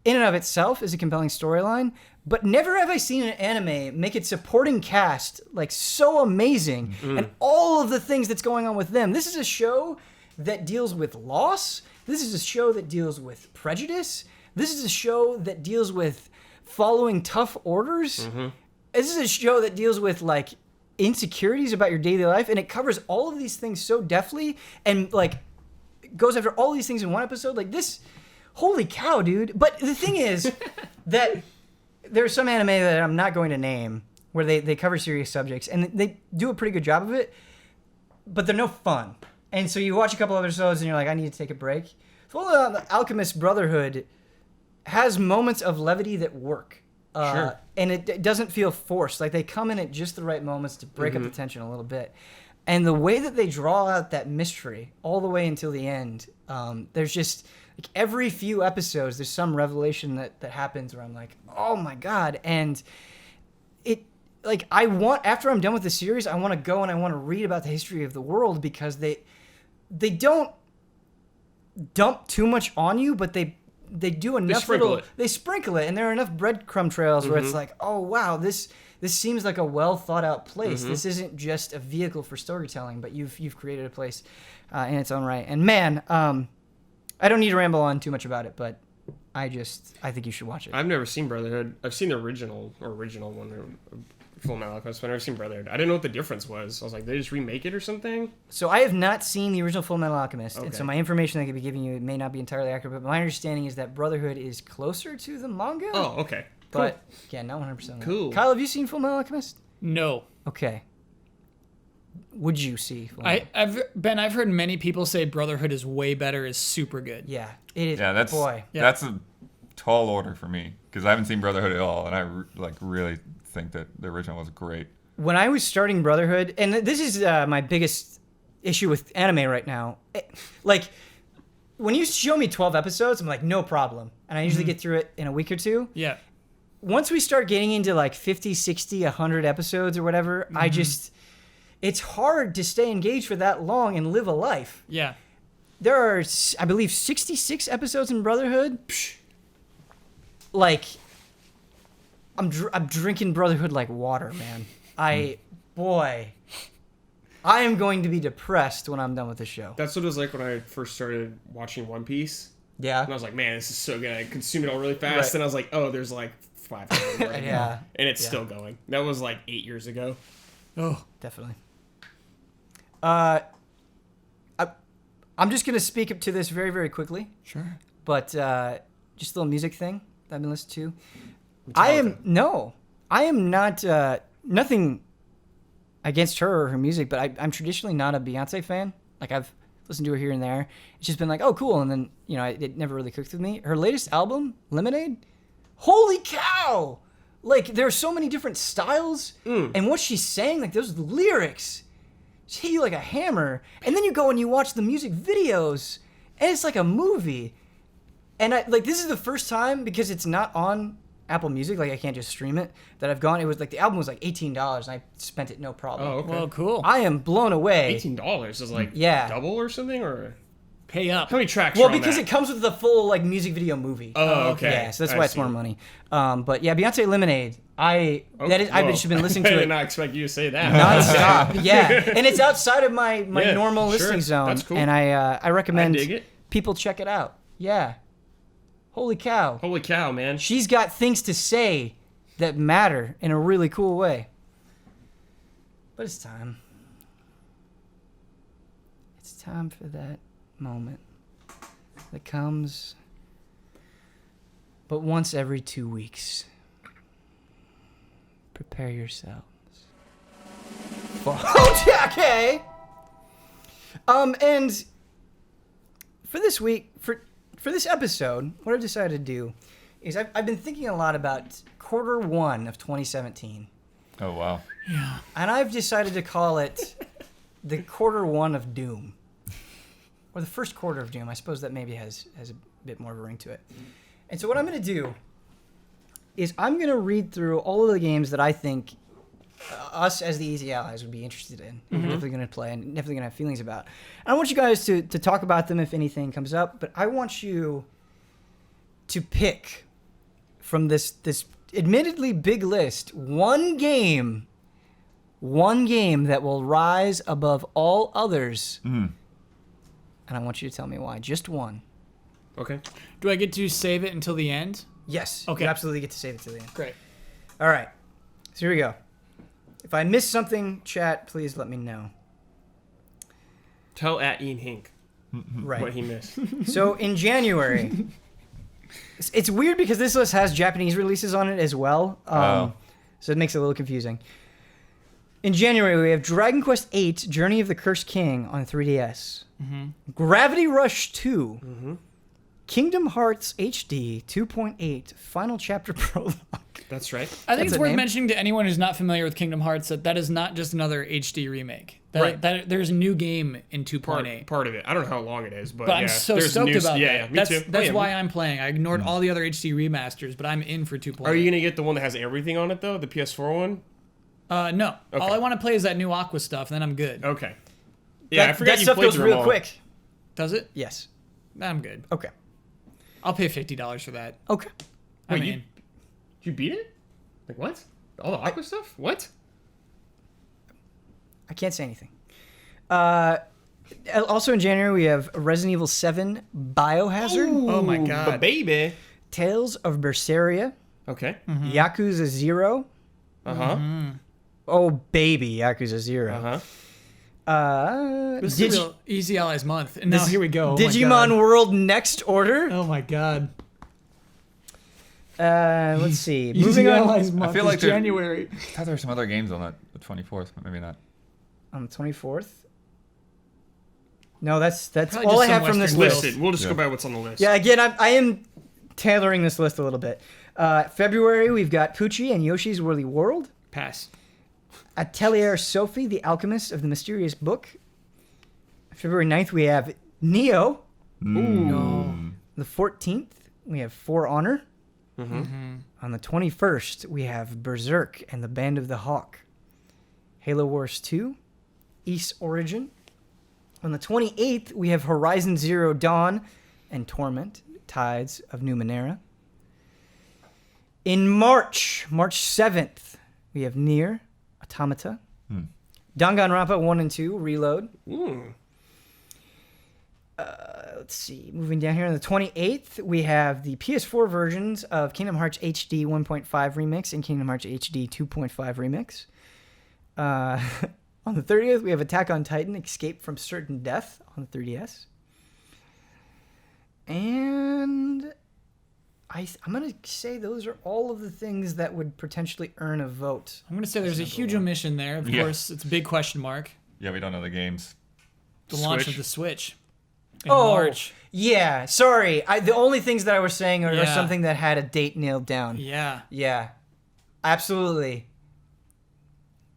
in and of itself is a compelling storyline, but never have I seen an anime make its supporting cast like so amazing and all of the things that's going on with them. This is a show that deals with loss. This is a show that deals with prejudice. This is a show that deals with following tough orders. This is a show that deals with like insecurities about your daily life, and it covers all of these things so deftly and like goes after all these things in one episode. Like this, holy cow, dude. But the thing is that there's some anime that I'm not going to name where they cover serious subjects, and they do a pretty good job of it, but they're no fun. And so you watch a couple episodes and you're like, I need to take a break. Fullmetal Alchemist Brotherhood has moments of levity that work. Sure. And it doesn't feel forced. Like they come in at just the right moments to break up the tension a little bit. And the way that they draw out that mystery all the way until the end, there's just like every few episodes, there's some revelation that happens where I'm like, oh my God. And it, like, after I'm done with the series, I want to go and I want to read about the history of the world, because they don't dump too much on you, but they do enough they sprinkle it, and there are enough breadcrumb trails where it's like, oh wow, this seems like a well thought out place. This isn't just a vehicle for storytelling, but you've created a place in its own right. And man, I don't need to ramble on too much about it, but I think you should watch it. I've never seen Brotherhood. I've seen the original one, Fullmetal Alchemist, but I've never seen Brotherhood. I didn't know what the difference was. I was like, they just remake it or something? So I have not seen the original Fullmetal Alchemist, and Okay. so my information I could be giving you may not be entirely accurate, but my understanding is that Brotherhood is closer to the manga. Oh, okay. But yeah, not 100%. Cool. Kyle, have you seen Fullmetal Alchemist? No. Okay. Would you see Fullmetal? I've heard many people say Brotherhood is way better, is super good. Yeah, it is. Yeah, that's boy. that's a tall order for me, because I haven't seen Brotherhood at all, and I really think that the original was great. When I was starting Brotherhood, and this is my biggest issue with anime right now, like when you show me 12 episodes, I'm like, no problem, and I usually get through it in a week or two. Yeah. Once we start getting into like 50, 60, 100 episodes or whatever, it's hard to stay engaged for that long and live a life. Yeah. There are, I believe, 66 episodes in Brotherhood. Like, I'm drinking Brotherhood like water, man. I am going to be depressed when I'm done with the show. That's what it was like when I first started watching One Piece. Yeah. And I was like, man, this is so good. I consumed it all really fast. Right. And I was like, oh, there's like 500 right Yeah. now. And it's Yeah. still going. That was like 8 years ago. Oh. Definitely. I'm I'm just gonna speak up to this very, very quickly. Sure. But just a little music thing that I've been listening to. I am not nothing against her or her music, but I'm traditionally not a Beyonce fan. Like I've listened to her here and there. It's just been like, oh, cool, and then it never really clicked with me. Her latest album, Lemonade, holy cow! Like there are so many different styles, and what she's saying, like those lyrics, just hit you like a hammer. And then you go and you watch the music videos, and it's like a movie. And this is the first time, because it's not on Apple Music, like I can't just stream it, that I've gone. It was like the album was like $18, and I spent it no problem. Oh, okay. Well, cool. I am blown away. $18 is like Yeah. double or something, or Pay up. how many tracks? Well, are on because that? it comes with the full like music video movie. Oh, okay. Yeah, so that's I why it's see. more money. But yeah, Beyonce Lemonade. I've just been listening I to did it not expect you to say that. nonstop. Yeah, and it's outside of my Yeah, normal sure. listening zone. That's cool. And I recommend I dig it. people check it out. Yeah. Holy cow. Holy cow, man! She's got things to say that matter in a really cool way. But it's time. It's time for that moment that comes but once every 2 weeks. Prepare yourselves for HOTTAKE! And for this week, for this episode, what I've decided to do is I've been thinking a lot about quarter one of 2017. Oh wow. Yeah. And I've decided to call it the quarter one of Doom. Or the first quarter of Doom. I suppose that maybe has a bit more of a ring to it. And so what I'm going to do is I'm going to read through all of the games that I think us as the Easy Allies would be interested in. And definitely going to play and definitely going to have feelings about. And I want you guys to talk about them if anything comes up. But I want you to pick from this admittedly big list one game that will rise above all others. And I want you to tell me why. Just one. Okay. Do I get to save it until the end? Yes. Okay. You absolutely get to save it to the end. Great. All right. So here we go. If I miss something, chat, please let me know. Tell at Ian Hink Right. what he missed. So in January, it's weird because this list has Japanese releases on it as well. So it makes it a little confusing. In January, we have Dragon Quest VIII, Journey of the Cursed King on 3DS. Gravity Rush 2. Kingdom Hearts HD 2.8 Final Chapter Prologue. That's right. I think That's it's a worth name. mentioning to anyone who's not familiar with Kingdom Hearts that is not just another HD remake. That there's a new game in 2.8. Part of it. I don't know how long it is, but But yeah, I'm so there's stoked new, about yeah, that. Yeah, me that's too. that's Oh, yeah. why I'm playing. I ignored all the other HD remasters, but I'm in for 2.8. Are you gonna get the one that has everything on it though? The PS4 one? No. Okay. All I want to play is that new Aqua stuff, and then I'm good. Okay. Yeah, I forgot that you stuff played goes through real them all. quick. Does it? Yes. I'm good. Okay. I'll pay $50 for that. Okay. I Wait, mean, You beat it? Like what? All the Aqua stuff? What? I can't say anything. Also in January, we have Resident Evil 7 Biohazard, oh my But god. baby. Tales of Berseria, Okay. Yakuza 0. Uh huh. Oh, baby, Yakuza 0. Uh huh. This is a real Easy Allies month, and now here we go. Oh my Digimon God. World Next Order. Oh my god. Let's see. Easy Moving on Allies month. I feel like is there- January. I thought there were some other games on the 24th, but maybe not. on the 24th. No, that's Probably all I just have some from this Western list. Listed. We'll just Yeah. go by what's on the list. Yeah, again, I am tailoring this list a little bit. February, we've got Poochie and Yoshi's Woolly World. Pass. Atelier Sophie, the Alchemist of the Mysterious Book. February 9th, we have Neo. No. The 14th, we have For Honor. On the 21st, we have Berserk and the Band of the Hawk. Halo Wars 2, East Origin. On the 28th, we have Horizon Zero Dawn and Torment, Tides of Numenera. In March 7th, we have Nier, Automata. Danganronpa 1 and 2, Reload. Mm. Let's see. Moving down here on the 28th, we have the PS4 versions of Kingdom Hearts HD 1.5 Remix and Kingdom Hearts HD 2.5 Remix. On the 30th, we have Attack on Titan, Escape from Certain Death on the 3DS. And I'm going to say those are all of the things that would potentially earn a vote. I'm going to say there's a huge omission there. Of course, it's a big question mark. Yeah, we don't know the games. The launch of the Switch in Oh, March. yeah. Sorry. The only things that I was saying are Yeah. something that had a date nailed down. Yeah. Yeah. Absolutely.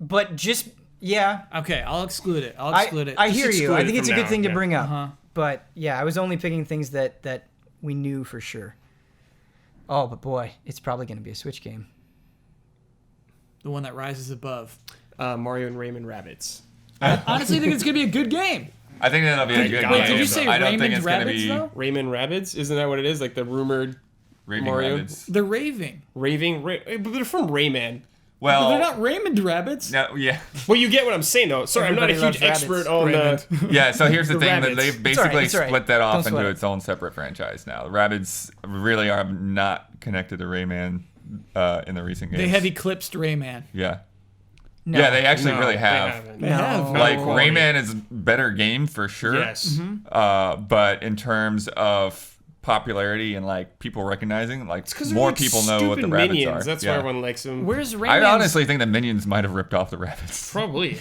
But just, yeah. Okay, I'll exclude it. I'll exclude it. I Just hear you. exclude I it think it's a from good now, thing to yeah. bring up. Uh-huh. But yeah, I was only picking things that we knew for sure. Oh, but boy, it's probably going to be a Switch game. The one that rises above. Mario and Rayman Rabbids. I honestly think it's going to be a good game. I think that'll be a good Wait, game. did you say but I don't think Raymond it's going to Rabbids, be though? Rayman Rabbids? Isn't that what it is? Like the rumored Raving Mario? Rabbids. They're raving. But they're from Rayman. But Well, they're not Raymond Rabbits. no, yeah. Well, you get what I'm saying, though. Sorry, I'm not a Everybody huge loves expert rabbits. on the... Yeah, so here's the The thing that Rabbids. they've It's all right, basically it's all right. split that off Don't sweat into it. its own separate franchise now. The Rabbids really are not connected to Rayman in the recent games. They have eclipsed Rayman. Yeah. No. Yeah, they actually No, really they have. haven't. They have. No. Like, quality. Rayman is a better game for sure. Yes. But in terms of popularity and, like, people recognizing, like, Because more people know what the Rabbids minions. are. That's Yeah. why everyone likes them. Where's Rayman? I honestly think the Minions might have ripped off the Rabbids. Probably.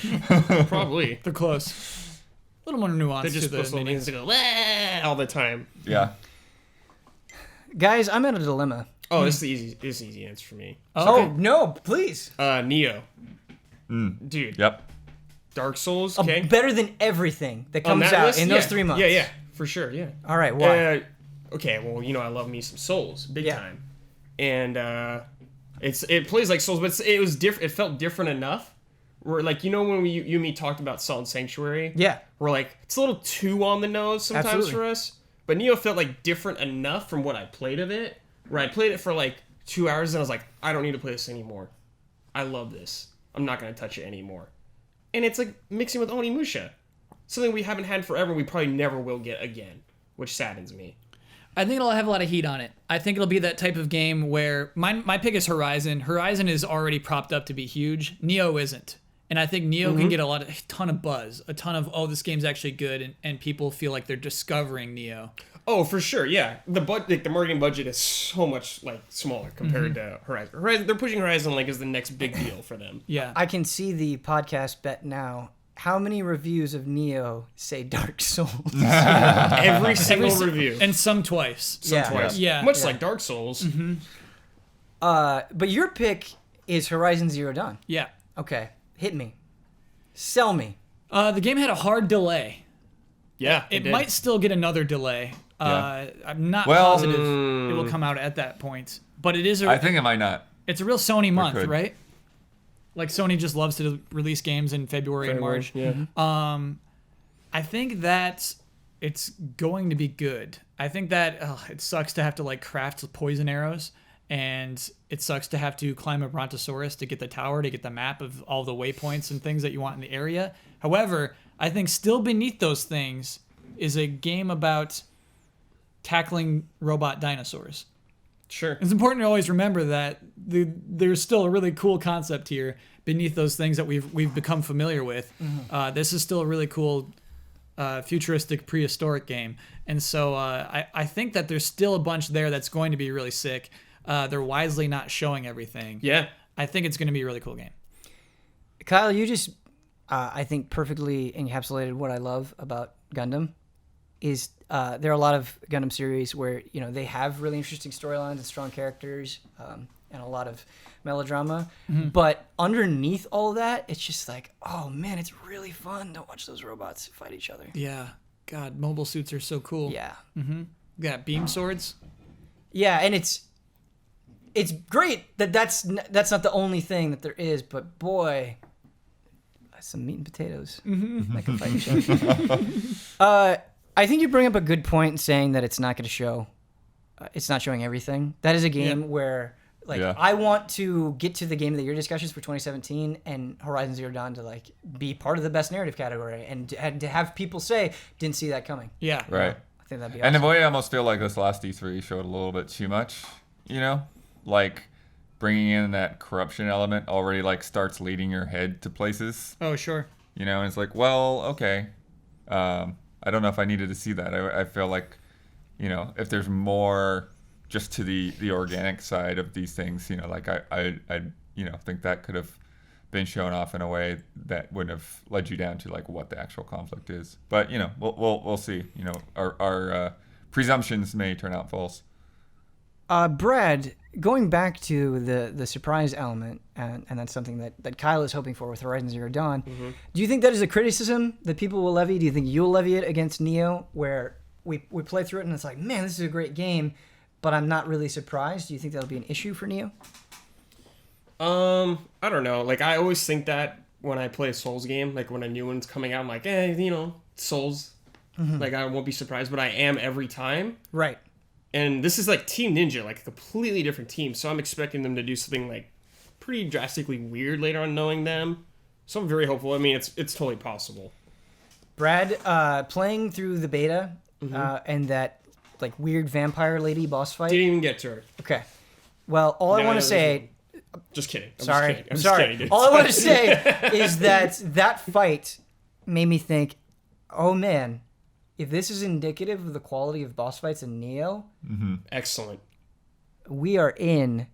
Probably. They're close. A little more nuance They're to just the supposed to minions. go "Wah!" all the time. Yeah. Guys, I'm at a dilemma. Oh, this is the easy answer for me. Oh, no, please. Neo. Dude. Yep. Dark Souls, okay? Better than everything that On comes that out list? in those Yeah. 3 months. Yeah, for sure, yeah. All right, why? Okay, well, I love me some Souls, big Yeah. time. And it plays like Souls, but it was different. It felt different enough. Where, like, when you and me talked about Salt and Sanctuary, Yeah. we're like, it's a little too on the nose sometimes Absolutely. for us. But Neo felt like different enough from what I played of it, where I played it for like 2 hours and I was like, I don't need to play this anymore. I love this. I'm not going to touch it anymore. And it's like mixing with Onimusha. Something we haven't had forever, we probably never will get again, which saddens me. I think it'll have a lot of heat on it. I think it'll be that type of game where my pick is Horizon. Horizon is already propped up to be huge. Neo isn't. And I think Neo can get a ton of buzz, a ton of, oh, this game's actually good, and people feel like they're discovering Neo. Oh, for sure, yeah. The marketing budget is so much like smaller compared to Horizon. They're pushing Horizon like as the next big deal for them. Yeah. I can see the podcast bet now. How many reviews of Neo say Dark Souls? Every single review. And some twice. Yeah. Twice. Yeah. Much like Dark Souls. But your pick is Horizon Zero Dawn. Yeah. Okay, hit me. Sell me. The game had a hard delay. Yeah, It did. might still get another delay. Yeah. I'm not Well, positive it will come out at that point. But it is I think it might not. it's a real Sony month, could. right? Like Sony just loves to release games in February and March. Yeah. I think that it's going to be good. I think that it sucks to have to like craft poison arrows, and it sucks to have to climb a brontosaurus to get the tower, to get the map of all the waypoints and things that you want in the area. However, I think still beneath those things is a game about tackling robot dinosaurs. Sure. It's important to always remember that there's still a really cool concept here beneath those things that we've become familiar with. This is still a really cool futuristic prehistoric game, and so I think that there's still a bunch there that's going to be really sick. They're wisely not showing everything. Yeah. I think it's going to be a really cool game. Kyle, you just, I think, perfectly encapsulated what I love about Gundam. Is there are a lot of Gundam series where they have really interesting storylines and strong characters and a lot of melodrama, but underneath all of that, it's just like, oh man, it's really fun to watch those robots fight each other. Yeah, God, mobile suits are so cool. Yeah, Yeah, beam swords. yeah, and it's great that's not the only thing that there is, but boy, some meat and potatoes that can fight each other. I think you bring up a good point in saying that it's not going to show. It's not showing everything. That is a game where, like, Yeah. I want to get to the game of the year discussions for 2017 and Horizon Zero Dawn to like be part of the best narrative category and to have people say didn't see that coming. Yeah. Right. I think that'd be And in awesome. a way, I almost feel like this last E3 showed a little bit too much, Like, bringing in that corruption element already, like, starts leading your head to places, Oh, sure. and it's like, well, okay. I don't know if I needed to see that. I feel like, if there's more just to the organic side of these things, like I think that could have been shown off in a way that wouldn't have led you down to like what the actual conflict is. But we'll see. Our presumptions may turn out false. Brad, going back to the surprise element, and that's something that Kyle is hoping for with Horizon Zero Dawn. Mm-hmm. Do you think that is a criticism that people will levy? Do you think you'll levy it against Neo, where we play through it and it's like, man, this is a great game, but I'm not really surprised? Do you think that'll be an issue for Neo? I don't know. Like, I always think that when I play a Souls game, like when a new one's coming out, I'm like, Souls. Mm-hmm. Like, I won't be surprised, but I am every time. Right. And this is like Team Ninja, like a completely different team. So I'm expecting them to do something like pretty drastically weird later on, knowing them. So I'm very hopeful. I mean, it's totally possible. Brad, playing through the beta and that like weird vampire lady boss fight. Didn't even get to her. Okay. Well, all I want to say. Just kidding. I'm sorry. All I want to say is that fight made me think, oh man, if this is indicative of the quality of boss fights in Neo, excellent. We are in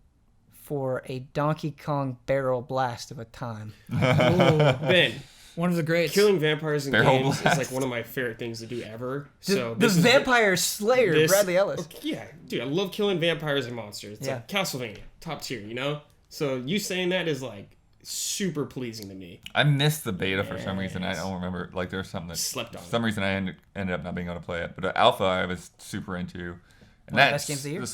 for a Donkey Kong barrel blast of a time. Ben, one of the greats. Killing vampires in Barrel games blast. is like one of my favorite things to do ever. The Vampire Slayer, Bradley Ellis. Okay, yeah, dude, I love killing vampires and monsters. It's like Castlevania, top tier, So you saying that is like super pleasing to me. I missed the beta for some reason. I don't remember. Like there's something that slept on. For some reason I ended up not being able to play it. But Alpha I was super into. And One of the best games of the year? The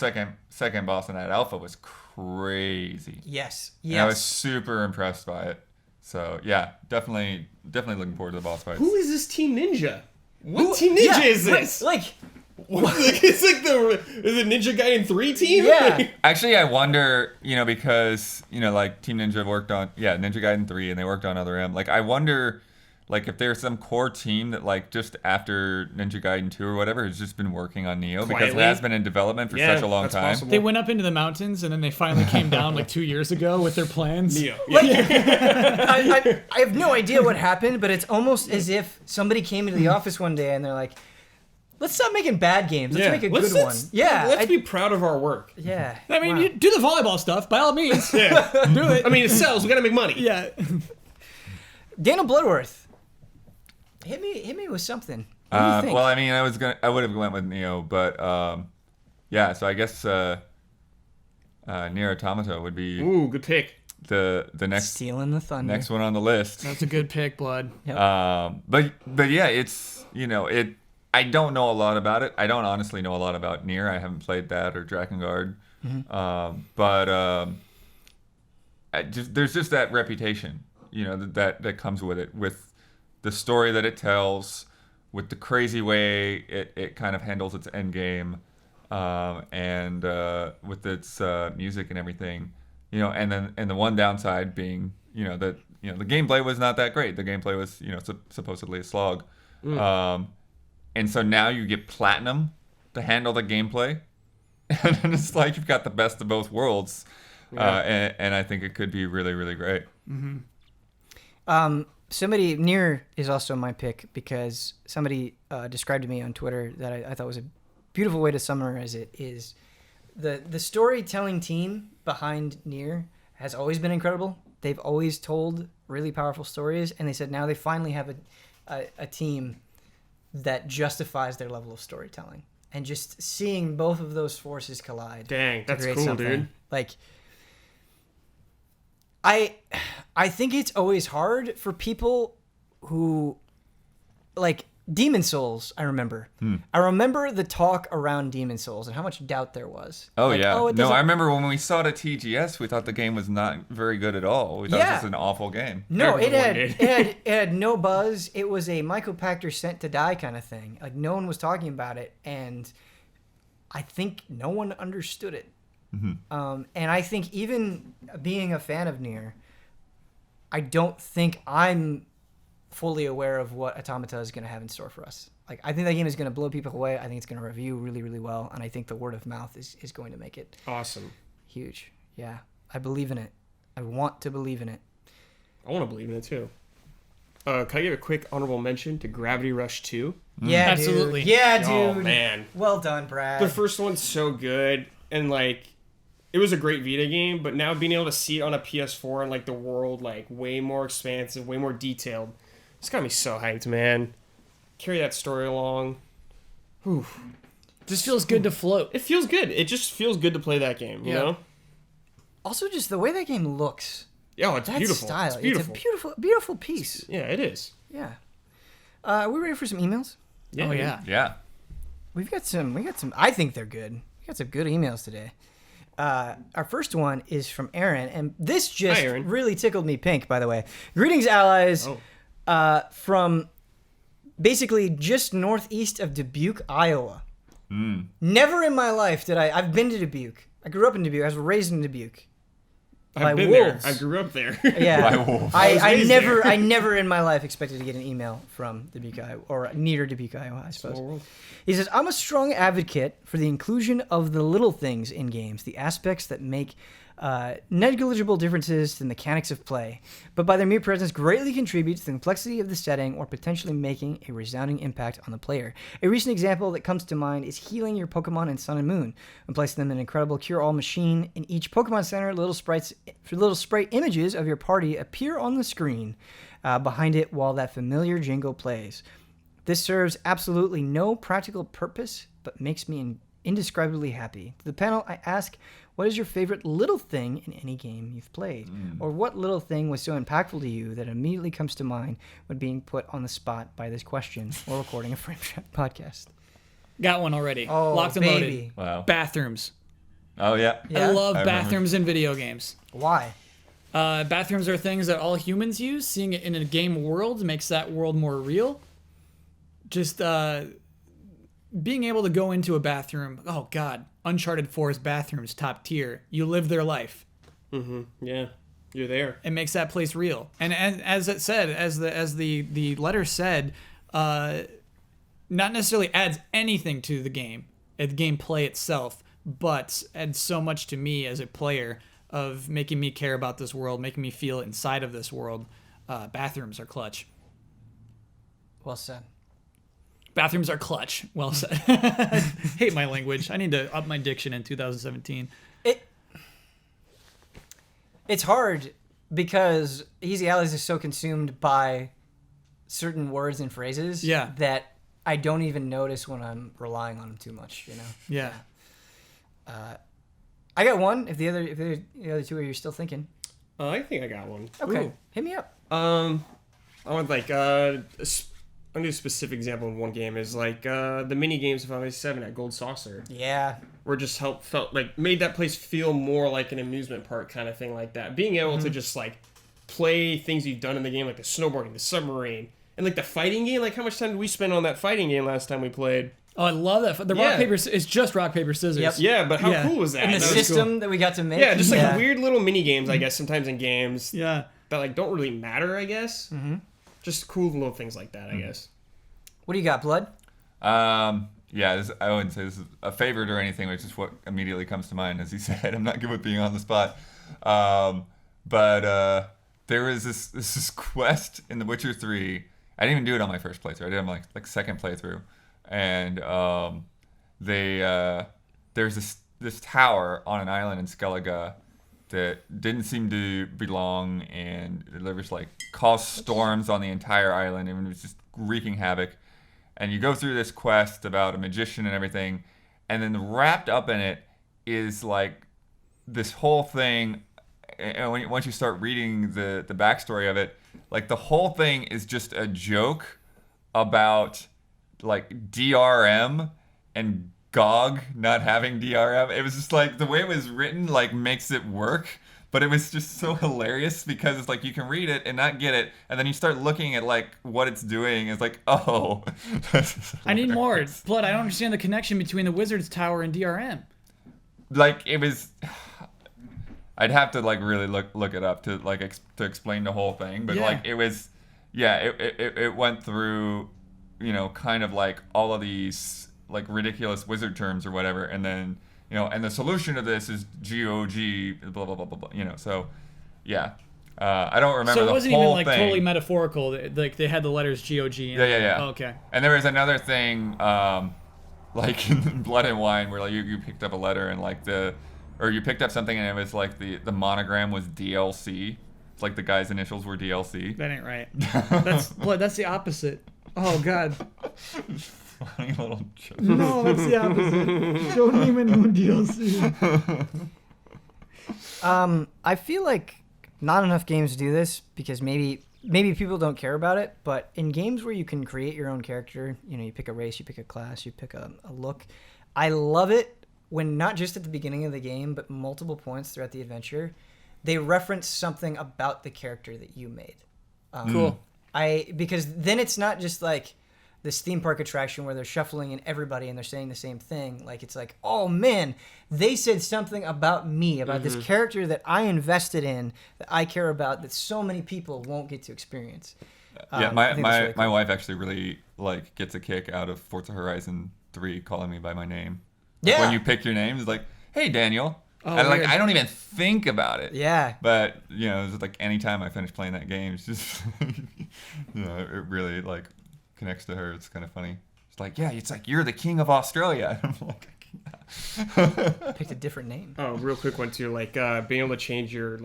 second boss in that Alpha was crazy. Yes. And I was super impressed by it. So yeah, definitely looking forward to the boss fights. Who is this Team Ninja? What Team Ninja is this? It's like the Ninja Gaiden 3 team? Yeah. Actually, I wonder, because, like Team Ninja worked on, Ninja Gaiden 3 and they worked on Other M. Like, I wonder, like, if there's some core team that, like, just after Ninja Gaiden 2 or whatever has just been working on Neo because it has been in development for such a long time. Possible. They went up into the mountains and then they finally came down like 2 years ago with their plans. Neo. I have no idea what happened, but it's almost as if somebody came into the office one day and they're like, let's stop making bad games. Let's make a good one. Yeah. Let's be proud of our work. Yeah. I mean, you do the volleyball stuff, by all means. Do it. I mean, it sells. We got to make money. Yeah. Daniel Bloodworth. Hit me with something. What do you think? Well, I mean, I would have went with Neo, but so I guess Nier Automata would be Ooh, good pick. the next Stealing the thunder. next one on the list. That's a good pick, Blood. Yep. But yeah, it's I don't know a lot about it. I don't honestly know a lot about Nier. I haven't played that or Drakengard. There's just that reputation, that comes with it, with the story that it tells, with the crazy way it kind of handles its end game, and with its music and everything, and the one downside being, that the gameplay was not that great. The gameplay was, supposedly a slog. And so now you get Platinum to handle the gameplay. And it's like you've got the best of both worlds. And I think it could be really, really great. Nier is also my pick because somebody described to me on Twitter that I thought was a beautiful way to summarize it is the storytelling team behind Nier has always been incredible. They've always told really powerful stories. And they said now they finally have a team that justifies their level of storytelling, and just seeing both of those forces collide. Dang, that's create cool, something. dude. Like, I think it's always hard for people who, like, Demon Souls. I remember the talk around Demon Souls and how much doubt there was. Oh, like, yeah. No, I remember when we saw it at TGS, we thought the game was not very good at all. We thought it was an awful game. No, it Everyone had no buzz. It was a Michael Pachter sent to die kind of thing. Like, no one was talking about it, and I think no one understood it. And I think even being a fan of Nier, I don't think I'm fully aware of what Automata is going to have in store for us. Like, I think that game is going to blow people away. I think it's going to review really, really well, and I think the word of mouth is going to make it awesome. Huge. Yeah, I believe in it. I want to believe in it. I want to believe in it too. Can I give a quick honorable mention to Gravity Rush 2? Yeah, Absolutely. Dude. Yeah, dude. Oh, man. Well done, Brad. The first one's so good, and, like, it was a great Vita game, but now being able to see it on a PS4 and, like, the world, like, way more expansive, way more detailed, it's got me so hyped, man. Carry that story along. Whew. Just feels good to float. It feels good. It just feels good to play that game, you know? Also, just the way that game looks. Oh, it's That beautiful. style. It's beautiful. It's a beautiful, beautiful piece. Yeah, it is. Yeah. Are we ready for some emails? Yeah, Oh, yeah. Yeah. We got some. I think they're good. We got some good emails today. Our first one is from Aaron, and this just Hi, Aaron. really tickled me pink. By the way, greetings, allies. From basically just northeast of Dubuque, Iowa. Never in my life did I've been to Dubuque. I grew up in Dubuque. I was raised in Dubuque. By I've been wolves. there. I grew up there. Yeah, By wolves. I raised never, there. I never in my life expected to get an email from Dubuque, Iowa, or near Dubuque, Iowa, I suppose. Small world. He says, I'm a strong advocate for the inclusion of the little things in games, the aspects that make negligible differences to the mechanics of play, but by their mere presence greatly contribute to the complexity of the setting or potentially making a resounding impact on the player. A recent example that comes to mind is healing your Pokemon in Sun and Moon. When placing them in an incredible cure-all machine, in each Pokemon Center, little sprite images of your party appear on the screen behind it while that familiar jingle plays. This serves absolutely no practical purpose, but makes me indescribably happy. To the panel, I ask, what is your favorite little thing in any game you've played? Or what little thing was so impactful to you that immediately comes to mind when being put on the spot by this question or recording a Frame Trap podcast? Got one already. Oh, Locked and baby. loaded. Wow. Bathrooms. Oh, yeah. Yeah? I love I remember. bathrooms in video games. Why? Bathrooms are things that all humans use. Seeing it in a game world makes that world more real. Just being able to go into a bathroom. Oh, God. Uncharted 4's bathrooms, top tier. You live their life. Yeah, you're there. It makes that place real. And as it said, as the letter said, not necessarily adds anything to the game, the gameplay itself, but adds so much to me as a player of making me care about this world, making me feel inside of this world. Bathrooms are clutch. Well said. Bathrooms are clutch. Well said. Hate my language. I need to up my diction in 2017. It's hard because Easy Allies is so consumed by certain words and phrases that I don't even notice when I'm relying on them too much, you know? Yeah. I got one. If the other two are you still thinking? I think I got one. Okay, Ooh. hit me up. I want like I'm gonna do a specific example in one game is like the mini games of Final Fantasy VII at Gold Saucer, Yeah, where it just felt like made that place feel more like an amusement park kind of thing like that. Being able to just like play things you've done in the game, like the snowboarding, the submarine, and like the fighting game. Like how much time did we spend on that fighting game last time we played? Oh, I love that. The Yeah. rock paper. It's just rock paper scissors. Yep. Yeah, but how Yeah. cool was that? and the That was system cool. that we got to make. Yeah, just like weird little mini games, I guess. Sometimes in games Yeah. that like don't really matter, I guess. Just cool little things like that, I guess. What do you got, Blood? Yeah, I wouldn't say this is a favorite or anything, which is what immediately comes to mind, as he said. I'm not good with being on the spot. But there was this quest in The Witcher 3. I didn't even do it on my first playthrough. I did it on like second playthrough. And there's this tower on an island in Skellige that didn't seem to belong, and there was like caused storms on the entire island, and it was just wreaking havoc. And you go through this quest about a magician and everything, and then wrapped up in it is like this whole thing. And once you start reading the backstory of it, like the whole thing is just a joke about like DRM and GOG not having DRM. It was just like the way it was written like makes it work, but it was just so hilarious because it's like you can read it and not get it, and then you start looking at like what it's doing. It's like, oh, I need more. Blood, I don't understand the connection between the Wizard's Tower and DRM. Like it was. I'd have to like really look it up to like to explain the whole thing, but like it was, it went through, kind of like all of these like ridiculous wizard terms or whatever, and then and the solution to this is GOG blah blah blah blah blah, so yeah, I don't remember So it the wasn't even whole like thing. totally metaphorical. Like they had the letters G-O-G. Yeah. Oh, okay. And there was another thing, like in Blood and Wine, where like you picked up a letter and like or you picked up something and it was like the monogram was DLC. It's like the guy's initials were DLC. That ain't right. That's the opposite. Oh God. Funny little joke. No, that's the opposite. Don't name anyone DLC. I feel like not enough games do this because maybe people don't care about it, but in games where you can create your own character, you pick a race, you pick a class, you pick a look. I love it when not just at the beginning of the game, but multiple points throughout the adventure, they reference something about the character that you made. Cool. Because then it's not just like this theme park attraction where they're shuffling in everybody and they're saying the same thing. Like, it's like, oh man, they said something about me, about this character that I invested in, that I care about, that so many people won't get to experience. Yeah, I think that's really my cool. wife actually really like gets a kick out of Forza Horizon 3 calling me by my name. Like, Yeah. when you pick your name, it's like, hey Daniel. Oh, and like weird. I don't even think about it. Yeah. But it's just like anytime I finish playing that game, it's just it really like connects to her. It's kind of funny. It's like, yeah, it's like you're the king of Australia. And I'm like, Picked a different name. Oh, real quick one too, like being able to change your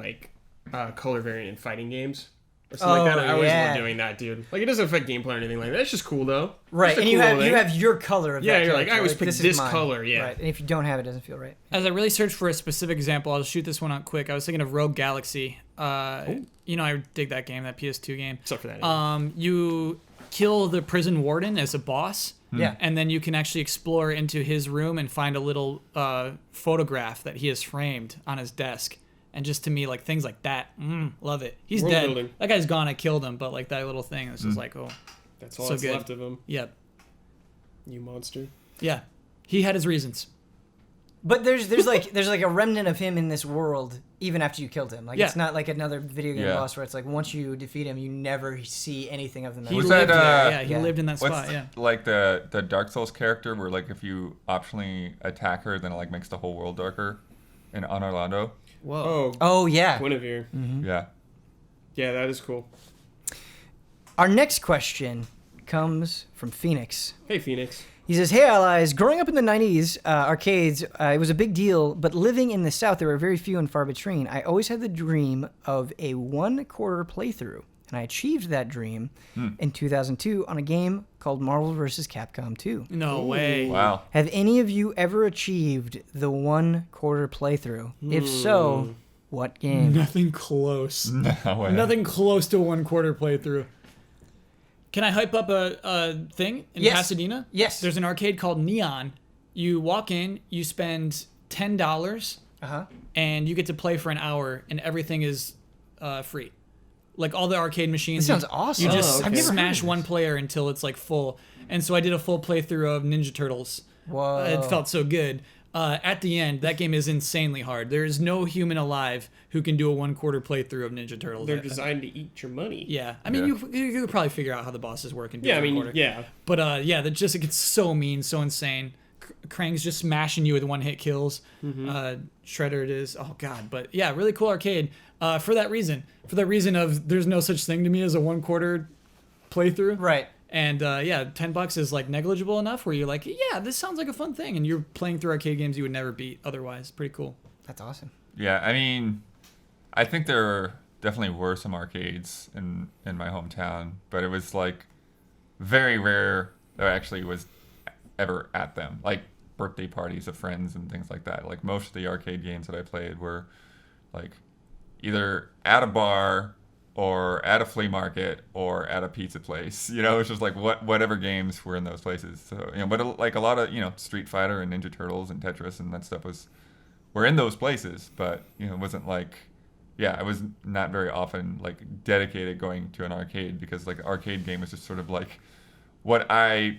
color variant in fighting games or something like that. I always yeah. love doing that, dude. Like, it doesn't affect gameplay or anything like that. It's just cool though. Right, Just a and you cool have thing. you have your color of Yeah, that you're like, character. I always pick is this mine. color, yeah. Right, and if you don't have it, it doesn't feel right. As I really searched for a specific example, I'll shoot this one out quick. I was thinking of Rogue Galaxy. I dig that game, that PS2 game. Except for that. You kill the prison warden as a boss. Yeah. And then you can actually explore into his room and find a little photograph that he has framed on his desk. And just to me, like things like that, love it. He's World dead. building. That guy's gone. I killed him. But like that little thing, it's just like, oh, That's all so that's good. left of him. Yep. You monster. Yeah. He had his reasons. But there's like a remnant of him in this world even after you killed him. Like, Yeah. it's not like another video game Yeah. boss where it's like once you defeat him, you never see anything of them. He Was ever. lived that, there. Yeah, he yeah. lived in that what's spot. Yeah. like the Dark Souls character where like if you optionally attack her, then it like makes the whole world darker in on Orlando. Whoa. Oh yeah. Guinevere. Yeah. Yeah, that is cool. Our next question comes from Phoenix. Hey, Phoenix. He says, "Hey allies, growing up in the 90s, arcades, it was a big deal, but living in the South, there were very few and far between. I always had the dream of a 1/4 playthrough, and I achieved that dream in 2002 on a game called Marvel vs. Capcom 2. No way. Wow. Have any of you ever achieved the 1/4 playthrough? If so, what game?" Nothing close. No way. Nothing close to a 1/4 playthrough. Can I hype up a thing in Yes. Pasadena? Yes. There's an arcade called Neon. You walk in, you spend $10, Uh-huh. and you get to play for an hour, and everything is free. Like all the arcade machines. This sounds awesome. You just Oh, okay. I've never heard smash of one this. player until it's like full. And so I did a full playthrough of Ninja Turtles. Whoa. It felt so good. At the end, that game is insanely hard. There is no human alive who can do a 1/4 playthrough of Ninja Turtles. They're designed to eat your money. Yeah, I mean, Yeah. you could probably figure out how the bosses work and do Yeah, I a mean, 1/4. yeah. But yeah, that just it gets so mean, so insane. Krang's just smashing you with one-hit kills. Shredder it is. Oh god, but yeah, really cool arcade. For that reason of there's no such thing to me as a 1/4 playthrough. Right. And yeah, $10 is like negligible enough where you're like, yeah, this sounds like a fun thing, and you're playing through arcade games you would never beat otherwise. Pretty cool. That's awesome. Yeah, I mean, I think there definitely were some arcades in my hometown, but it was like very rare that I actually was ever at them. Like birthday parties of friends and things like that. Like most of the arcade games that I played were like either at a bar or at a flea market or at a pizza place. It's just like whatever games were in those places. So but like a lot of Street Fighter and Ninja Turtles and Tetris and that stuff were in those places, but it wasn't like, I was not very often like dedicated going to an arcade because like the arcade game was just sort of like what I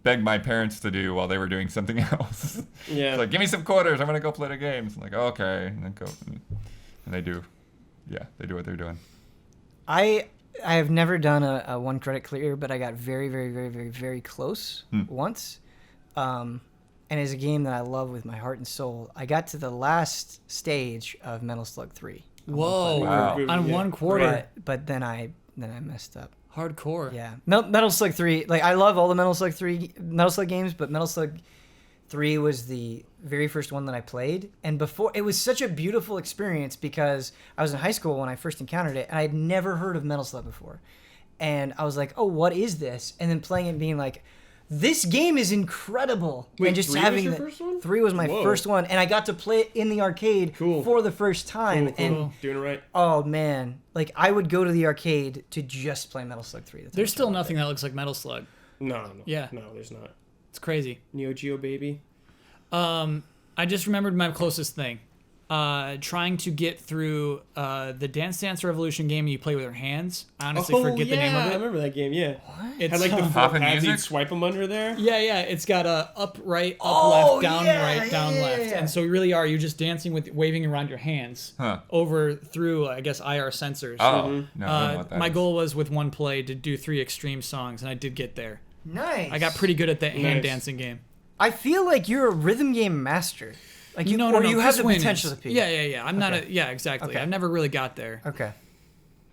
begged my parents to do while they were doing something else. Yeah. It's like, give me some quarters, I'm gonna go play the games. I'm like, okay, and then go, and they do what they're doing. I have never done a 1 credit clear, but I got very, very, very, very, very close once. And it's a game that I love with my heart and soul. I got to the last stage of Metal Slug 3. Whoa. Wow. On Yeah. 1/4. But then I messed up. Hardcore. Yeah, Metal Slug 3. Like, I love all the Metal Slug games, but Metal Slug 3 was the very first one that I played. And before, it was such a beautiful experience because I was in high school when I first encountered it, and I had never heard of Metal Slug before. And I was like, oh, what is this? And then playing it and being like, this game is incredible. Wait, and just 3 having was your first one? 3 was my Whoa. first one, and I got to play it in the arcade for the first time. Cool. And Doing it right. oh man, like I would go to the arcade to just play Metal Slug 3. That's There's how still much I loved nothing that looks like Metal Slug. No. Yeah. No, there's not. It's crazy. Neo Geo baby. I just remembered my closest thing. Trying to get through the Dance Dance Revolution game you play with your hands. I honestly forget the name of I it. remember that game, yeah. It's Had like the four Poppin' pads, you'd music? swipe them under there. yeah. It's got a up, right, up, Oh, left, down, yeah, right, down, yeah, left. yeah. And so you really are. You're just dancing with waving around your hands Huh. over through, I guess, IR sensors. Oh, no, I don't know what that my is. goal was with one play to do 3 extreme songs, and I did get there. Nice. I got pretty good at that hand Nice. dancing game. I feel like you're a rhythm game master. Like you, No, or you have Chris the Wynn potential is. to be. Yeah. I'm not Okay. a. Yeah, exactly. Okay. I've never really got there. Okay.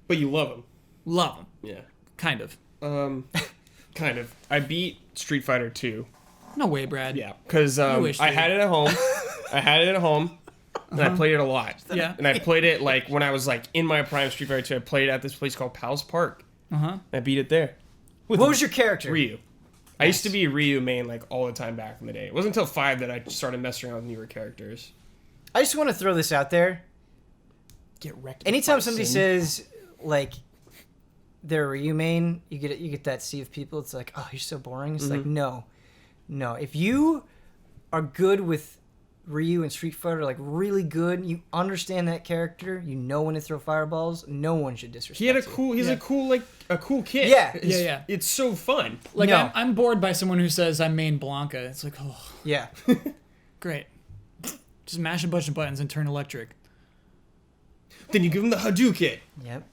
But you love them. Love them, Yeah. kind of. Kind of. I beat Street Fighter 2. No way, Brad. Yeah. Because wish, I dude. had it at home. And I played it a lot. Yeah. And I played it like when I was like in my prime Street Fighter 2. I played it at this place called Pals Park. I beat it there. What was your character? Ryu. I used to be Ryu main like all the time back in the day. It wasn't until 5 that I started messing around with newer characters. I just want to throw this out there. Get wrecked. Anytime somebody says like they're a Ryu main, you get that sea of people. It's like, oh, you're so boring. It's like, no. If you are good with Ryu and Street Fighter, like really good, you understand that character, you know when to throw fireballs. No one should disrespect. He had a you. cool. He's a cool kid. Yeah. Yeah. It's so fun. Like No. I'm bored by someone who says I'm main Blanca. It's like, oh, Yeah. great. Just mash a bunch of buttons and turn electric. Then you give him the Hadouken, Yep.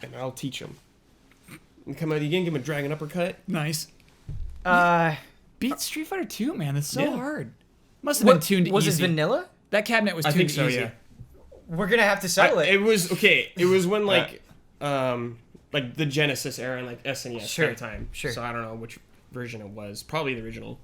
and I'll teach him. And come out again, give him a dragon uppercut. Nice. Uh, Beat Street Fighter 2, man. That's so Yeah. hard. Must have been what, tuned was easy. it vanilla? That cabinet was I tuned think so. easy. Yeah. We're gonna have to settle it. It was okay. It was when like the Genesis era and like SNES Sure, kind of time. sure. So I don't know which version it was. Probably the original.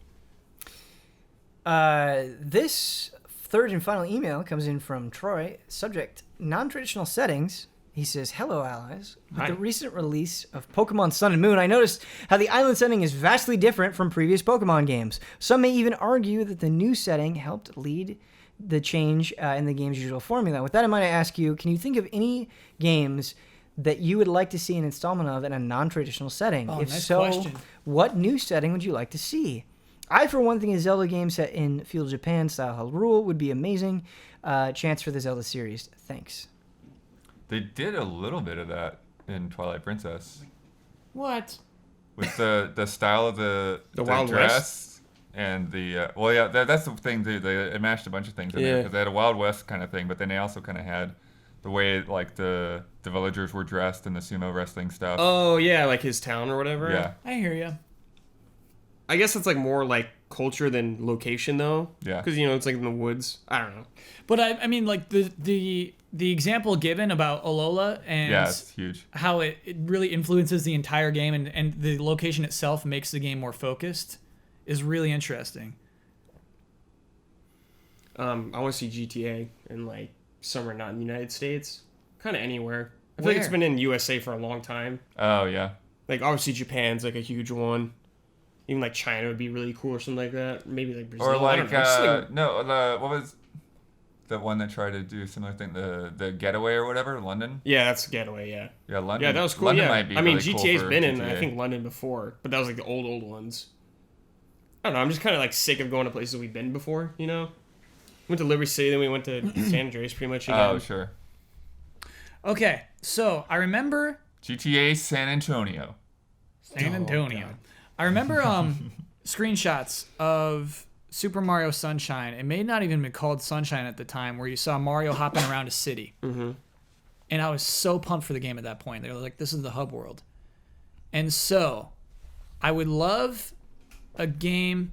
This third and final email comes in from Troy. Subject: non-traditional settings. He says, "Hello, allies. With Hi. the recent release of Pokemon Sun and Moon, I noticed how the island setting is vastly different from previous Pokemon games. Some may even argue that the new setting helped lead the change in the game's usual formula. With that in mind, I ask you, can you think of any games that you would like to see an installment of in a non-traditional setting? Oh, If nice so, question. what new setting would you like to see? I, for one thing, a Zelda game set in feudal Japan style Hyrule would be amazing. Chance for the Zelda series. Thanks." They did a little bit of that in Twilight Princess What? with the style of the Wild dress West? and the that's the thing too. They mashed a bunch of things in there because they had a Wild West kind of thing, but then they also kind of had the way like the villagers were dressed and the sumo wrestling stuff. Oh yeah, like his town or whatever. Yeah, I hear you. I guess it's like more like culture than location though. Yeah. Because it's like in the woods. I don't know. But I mean, like the example given about Alola and yeah, it's huge. how it really influences the entire game and the location itself makes the game more focused is really interesting. I want to see GTA in like somewhere not in the United States. Kind of anywhere. I feel like it's Where? been in USA for a long time. Oh yeah, Like obviously Japan's like a huge one. Even like China would be really cool or something like that. Maybe like Brazil. or I like don't know. Just, like, what was the one that tried to do a similar thing? The Getaway or whatever, London. yeah, that's a getaway. Yeah. Yeah, London. Yeah, that was cool. London Yeah, might be I mean really cool GTA's for been in GTA. I think London before, but that was like the old ones. I don't know. I'm just kind of like sick of going to places we've been before. Went to Liberty City, then we went to San Andreas pretty much again. Oh sure. Okay, so I remember GTA San Antonio. San Antonio. I remember screenshots of Super Mario Sunshine. It may not even been called Sunshine at the time, where you saw Mario hopping around a city. Mm-hmm. And I was so pumped for the game at that point. They were like, this is the hub world. And so I would love a game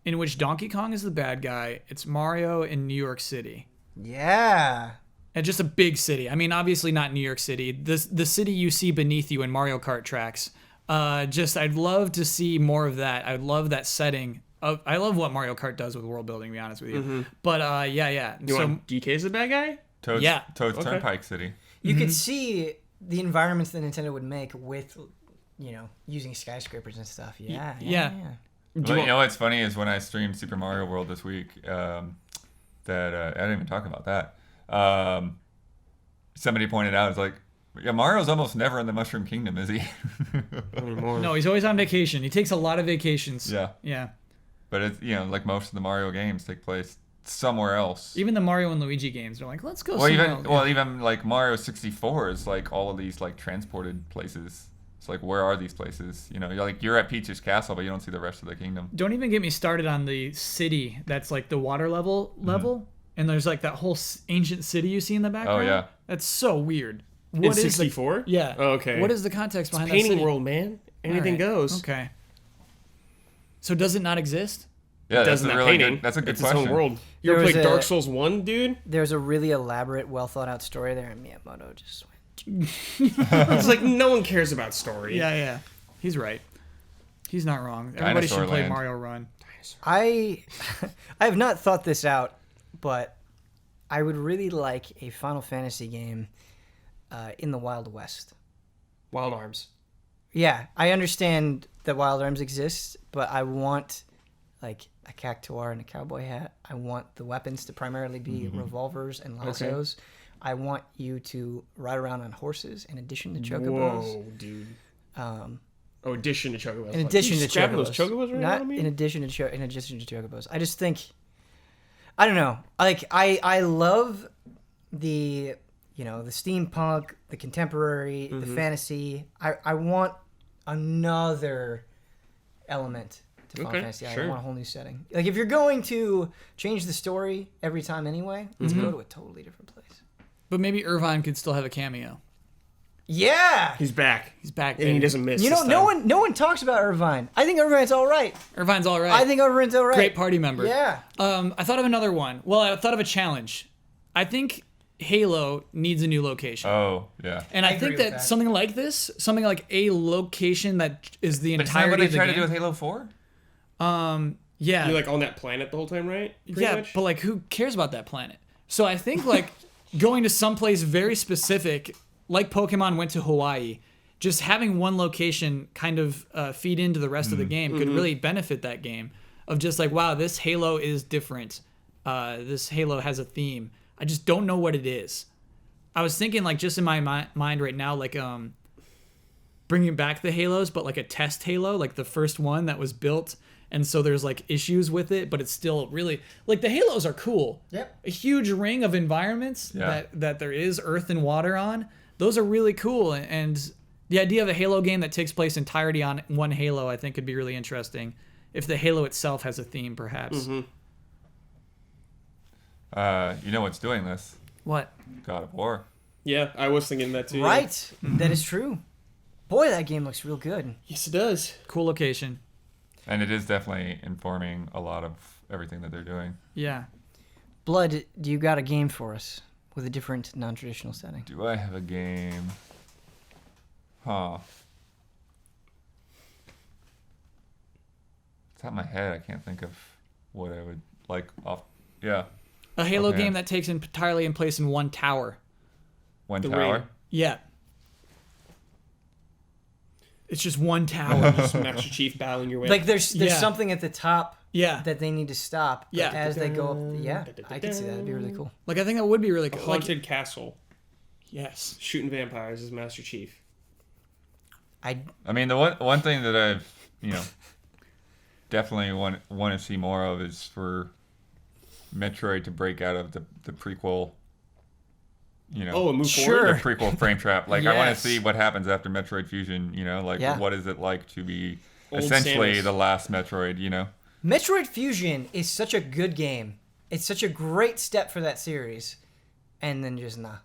in which Donkey Kong is the bad guy. It's Mario in New York City. Yeah. And just a big city. I mean, obviously not New York City. The city you see beneath you in Mario Kart tracks. I'd love to see more of that. I love that setting. I love what Mario Kart does with world building, to be honest with you. But yeah. You want DK as the bad guy? Toad's Okay. Turnpike City. You could see the environments that Nintendo would make with, using skyscrapers and stuff. Yeah. Well, you know what's funny is when I streamed Super Mario World this week, I didn't even talk about that. Somebody pointed out, it's like, yeah, Mario's almost never in the Mushroom Kingdom, is he? Anymore. No, he's always on vacation. He takes a lot of vacations. Yeah. But it's, like most of the Mario games take place somewhere else. Even the Mario and Luigi games are like, let's go somewhere else. Even like Mario 64 is like all of these like transported places. It's like, where are these places? You're at Peach's Castle, but you don't see the rest of the kingdom. Don't even get me started on the city that's like the water level. And there's like that whole ancient city you see in the background. Oh, yeah. That's so weird. In 64? Yeah. Oh, okay. What is the context behind that Painting city? world, man. Anything goes. Okay. So does it not exist? Yeah, That's a good question. It's its own world. You ever There was played Dark Souls 1, dude? There's a really elaborate, well thought out story there, and Miyamoto just went. It's like no one cares about story. Yeah. He's right. He's not wrong. Everybody should play Land. Mario Run. I have not thought this out, but I would really like a Final Fantasy game in the Wild West. Wild Arms. Yeah, I understand that Wild Arms exists, but I want like a cactuar and a cowboy hat. I want the weapons to primarily be revolvers and lassos. I want you to ride around on horses in addition to chocobos. Whoa, dude. Addition to chocobos. In addition to chocobos. chocobos. Those chocobos right Not now, in addition to chocobos. I just think, I don't know. Like I love the the steampunk, the contemporary, the fantasy. I want another element to Final Fantasy. I want a whole new setting. Like if you're going to change the story every time anyway, let's go to a totally different place. But maybe Irvine could still have a cameo. Yeah, He's back. He's back, And he doesn't miss. no one talks about Irvine. I think Irvine's all right. Irvine's all right. I think Irvine's all right. Great party member. Yeah. I thought of another one. Well, I thought of a challenge. I think Halo needs a new location. Oh, yeah. And I think agree with that that. something like this, something like a location that is the But isn't that entirety what they of the tried game. to do with Halo 4? Yeah. You're like on that planet the whole time, right? Pretty Yeah, much? but like who cares about that planet? So I think like going to someplace very specific, like Pokemon went to Hawaii, just having one location kind of feed into the rest of the game could really benefit that game. Of just like, wow, this Halo is different. This Halo has a theme. I just don't know what it is. I was thinking like just in my mind right now, like bringing back the Halos, but like a test Halo, like the first one that was built. And so there's like issues with it, but it's still really like the Halos are cool. Yep. A huge ring of environments that there is earth and water on. Those are really cool. And the idea of a Halo game that takes place entirety on one Halo, I think could be really interesting. If the Halo itself has a theme, perhaps. You know what's doing this? What? God of War. Yeah, I was thinking that too. Right. That is true. Boy, that game looks real good. Yes, it does. Cool location. And it is definitely informing a lot of everything that they're doing. Yeah. Blood, do you got a game for us with a different, non-traditional setting? Do I have a game? Huh. It's out of my head. I can't think of what I would like off. Yeah. A Halo Okay. game that takes entirely in place in one tower. One The tower. Ring. Yeah. It's just one tower. Just Master Chief battling your way. Like there's Yeah. something at the top Yeah. that they need to stop. But Yeah. as they go up, I can see that. It'd be really cool. Like I think that would be really a cool. haunted castle, Yes. shooting vampires as Master Chief. I mean, the one thing that I've definitely want to see more of is for Metroid to break out of the prequel. Oh, and move Sure. The prequel frame trap. Like I want to Yes. see what happens after Metroid Fusion. What is it like to be Old essentially Samus. the last Metroid? Metroid Fusion is such a good game. It's such a great step for that series. And then just nah.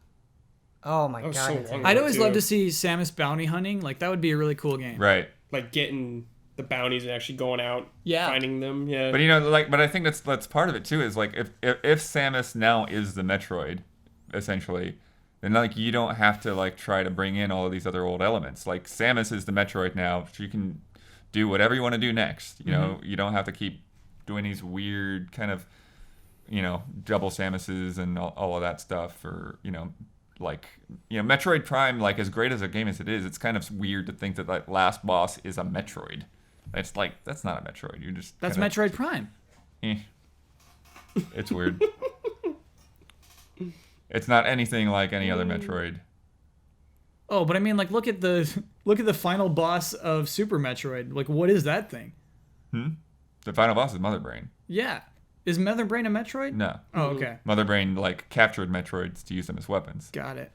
Oh my was god. so Nintendo. long I'd always too. love to see Samus bounty hunting. Like that would be a really cool game. Right. Like getting the bounties and actually going out, Yeah. finding them. Yeah. But but I think that's part of it too. Is like if Samus now is the Metroid, essentially, then like you don't have to like try to bring in all of these other old elements. Like Samus is the Metroid now. She can do whatever you want to do next. You know, you don't have to keep doing these weird kind of, you know, double Samuses and all of that stuff, or, you know, like, you know, Metroid Prime, like, as great as a game as it is, it's kind of weird to think that that last boss is a Metroid. It's like, that's not a Metroid. You just That's kinda, Metroid Prime. It's weird. It's not anything like any other Metroid. Oh, but I mean, like, look at the final boss of Super Metroid. Like, what is that thing? The final boss is Mother Brain. Yeah. Is Mother Brain a Metroid? No. Oh, okay. Mother Brain, like, captured Metroids to use them as weapons. Got it.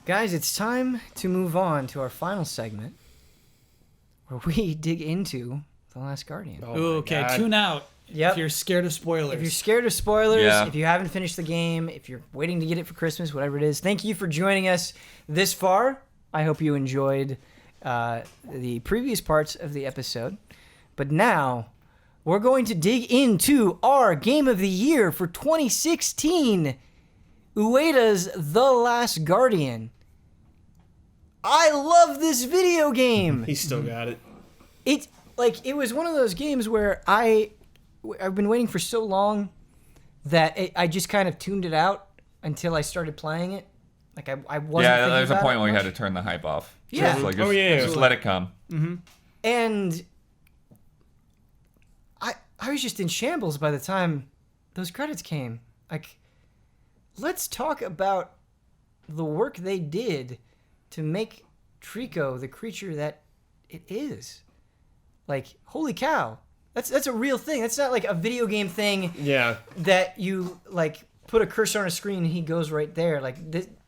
Guys, it's time to move on to our final segment, where we dig into The Last Guardian. Oh my Okay, God. tune out. Yep. If you're scared of spoilers. If you're scared of spoilers, Yeah. if you haven't finished the game, if you're waiting to get it for Christmas, whatever it is, thank you for joining us this far. I hope you enjoyed the previous parts of the episode. But now, we're going to dig into our Game of the Year for 2016, Ueda's The Last Guardian. I love this video game. He still got it. It was one of those games where I've been waiting for so long that I just kind of tuned it out until I started playing it. Like I wasn't. Yeah, thinking there's a about point it where you much. had to turn the hype off. Yeah. Just, like, Oh, yeah, just let it come. And I was just in shambles by the time those credits came. Like, let's talk about the work they did to make Trico the creature that it is. Like, holy cow. That's a real thing. That's not like a video game thing Yeah. that you, like, put a cursor on a screen and he goes right there. Like,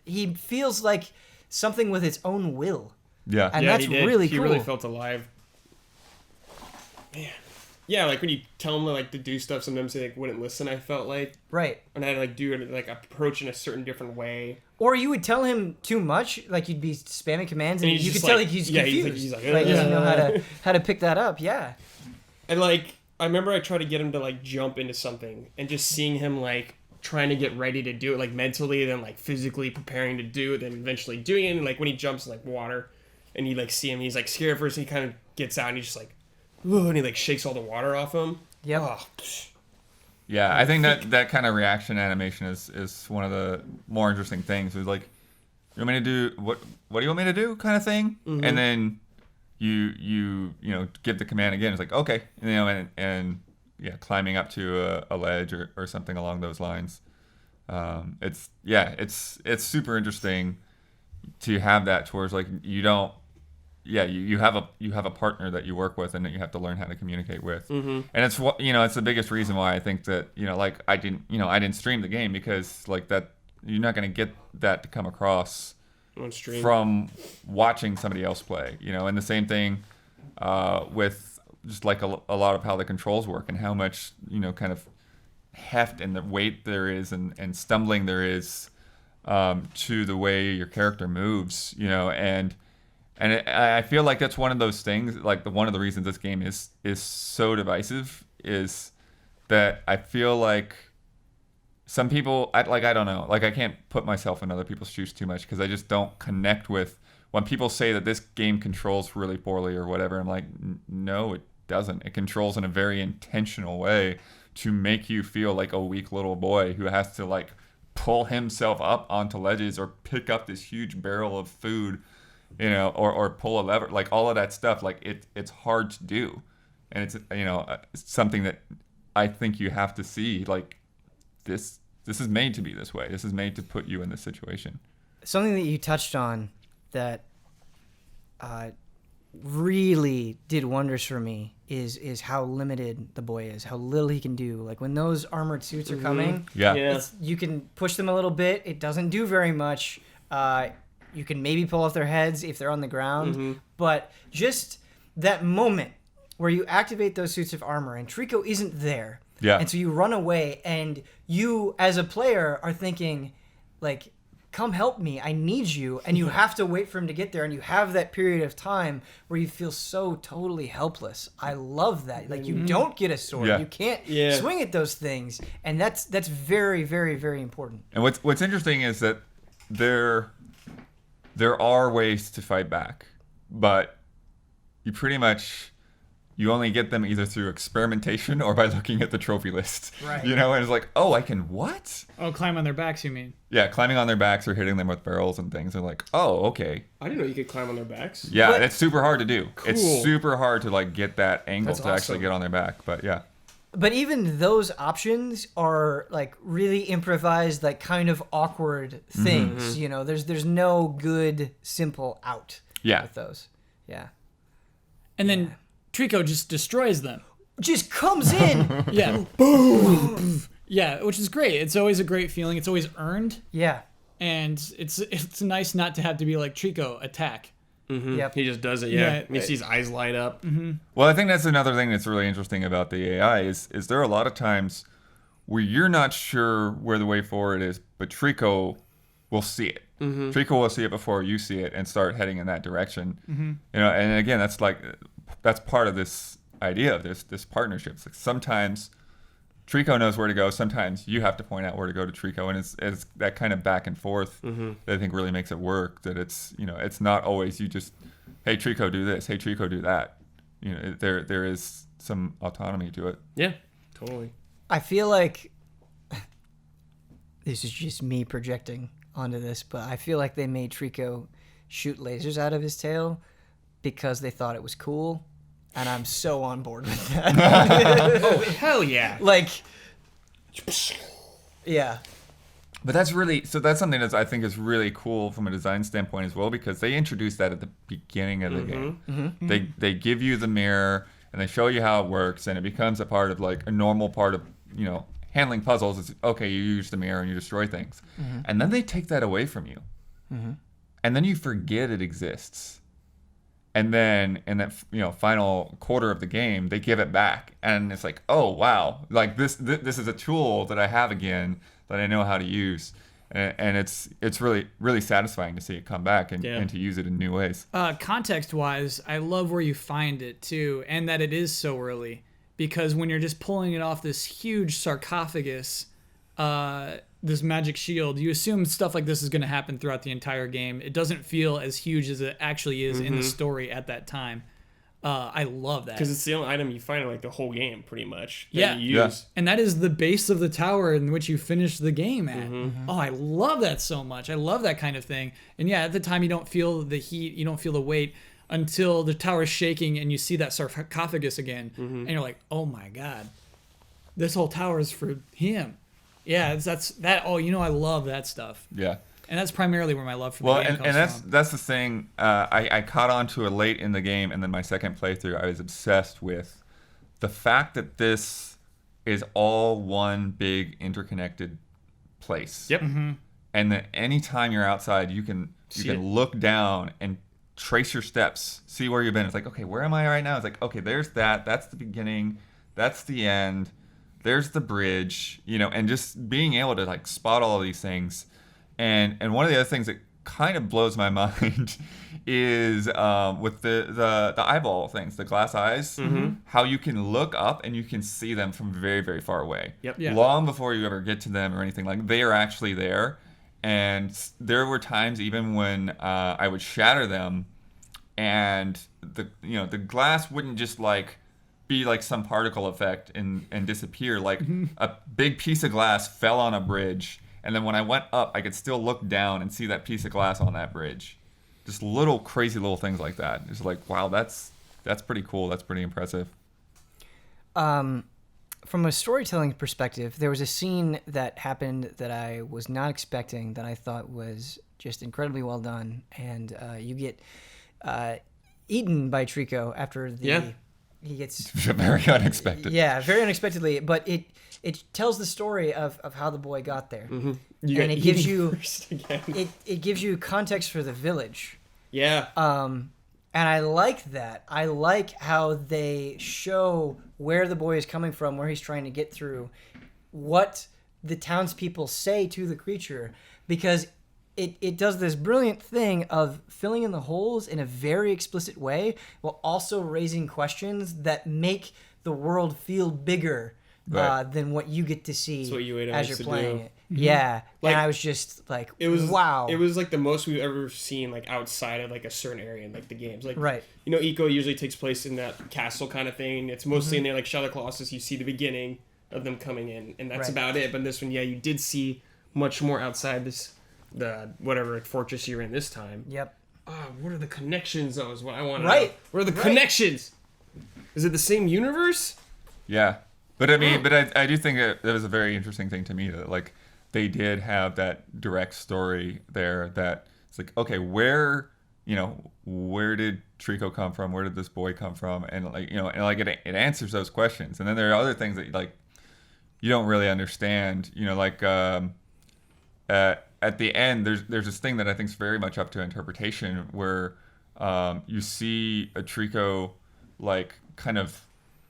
he feels like something with its own will. Yeah. And Yeah, that's he did. really He cool. really felt alive. Man. Yeah, like when you tell him like to do stuff, sometimes they like wouldn't listen. I felt like, Right. and I had to like do it like approach in a certain different way. Or you would tell him too much, like you'd be spamming commands, and And he's you could just tell like- like he's yeah, he's confused. like, Like, he doesn't know "Ugh." how to pick that up. Yeah. And like I remember I tried to get him to like jump into something, and just seeing him like trying to get ready to do it, like mentally, then like physically preparing to do it, then eventually doing it. And like when he jumps in like water, and you like see him, he's like scared first, and he kind of gets out, and he's just like, "Ooh," and he like shakes all the water off him. Yep. Oh, psh. Yeah, I think that kind of reaction animation is one of the more interesting things. It's like, you want me to do what do you want me to do, kind of thing, and then you know give the command again. It's like, okay, you know, and yeah, climbing up to a ledge or something along those lines. It's super interesting to have that towards like you don't. Yeah, you have a partner that you work with and that you have to learn how to communicate with, and it's what it's the biggest reason why I think that like I didn't stream the game, because like that you're not gonna get that to come across On stream. from watching somebody else play, and the same thing with just like a lot of how the controls work and how much kind of heft and the weight there is and stumbling there is to the way your character moves, and I feel like that's one of those things, like one of the reasons this game is so divisive is that I feel like some people, I don't know, like I can't put myself in other people's shoes too much because I just don't connect with when people say that this game controls really poorly or whatever. I'm like, no, it doesn't. It controls in a very intentional way to make you feel like a weak little boy who has to like pull himself up onto ledges or pick up this huge barrel of food, or pull a lever, like all of that stuff. Like it's hard to do, and it's something that I think you have to see. Like this is made to be this way. This is made to put you in this situation. Something that you touched on that really did wonders for me is how limited the boy is, how little he can do. Like when those armored suits are coming, Yeah. you can push them a little bit. It doesn't do very much. You can maybe pull off their heads if they're on the ground. But just that moment where you activate those suits of armor and Trico isn't there. Yeah. And so you run away and you, as a player, are thinking, like, come help me, I need you, and you have to wait for him to get there, and you have that period of time where you feel so totally helpless. I love that. Like, you don't get a sword, you can't swing at those things, and that's very, very, very important. And what's interesting is that there are ways to fight back, but you only get them either through experimentation or by looking at the trophy list. Right. You know, and it's like, oh, I can what? Oh, climb on their backs, you mean? Yeah, climbing on their backs or hitting them with barrels and things. They're like, oh, okay. I didn't know you could climb on their backs. Yeah, But- it's super hard to do. Cool. It's super hard to like get that angle That's to actually awesome. get on their back. But yeah. But even those options are like really improvised, like kind of awkward things. You know, there's no good simple out Yeah. with those. Yeah. And then Trico just destroys them. Just comes in. Yeah. Boom. Yeah, which is great. It's always a great feeling. It's always earned, Yeah. and it's nice not to have to be like Trico attack. Yep. He just does it, Yeah. You see his eyes light up. Well, I think that's another thing that's really interesting about the AI is there are a lot of times where you're not sure where the way forward is, but Trico will see it. Trico will see it before you see it and start heading in that direction. You know, and again, that's part of this idea of this partnership. It's like sometimes Trico knows where to go. Sometimes you have to point out where to go to Trico, and it's that kind of back and forth that I think really makes it work. That it's not always you just, hey Trico do this, hey Trico do that. You know, there is some autonomy to it. Yeah, totally. I feel like this is just me projecting onto this, but I feel like they made Trico shoot lasers out of his tail because they thought it was cool, and I'm so on board with that. Oh, hell yeah. Like, yeah. But that's something that I think is really cool from a design standpoint as well, because they introduced that at the beginning of the game. They give you the mirror and they show you how it works, and it becomes a part of like a normal part of, you know, handling puzzles. It's okay, you use the mirror and you destroy things. And then they take that away from you. And then you forget it exists. And then in that, you know, final quarter of the game, they give it back, and it's like, oh wow, like this is a tool that I have again that I know how to use, and it's really really satisfying to see it come back and to use it in new ways. Context-wise, I love where you find it too, and that it is so early, because when you're just pulling it off this huge sarcophagus, this magic shield, you assume stuff like this is going to happen throughout the entire game. It doesn't feel as huge as it actually is in the story at that time. I love that. Because it's the only item you find in like the whole game, pretty much. That Yeah. you use. And that is the base of the tower in which you finish the game at. Oh, I love that so much. I love that kind of thing. And yeah, at the time you don't feel the heat, you don't feel the weight until the tower's shaking and you see that sarcophagus again. And you're like, oh my God, this whole tower is for him. Yeah, that's that. Oh, you know, I love that stuff. Yeah. And that's primarily where my love for the game comes from. That's the thing. I caught on to it late in the game, and then my second playthrough, I was obsessed with the fact that this is all one big interconnected place. Yep. And that anytime you're outside, you can look down and trace your steps, see where you've been. It's like, okay, where am I right now? It's like, okay, there's that. That's the beginning. That's the end. There's the bridge. You know, and just being able to like spot all of these things. And one of the other things that kind of blows my mind is with the eyeball things, the glass eyes, how you can look up and you can see them from very, very far away. Yep. Yeah. Long before you ever get to them or anything. Like, they are actually there. And there were times even when I would shatter them, and the glass wouldn't just like be like some particle effect and disappear. Like a big piece of glass fell on a bridge. And then when I went up, I could still look down and see that piece of glass on that bridge. Just little crazy little things like that. It's like, wow, that's pretty cool. That's pretty impressive. From a storytelling perspective, there was a scene that happened that I was not expecting that I thought was just incredibly well done. And you get eaten by Trico after he gets Very unexpected. Yeah, very unexpectedly, but it tells the story of how the boy got there, and it gives you it gives you context for the village. Yeah. And I like that. I like how they show where the boy is coming from, where he's trying to get through, what the townspeople say to the creature, because it does this brilliant thing of filling in the holes in a very explicit way while also raising questions that make the world feel bigger than what you get to see what UA as likes you're to playing do. it. Yeah. Like, and I was just like, It was wow. It was like the most we've ever seen like outside of like a certain area in like the games. Like Right. you know, Eco usually takes place in that castle kind of thing. It's mostly in there like Shadow Colossus. You see the beginning of them coming in, and that's Right. about it. But this one, yeah, you did see much more outside the whatever fortress you're in this time. Yep. What are the connections though? Is what I want to Right. know. What are the Right. connections? Is it the same universe? Yeah, but I mean, I do think that was a very interesting thing to me that like they did have that direct story there. That it's like, okay, where did Trico come from? Where did this boy come from? And like it answers those questions. And then there are other things that like you don't really understand. At the end, there's this thing that I think is very much up to interpretation, where you see a Trico like kind of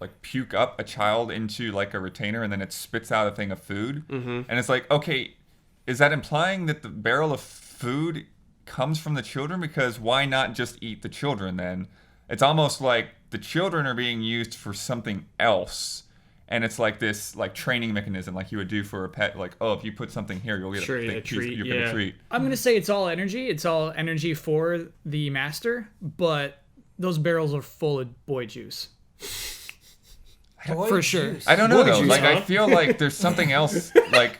like puke up a child into like a retainer, and then it spits out a thing of food, and it's like, okay, is that implying that the barrel of food comes from the children? Because why not just eat the children then? It's almost like the children are being used for something else. And it's like this like training mechanism, like you would do for a pet. Like, oh, if you put something here, you'll get a treat. You'll get a treat. I'm gonna say it's all energy. It's all energy for the master, but those barrels are full of boy juice. Boy For sure. juice. I don't know Boy though. juice, Like, I huh? feel like there's something else. Like,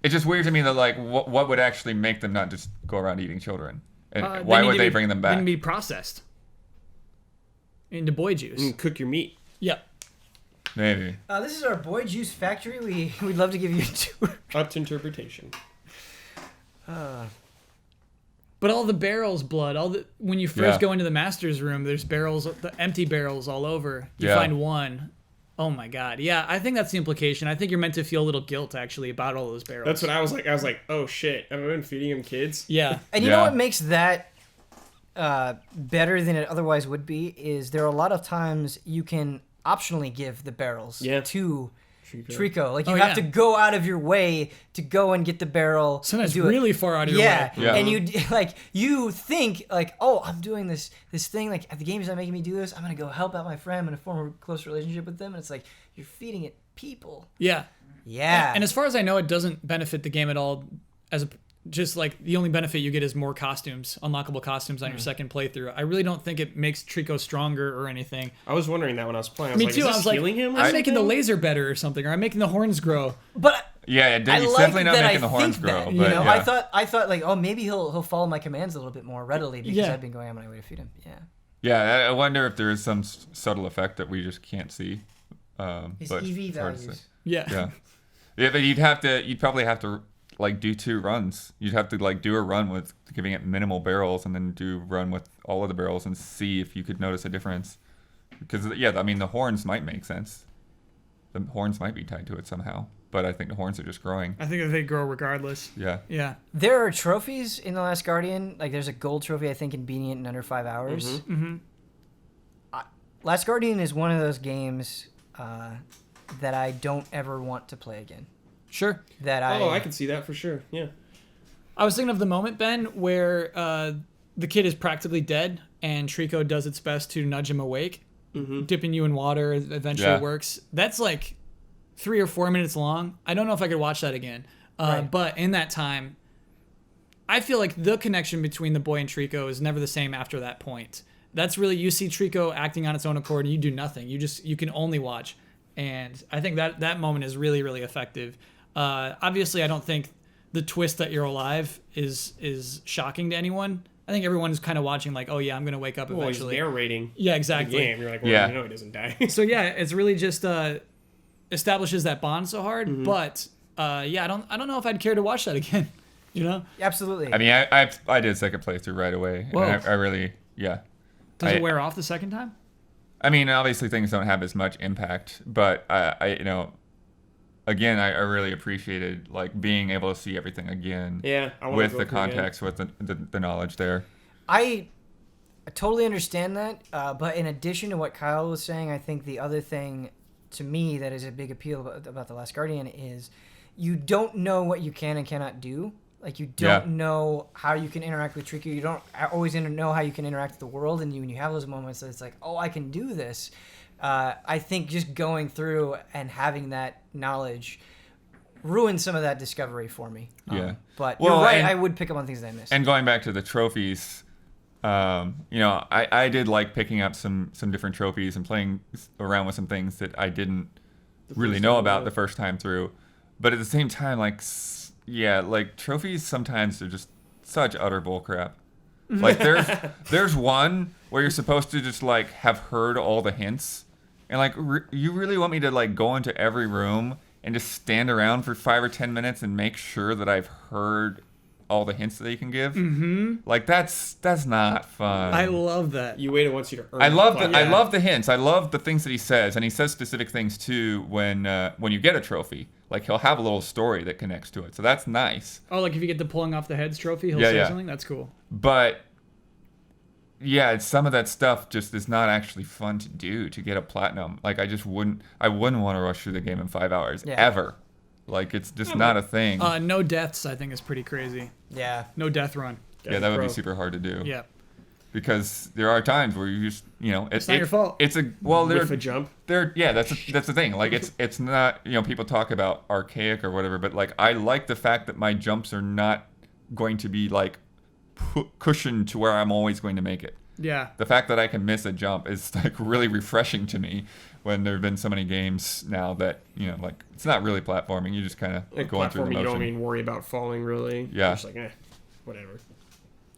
it's just weird to me that like what would actually make them not just go around eating children, and why would they bring them They back? need to be processed into boy juice. You can cook your meat. Yep. Maybe. This is our boy juice factory. We'd love to give you a tour. Up to interpretation. But all the barrels, blood, when you first Yeah. go into the master's room, there's barrels, the empty barrels all over. You Yeah. find one. Oh my god. Yeah, I think that's the implication. I think you're meant to feel a little guilt actually about all those barrels. That's what I was like. I was like, oh shit, have I been feeding him kids? Yeah. And you know Yeah. what makes that better than it otherwise would be is there are a lot of times you can optionally give the barrels to Trico. Like you have to go out of your way to go and get the barrel. Sometimes do it. really far out of your way. Yeah. And you think like, oh, I'm doing this thing, like the game's not making me do this. I'm gonna go help out my friend. I'm gonna form a close relationship with them. And it's like you're feeding it people. Yeah. Yeah. And as far as I know, it doesn't benefit the game at all. Just like the only benefit you get is more costumes, unlockable costumes on your second playthrough. I really don't think it makes Trico stronger or anything. I was wondering that when I was playing. I was Me like, too. Is I this was like, healing him? Or I'm making the something? laser better or something, or I'm making the horns grow. but Yeah, I he's like definitely not that making the I horns think grow. that, But yeah. I thought like, oh, maybe he'll follow my commands a little bit more readily because Yeah. I've been going on my way to feed him. Yeah. Yeah, I wonder if there is some subtle effect that we just can't see. His But EV it's hard to values. say. Yeah. Yeah, but you'd probably have to like do 2 runs. You'd have to like do a run with giving it minimal barrels, and then do run with all of the barrels and see if you could notice a difference. Because I mean the horns might make sense. The horns might be tied to it somehow, but I think the horns are just growing. I think that they grow regardless. Yeah. Yeah. There are trophies in The Last Guardian. Like there's a gold trophy, I think, in beating it in under 5 hours. Mm-hmm. Last Guardian is one of those games that I don't ever want to play again. Sure. I can see that for sure. Yeah. I was thinking of the moment, Ben, where the kid is practically dead and Trico does its best to nudge him awake. Dipping you in water eventually works. That's like 3 or 4 minutes long. I don't know if I could watch that again. Right. But in that time, I feel like the connection between the boy and Trico is never the same after that point. That's really, you see Trico acting on its own accord and you do nothing. You can only watch. And I think that moment is really, really effective. Obviously, I don't think the twist that you're alive is shocking to anyone. I think everyone's kind of watching like, oh yeah, I'm going to wake up Well, he's eventually. narrating Yeah, the exactly. game. You're like, well, Yeah. you know he doesn't die. So yeah, it's really just establishes that bond so hard. But I don't know if I'd care to watch that again. You know? Absolutely. I mean, I did second playthrough right away. Whoa. And I really, yeah. Does it wear off the second time? I mean, obviously things don't have as much impact, but again, I really appreciated like being able to see everything again. Yeah, I wanna with go the through again. context, with the knowledge there. I totally understand that, but in addition to what Kyle was saying, I think the other thing to me that is a big appeal about The Last Guardian is you don't know what you can and cannot do Like, you don't know how you can interact with Trico. You don't always know how you can interact with the world. And when you have those moments, it's like, oh, I can do this. I think just going through and having that knowledge ruined some of that discovery for me. But you're right, I would pick up on things that I missed. And going back to the trophies, I did like picking up some different trophies and playing around with some things that I didn't really know about the first time through. But at the same time, like trophies sometimes are just such utter bullcrap. Like there's one where you're supposed to just like have heard all the hints, and like you really want me to like go into every room and just stand around for 5 or 10 minutes and make sure that I've heard all the hints that you can give. Like that's not fun. I love that. You waited once you to earn I love the hints. I love the things that he says, and he says specific things too when you get a trophy. Like he'll have a little story that connects to it, so that's nice. Oh, like if you get the pulling off the heads trophy, he'll say something. That's cool. But yeah, some of that stuff just is not actually fun to do to get a platinum. Like I wouldn't want to rush through the game in 5 hours ever. Like it's just not a thing. No deaths, I think, is pretty crazy. Yeah. No death run. Yeah, that would be super hard to do. Yeah. Because there are times where you just, it's not your fault. It's a jump. That's the thing. Like it's not, people talk about archaic or whatever, but like I like the fact that my jumps are not going to be like cushioned to where I'm always going to make it. Yeah. The fact that I can miss a jump is like really refreshing to me when there have been so many games now that, like it's not really platforming. You just kind of like going through the motion. You don't even worry about falling really. Yeah. You're just like, whatever.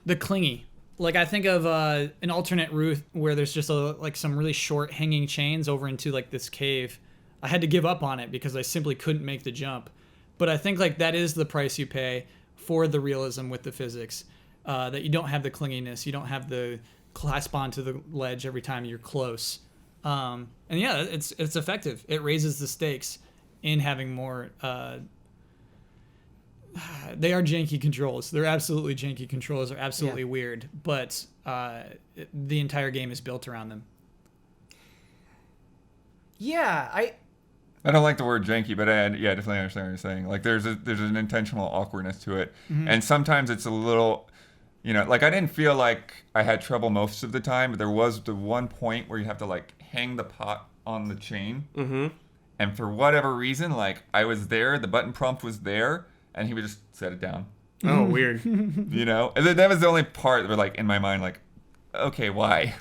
The clingy. Like I think of an alternate route where there's just some really short hanging chains over into like this cave. I had to give up on it because I simply couldn't make the jump. But I think like that is the price you pay for the realism with the physics. That you don't have the clinginess, you don't have the clasp onto the ledge every time you're close. And yeah, it's effective. It raises the stakes in having more. They are janky controls. They're absolutely janky controls. They're absolutely weird, but the entire game is built around them. Yeah, I don't like the word janky, but I definitely understand what you're saying. Like there's an intentional awkwardness to it, and sometimes it's a little. Like I didn't feel like I had trouble most of the time, but there was the one point where you have to like hang the pot on the chain. And for whatever reason, like I was there, the button prompt was there, and he would just set it down. Oh, weird. And then that was the only part where like in my mind, like, okay, why?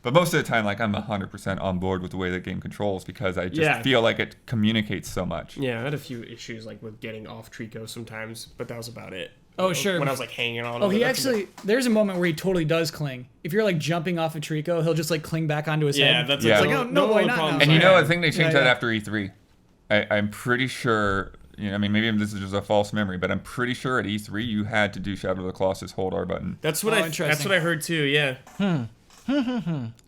But most of the time, like I'm 100% on board with the way that game controls because I just feel like it communicates so much. Yeah, I had a few issues like with getting off Trico sometimes, but that was about it. Oh, sure. When I was like hanging on. Oh, there's a moment where he totally does cling. If you're like jumping off of Trico, he'll just like cling back onto his head. That's like, oh, no, why not now? And I think they changed that after E3. I'm pretty sure, maybe this is just a false memory, but I'm pretty sure at E3 you had to do Shadow of the Colossus hold R button. That's what I heard too, yeah.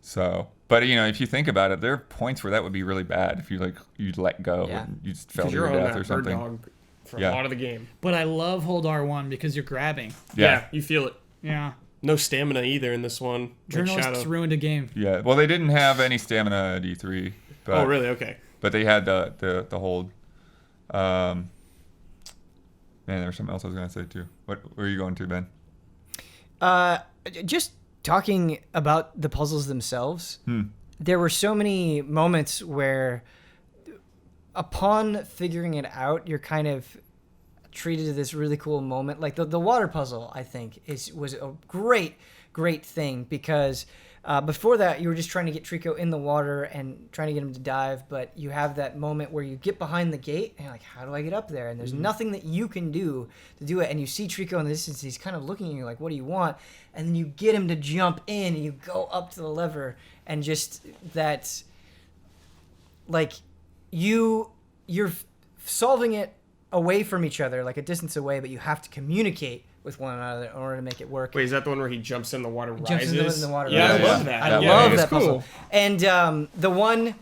So, but if you think about it, there are points where that would be really bad if you let go and you just fell to your death or something. Dog for a lot of the game. But I love hold R1 because you're grabbing. Yeah, you feel it. Yeah. No stamina either in this one. Journalists ruined a game. Yeah, well, they didn't have any stamina at E3. But, oh, really? Okay. But they had the hold. Man, there was something else I was going to say too. Where are you going to, Ben? Just talking about the puzzles themselves. There were so many moments where upon figuring it out, you're kind of treated to this really cool moment. Like the water puzzle, I think, was a great thing because before that, you were just trying to get Trico in the water and trying to get him to dive, but you have that moment where you get behind the gate and you're like, how do I get up there? And there's nothing that you can do to do it. And you see Trico in the distance, he's kind of looking at you like, what do you want? And then you get him to jump in and you go up to the lever and just that, like, you're solving it away from each other, like a distance away, but you have to communicate with one another in order to make it work. Wait, is that the one where he jumps in the water, rises? Jumps in the water, yeah, rises. I love that. I love that cool. puzzle. And the one,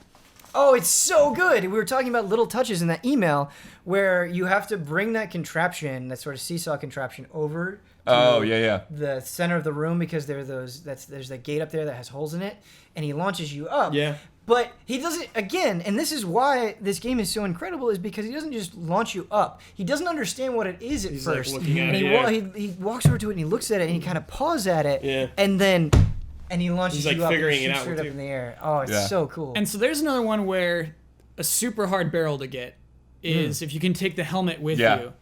it's so good. We were talking about little touches in that email where you have to bring that contraption, that sort of seesaw contraption, over to the center of the room because there's that gate up there that has holes in it, and he launches you up. Yeah. But he doesn't, again, and this is why this game is so incredible, is because he doesn't just launch you up. He doesn't understand what it is at He's first. like looking at and it, he walks over to it and he looks at it and he kind of paws at it. Yeah. And then he launches He's, like, you up and figuring it shoots out straight with up you. in the air. Oh, it's Yeah. so cool. And so there's another one where a super hard barrel to get is if you can take the helmet with Yeah. you.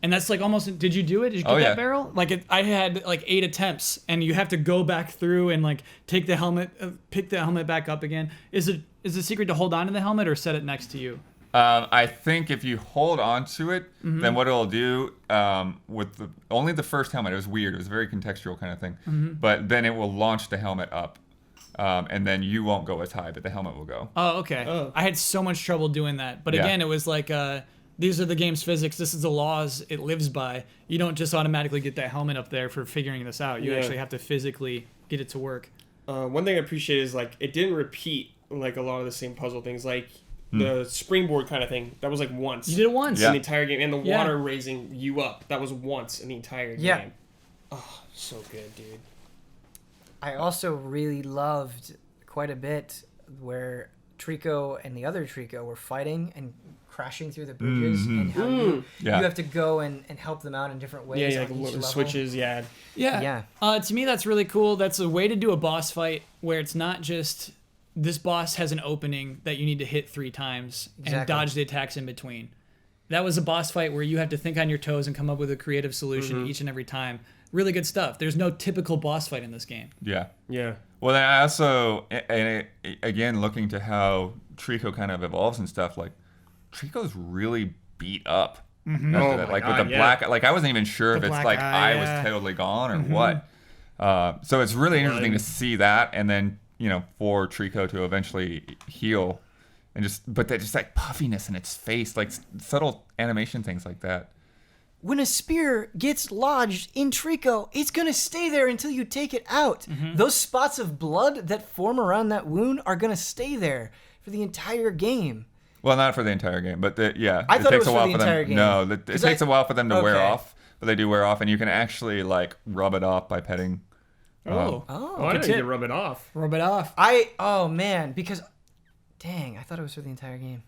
And that's like almost, did you do it? Did you get that barrel? Like I had like 8 attempts and you have to go back through and like take the helmet, pick the helmet back up again. Is the secret to hold on to the helmet or set it next to you? I think if you hold on to it, then what it'll do with only the first helmet, it was weird. It was a very contextual kind of thing. But then it will launch the helmet up. And then you won't go as high, but the helmet will go. Oh, okay. Oh. I had so much trouble doing that. But Yeah. again, it was like, these are the game's physics. This is the laws it lives by. You don't just automatically get that helmet up there for figuring this out. You Yeah. actually have to physically get it to work. One thing I appreciate is like it didn't repeat like a lot of the same puzzle things, like the springboard kind of thing. That was like once. You did it once. Yeah. in the entire game, and the Yeah. water raising you up. That was once in the entire game. Yeah. Oh, so good, dude. I also really loved quite a bit where Trico and the other Trico were fighting and crashing through the bridges, and how you have to go and help them out in different ways. Yeah, on each like level. switches. Yeah. Yeah. To me, that's really cool. That's a way to do a boss fight where it's not just this boss has an opening that you need to hit 3 times and Exactly. dodge the attacks in between. That was a boss fight where you have to think on your toes and come up with a creative solution each and every time. Really good stuff. There's no typical boss fight in this game. Yeah. Yeah. Well, then I also, and again, looking to how Trico kind of evolves and stuff, like, Trico's really beat up. After Oh that. my Like, God, with the black, like, I wasn't even sure if The it's black like eye, I was yeah. totally gone or what. So it's really interesting to see that, and then, for Trico to eventually heal. And but that just like puffiness in its face, like subtle animation things like that. When a spear gets lodged in Trico, it's going to stay there until you take it out. Those spots of blood that form around that wound are going to stay there for the entire game. Well, not for the entire game, but I it thought it takes was a for while the for them. entire game. No, it 'Cause takes a while for them to wear Okay. off, but they do wear off, and you can actually like rub it off by petting. Oh, I didn't tip. get rub it off. Rub it off. Oh man, because, dang, I thought it was for the entire game.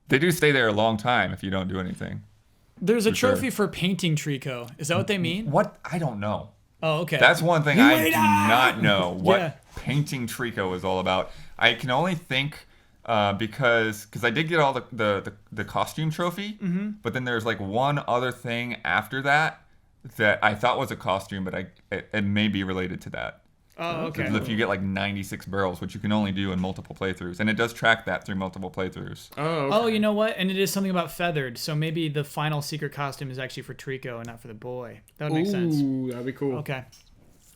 They do stay there a long time if you don't do anything. There's a For sure. trophy for painting Trico. Is that what they mean? What? I don't know. Oh, okay. That's one thing I Wait do up! not know what Yeah. painting Trico is all about. I can only think because I did get all the costume trophy, but then there's like one other thing after that I thought was a costume, but it may be related to that. Oh, okay. If you get like 96 barrels, which you can only do in multiple playthroughs, and it does track that through multiple playthroughs. Oh, okay. Oh, you know what? And it is something about feathered, so maybe the final secret costume is actually for Trico and not for the boy. That would make sense. Ooh, that'd be cool. Okay.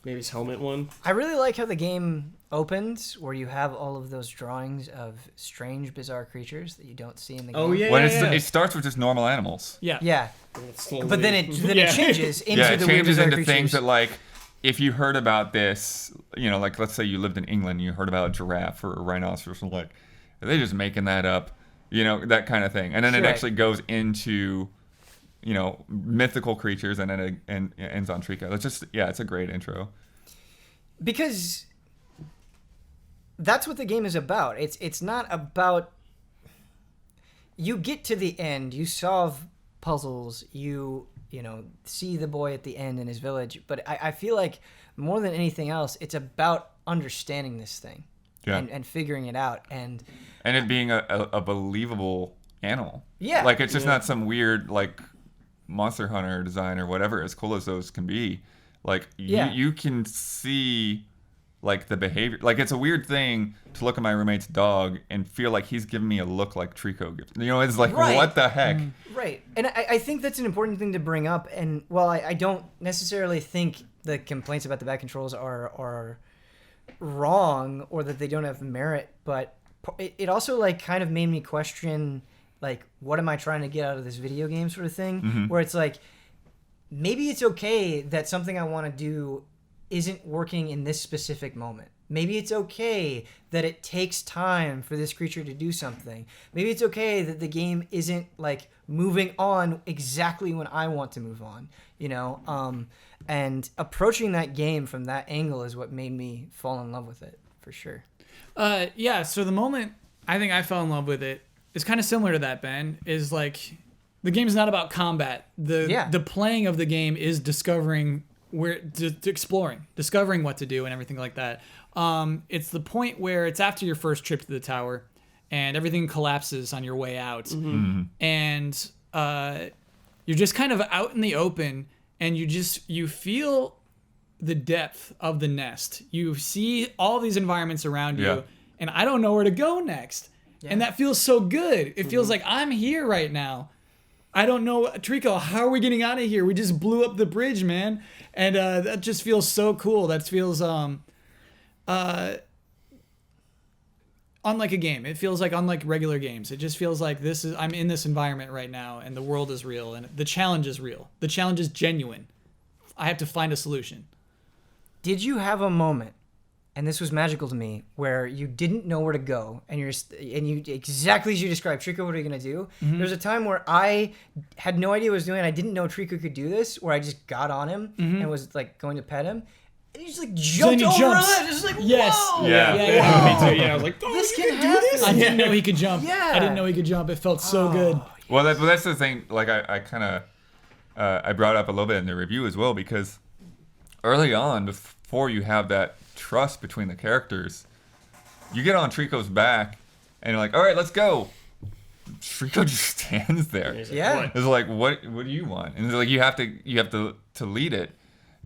Maybe his helmet one. I really like how the game opens, where you have all of those drawings of strange, bizarre creatures that you don't see in the game. Oh yeah. When yeah. it starts with just normal animals. Yeah. Yeah, Slowly. but then it Yeah. changes into Yeah, it the weird, changes bizarre into creatures. things that like, if you heard about this, like let's say you lived in England, and you heard about a giraffe or a rhinoceros, and like, are they just making that up? That kind of thing. And then it Right. actually goes into, mythical creatures, and then it ends on Trico. It's a great intro. Because that's what the game is about. It's not about, you get to the end, you solve puzzles, you see the boy at the end in his village, but I feel like more than anything else, it's about understanding this thing. Yeah. And figuring it out, and And it being a believable animal. Yeah. Like, it's just not some weird like Monster Hunter design or whatever, as cool as those can be. Like, you can see like the behavior. Like, it's a weird thing to look at my roommate's dog and feel like he's giving me a look like Trico gives. It's like, Right. what the heck? right. And I think that's an important thing to bring up. And while I don't necessarily think the complaints about the bad controls are wrong or that they don't have merit, but it also like kind of made me question, like, what am I trying to get out of this video game sort of thing, where it's like, maybe it's okay that something I want to do isn't working in this specific moment. Maybe it's okay that it takes time for this creature to do something. Maybe it's okay that the game isn't like moving on exactly when I want to move on, and approaching that game from that angle is what made me fall in love with it, for sure. Yeah, so the moment I think I fell in love with it is kind of similar to that, Ben, is like the game's not about combat. The playing of the game is discovering exploring, discovering what to do and everything like that. It's the point where it's after your first trip to the tower and everything collapses on your way out. And you're just kind of out in the open and you feel the depth of the nest. You see all these environments around you and I don't know where to go next. And that feels so good. It feels like I'm here right now. I don't know, Trico, how are we getting out of here? We just blew up the bridge, man. And that just feels so cool. That feels unlike a game. It feels like unlike regular games. It just feels like I'm in this environment right now and the world is real and the challenge is real. The challenge is genuine. I have to find a solution. Did you have a moment, and this was magical to me, where you didn't know where to go, and you exactly as you described, Trico, what are you gonna do? There was a time where I had no idea what I was doing. I didn't know Trico could do this, where I just got on him and was like going to pet him, and he just like jumped over it. Just like whoa! Yeah. Me too. Yeah, I was like, oh, This you can do this? I didn't know he could jump. Yeah. I didn't know he could jump. It felt so good. Well, that's the thing. Like I kind of I brought up a little bit in the review as well, because early on, before you have that trust between the characters, you get on Trico's back and you're like, all right, let's go. Trico just stands there. Yeah. It's like, what do you want? And it's like you have to lead it.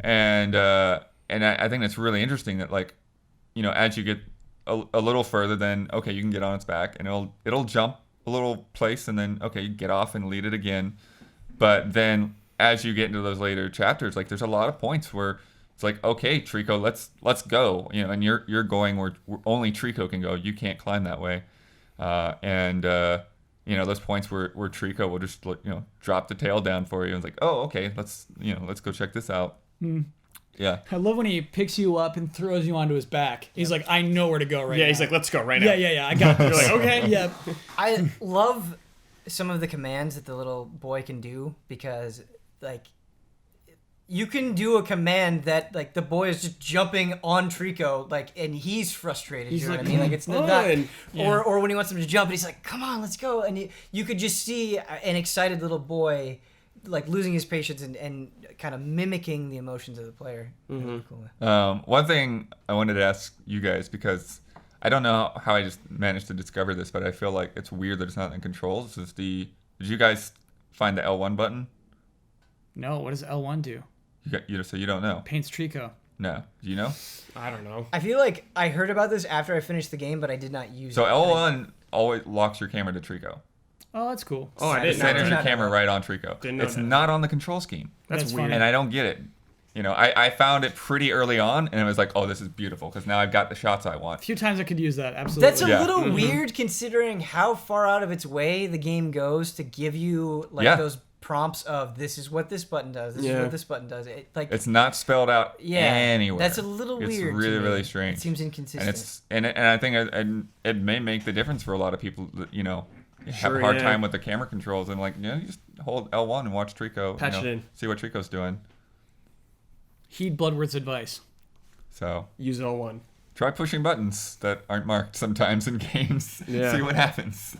And I think that's really interesting that, like, you know, as you get a little further, then okay, you can get on its back and it'll jump a little place, and then okay, you get off and lead it again. But then as you get into those later chapters, like, there's a lot of points where it's like, okay, Trico, let's go. You know, and you're going where only Trico can go. You can't climb that way. You know, those points where Trico will just, you know, drop the tail down for you and it's like, oh, okay, let's go check this out. Yeah. I love when he picks you up and throws you onto his back. He's like, I know where to go right now. Yeah, he's like, let's go right now. Yeah, I got this. You're like, okay. Yeah. I love some of the commands that the little boy can do, because like you can do a command that like the boy is just jumping on Trico, like, and he's frustrated. He's you know like, what I mean? Like, it's not, Yeah. or when he wants him to jump, and he's like, come on, let's go. And you could just see an excited little boy like losing his patience and kind of mimicking the emotions of the player. Really cool. One thing I wanted to ask you guys, because I don't know how I just managed to discover this, but I feel like it's weird that it's not in controls. Did you guys find the L1 button? No, what does L1 do? So you don't know? Paints Trico. No. Do you know? I don't know. I feel like I heard about this after I finished the game, but I did not use So it. L1 always locks your camera to Trico. Oh, that's cool. Oh, I didn't know Centers that. your camera right on Trico. Didn't know It's that. not on the control scheme. That's weird. And I don't get it. You know, I found it pretty early on, and it was like, oh, this is beautiful, because now I've got the shots I want. A few times I could use that, absolutely. That's a little weird considering how far out of its way the game goes to give you like those prompts of this is what this button does, this is what this button does. It's not spelled out anywhere. That's a little weird. It's to really, me. really strange. It seems inconsistent. And I think it may make the difference for a lot of people that, you know, have a hard time with the camera controls, and like, you know, you just hold L1 and watch Trico. Patch you know, it in. See what Trico's doing. Heed Bloodworth's advice. So Use L1. try pushing buttons that aren't marked sometimes in games. Yeah. See what happens.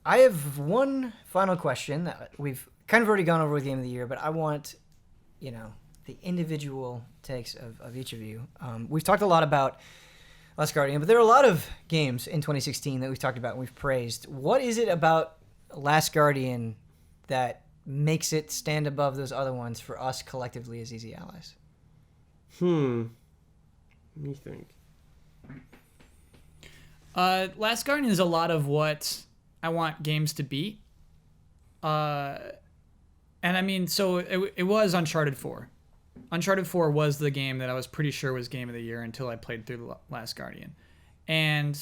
I have one final question that we've kind of already gone over with Game of the Year, but I want, you know, the individual takes of each of you. We've talked a lot about Last Guardian, but there are a lot of games in 2016 that we've talked about and we've praised. What is it about Last Guardian that makes it stand above those other ones for us collectively as Easy Allies? Let me think. Last Guardian is a lot of what I want games to be. And I mean, so it was Uncharted 4. Uncharted 4 was the game that I was pretty sure was Game of the Year until I played through The Last Guardian. And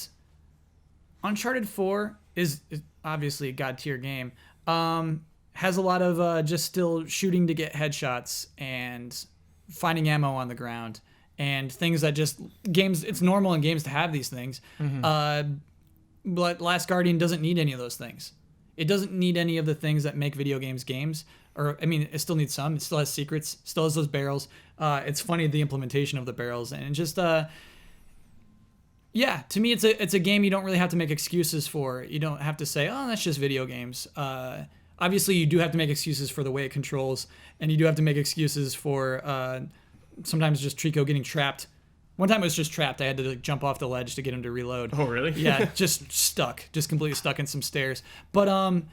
Uncharted 4 is obviously a god-tier game. Has a lot of just still shooting to get headshots and finding ammo on the ground and things that just games, it's normal in games to have these things. But Last Guardian doesn't need any of those things. It doesn't need any of the things that make video games games. Or, I mean, it still needs some. It still has secrets. Still has those barrels. It's funny, the implementation of the barrels. And just, Yeah, to me, it's a game you don't really have to make excuses for. You don't have to say, oh, that's just video games. Obviously, you do have to make excuses for the way it controls, and you do have to make excuses for sometimes just Trico getting trapped. One time it was just trapped. I had to like, jump off the ledge to get him to reload. Oh, really? Yeah, just stuck, just completely stuck in some stairs. But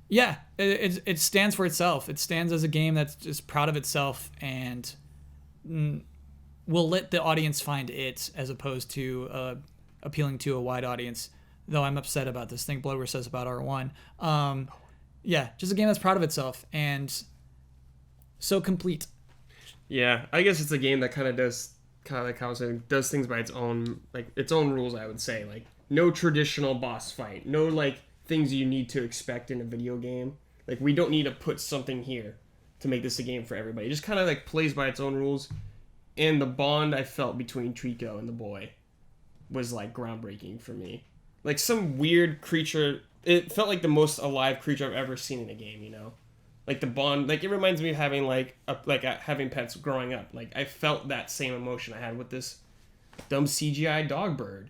yeah, it stands for itself. It stands as a game that's just proud of itself and will let the audience find it as opposed to appealing to a wide audience. Though I'm upset about this thing Bloodworth says about R1. Yeah, just a game that's proud of itself and so complete. Yeah, I guess it's a game that kind of does, kind of like how I was saying, does things by its own, like its own rules. I would say, like no traditional boss fight, no like things you need to expect in a video game. Like we don't need to put something here to make this a game for everybody. It just kind of like plays by its own rules, and the bond I felt between Trico and the boy was like groundbreaking for me. Like some weird creature. It felt like the most alive creature I've ever seen in a game, you know? Like the bond, like it reminds me of having having pets growing up. Like I felt that same emotion I had with this dumb CGI dog bird.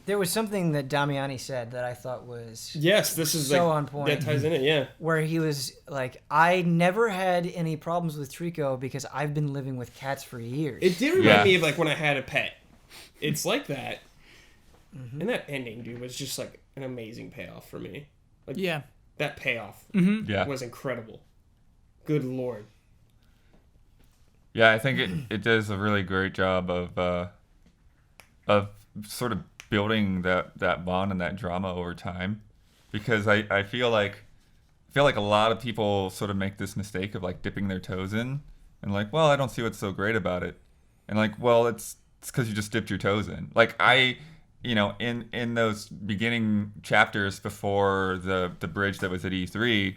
There was something that Damiani said that I thought was Yes, this is so like, on point. that ties in it, yeah. Where he was like, I never had any problems with Trico because I've been living with cats for years. It did remind me of like when I had a pet. It's like that. Mm-hmm. And that ending, dude, was just like an amazing payoff for me. Like, Yeah. that payoff Yeah. was incredible. Good Lord. Yeah, I think it does a really great job of sort of building that bond and that drama over time, because I feel like a lot of people sort of make this mistake of like dipping their toes in and like, well, I don't see what's so great about it, and like, well, it's because you just dipped your toes in. Like in those beginning chapters before the bridge that was at E3,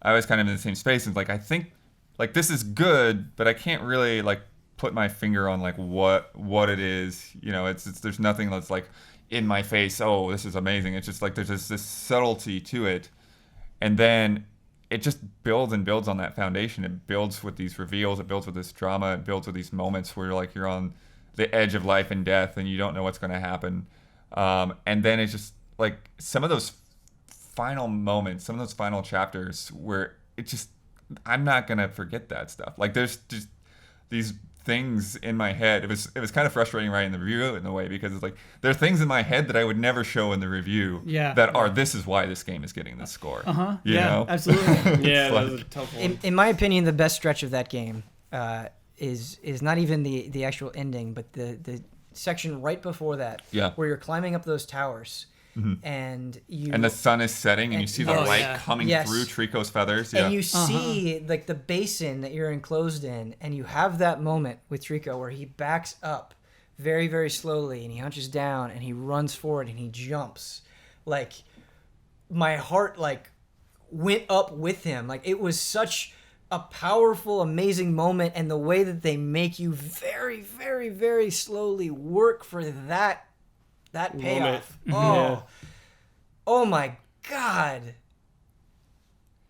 I was kind of in the same space and like I think like this is good, but I can't really like put my finger on like what it is. It's there's nothing that's like in my face. Oh, this is amazing. It's just like there's this subtlety to it, and then it just builds and builds on that foundation. It builds with these reveals. It builds with this drama. It builds with these moments where you're on the edge of life and death and you don't know what's going to happen. And then it's just like some of those final moments, some of those final chapters where it just, I'm not going to forget that stuff. Like there's just these things in my head. It was kind of frustrating writing the review in a way, because it's like there are things in my head that I would never show in the review that are, this is why this game is getting this score. You know? Absolutely. Yeah, like, that was a tough one. in my opinion, the best stretch of that game is not even the actual ending, but the section right before that, where you're climbing up those towers, and the sun is setting, and you see the light coming through Trico's feathers, and you see like the basin that you're enclosed in, and you have that moment with Trico where he backs up very, very slowly, and he hunches down, and he runs forward, and he jumps. Like my heart like went up with him. Like it was such a powerful, amazing moment, and the way that they make you very, very, very slowly work for that payoff. Oh my God.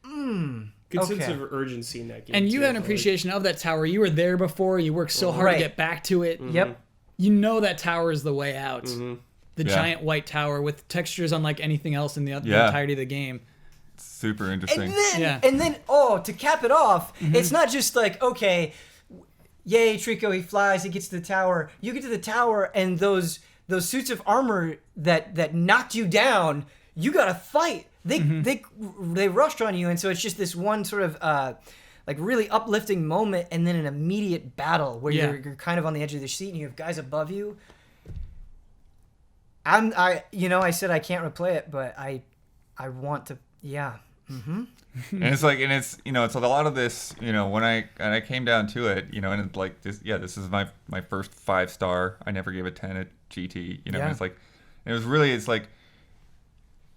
Good sense of urgency in that game. And you had an appreciation of that tower. You were there before. You worked so hard to get back to it. Yep. You know that tower is the way out. The giant white tower with textures unlike anything else in the entirety of the game. Super interesting. And then, to cap it off, it's not just like, okay, yay, Trico, he flies, he gets to the tower. You get to the tower, and those suits of armor that knocked you down, you gotta fight. They rushed on you, and so it's just this one sort of like really uplifting moment, and then an immediate battle where you're kind of on the edge of the seat, and you have guys above you. I said I can't replay it, but I want to. Yeah. And it's like, it's a lot of this, when I came down to it, and it's like this is my first 5-star. I never gave a 10 at GT, and it's like, it's like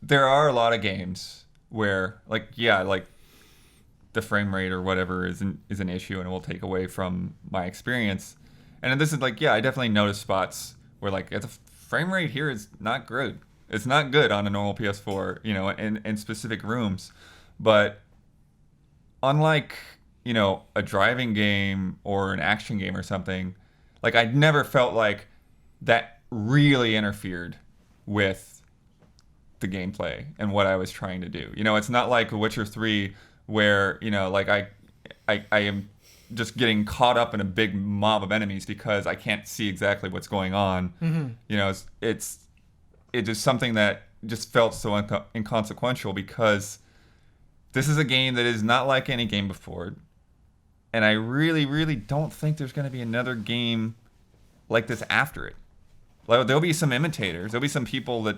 there are a lot of games where like the frame rate or whatever is an issue, and it will take away from my experience. And this is like, I definitely noticed spots where like the frame rate here is not good. It's not good on a normal PS4, in specific rooms. But unlike, a driving game or an action game or something, like I never felt like that really interfered with the gameplay and what I was trying to do. It's not like Witcher 3 where, like I am just getting caught up in a big mob of enemies because I can't see exactly what's going on. Mm-hmm. It's just something that just felt so inconsequential because this is a game that is not like any game before it. And I really, really don't think there's going to be another game like this after it. There'll be some imitators. There'll be some people that,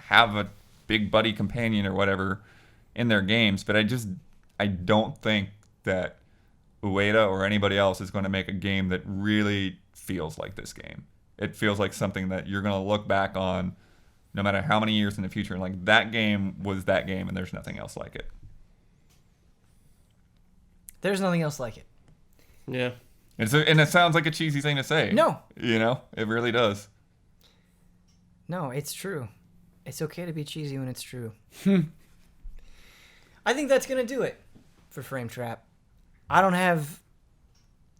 have a big buddy companion or whatever in their games. But I don't think that Ueda or anybody else is going to make a game that really feels like this game. It feels like something that you're going to look back on no matter how many years in the future. And like, that game was that game and there's nothing else like it. There's nothing else like it. Yeah. And it sounds like a cheesy thing to say. No. It really does. No, it's true. It's okay to be cheesy when it's true. I think that's going to do it for Frame Trap. I don't have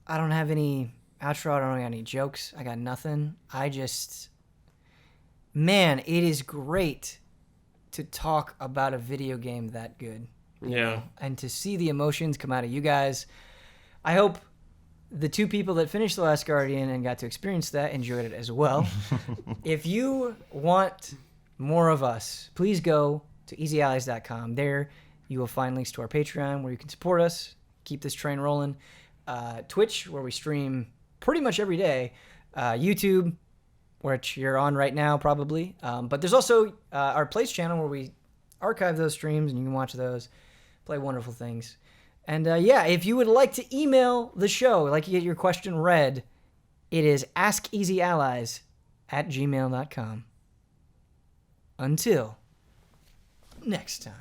any outro. I don't have any jokes. I got nothing. Man, it is great to talk about a video game that good. Yeah. And to see the emotions come out of you guys. I hope the two people that finished The Last Guardian and got to experience that enjoyed it as well. If you want more of us, please go to easyallies.com. There you will find links to our Patreon where you can support us, keep this train rolling. Twitch, where we stream pretty much every day. YouTube, which you're on right now probably. But there's also our Place channel where we archive those streams and you can watch those, play wonderful things. And if you would like to email the show, like you get your question read, it is askeasyallies@gmail.com. Until next time.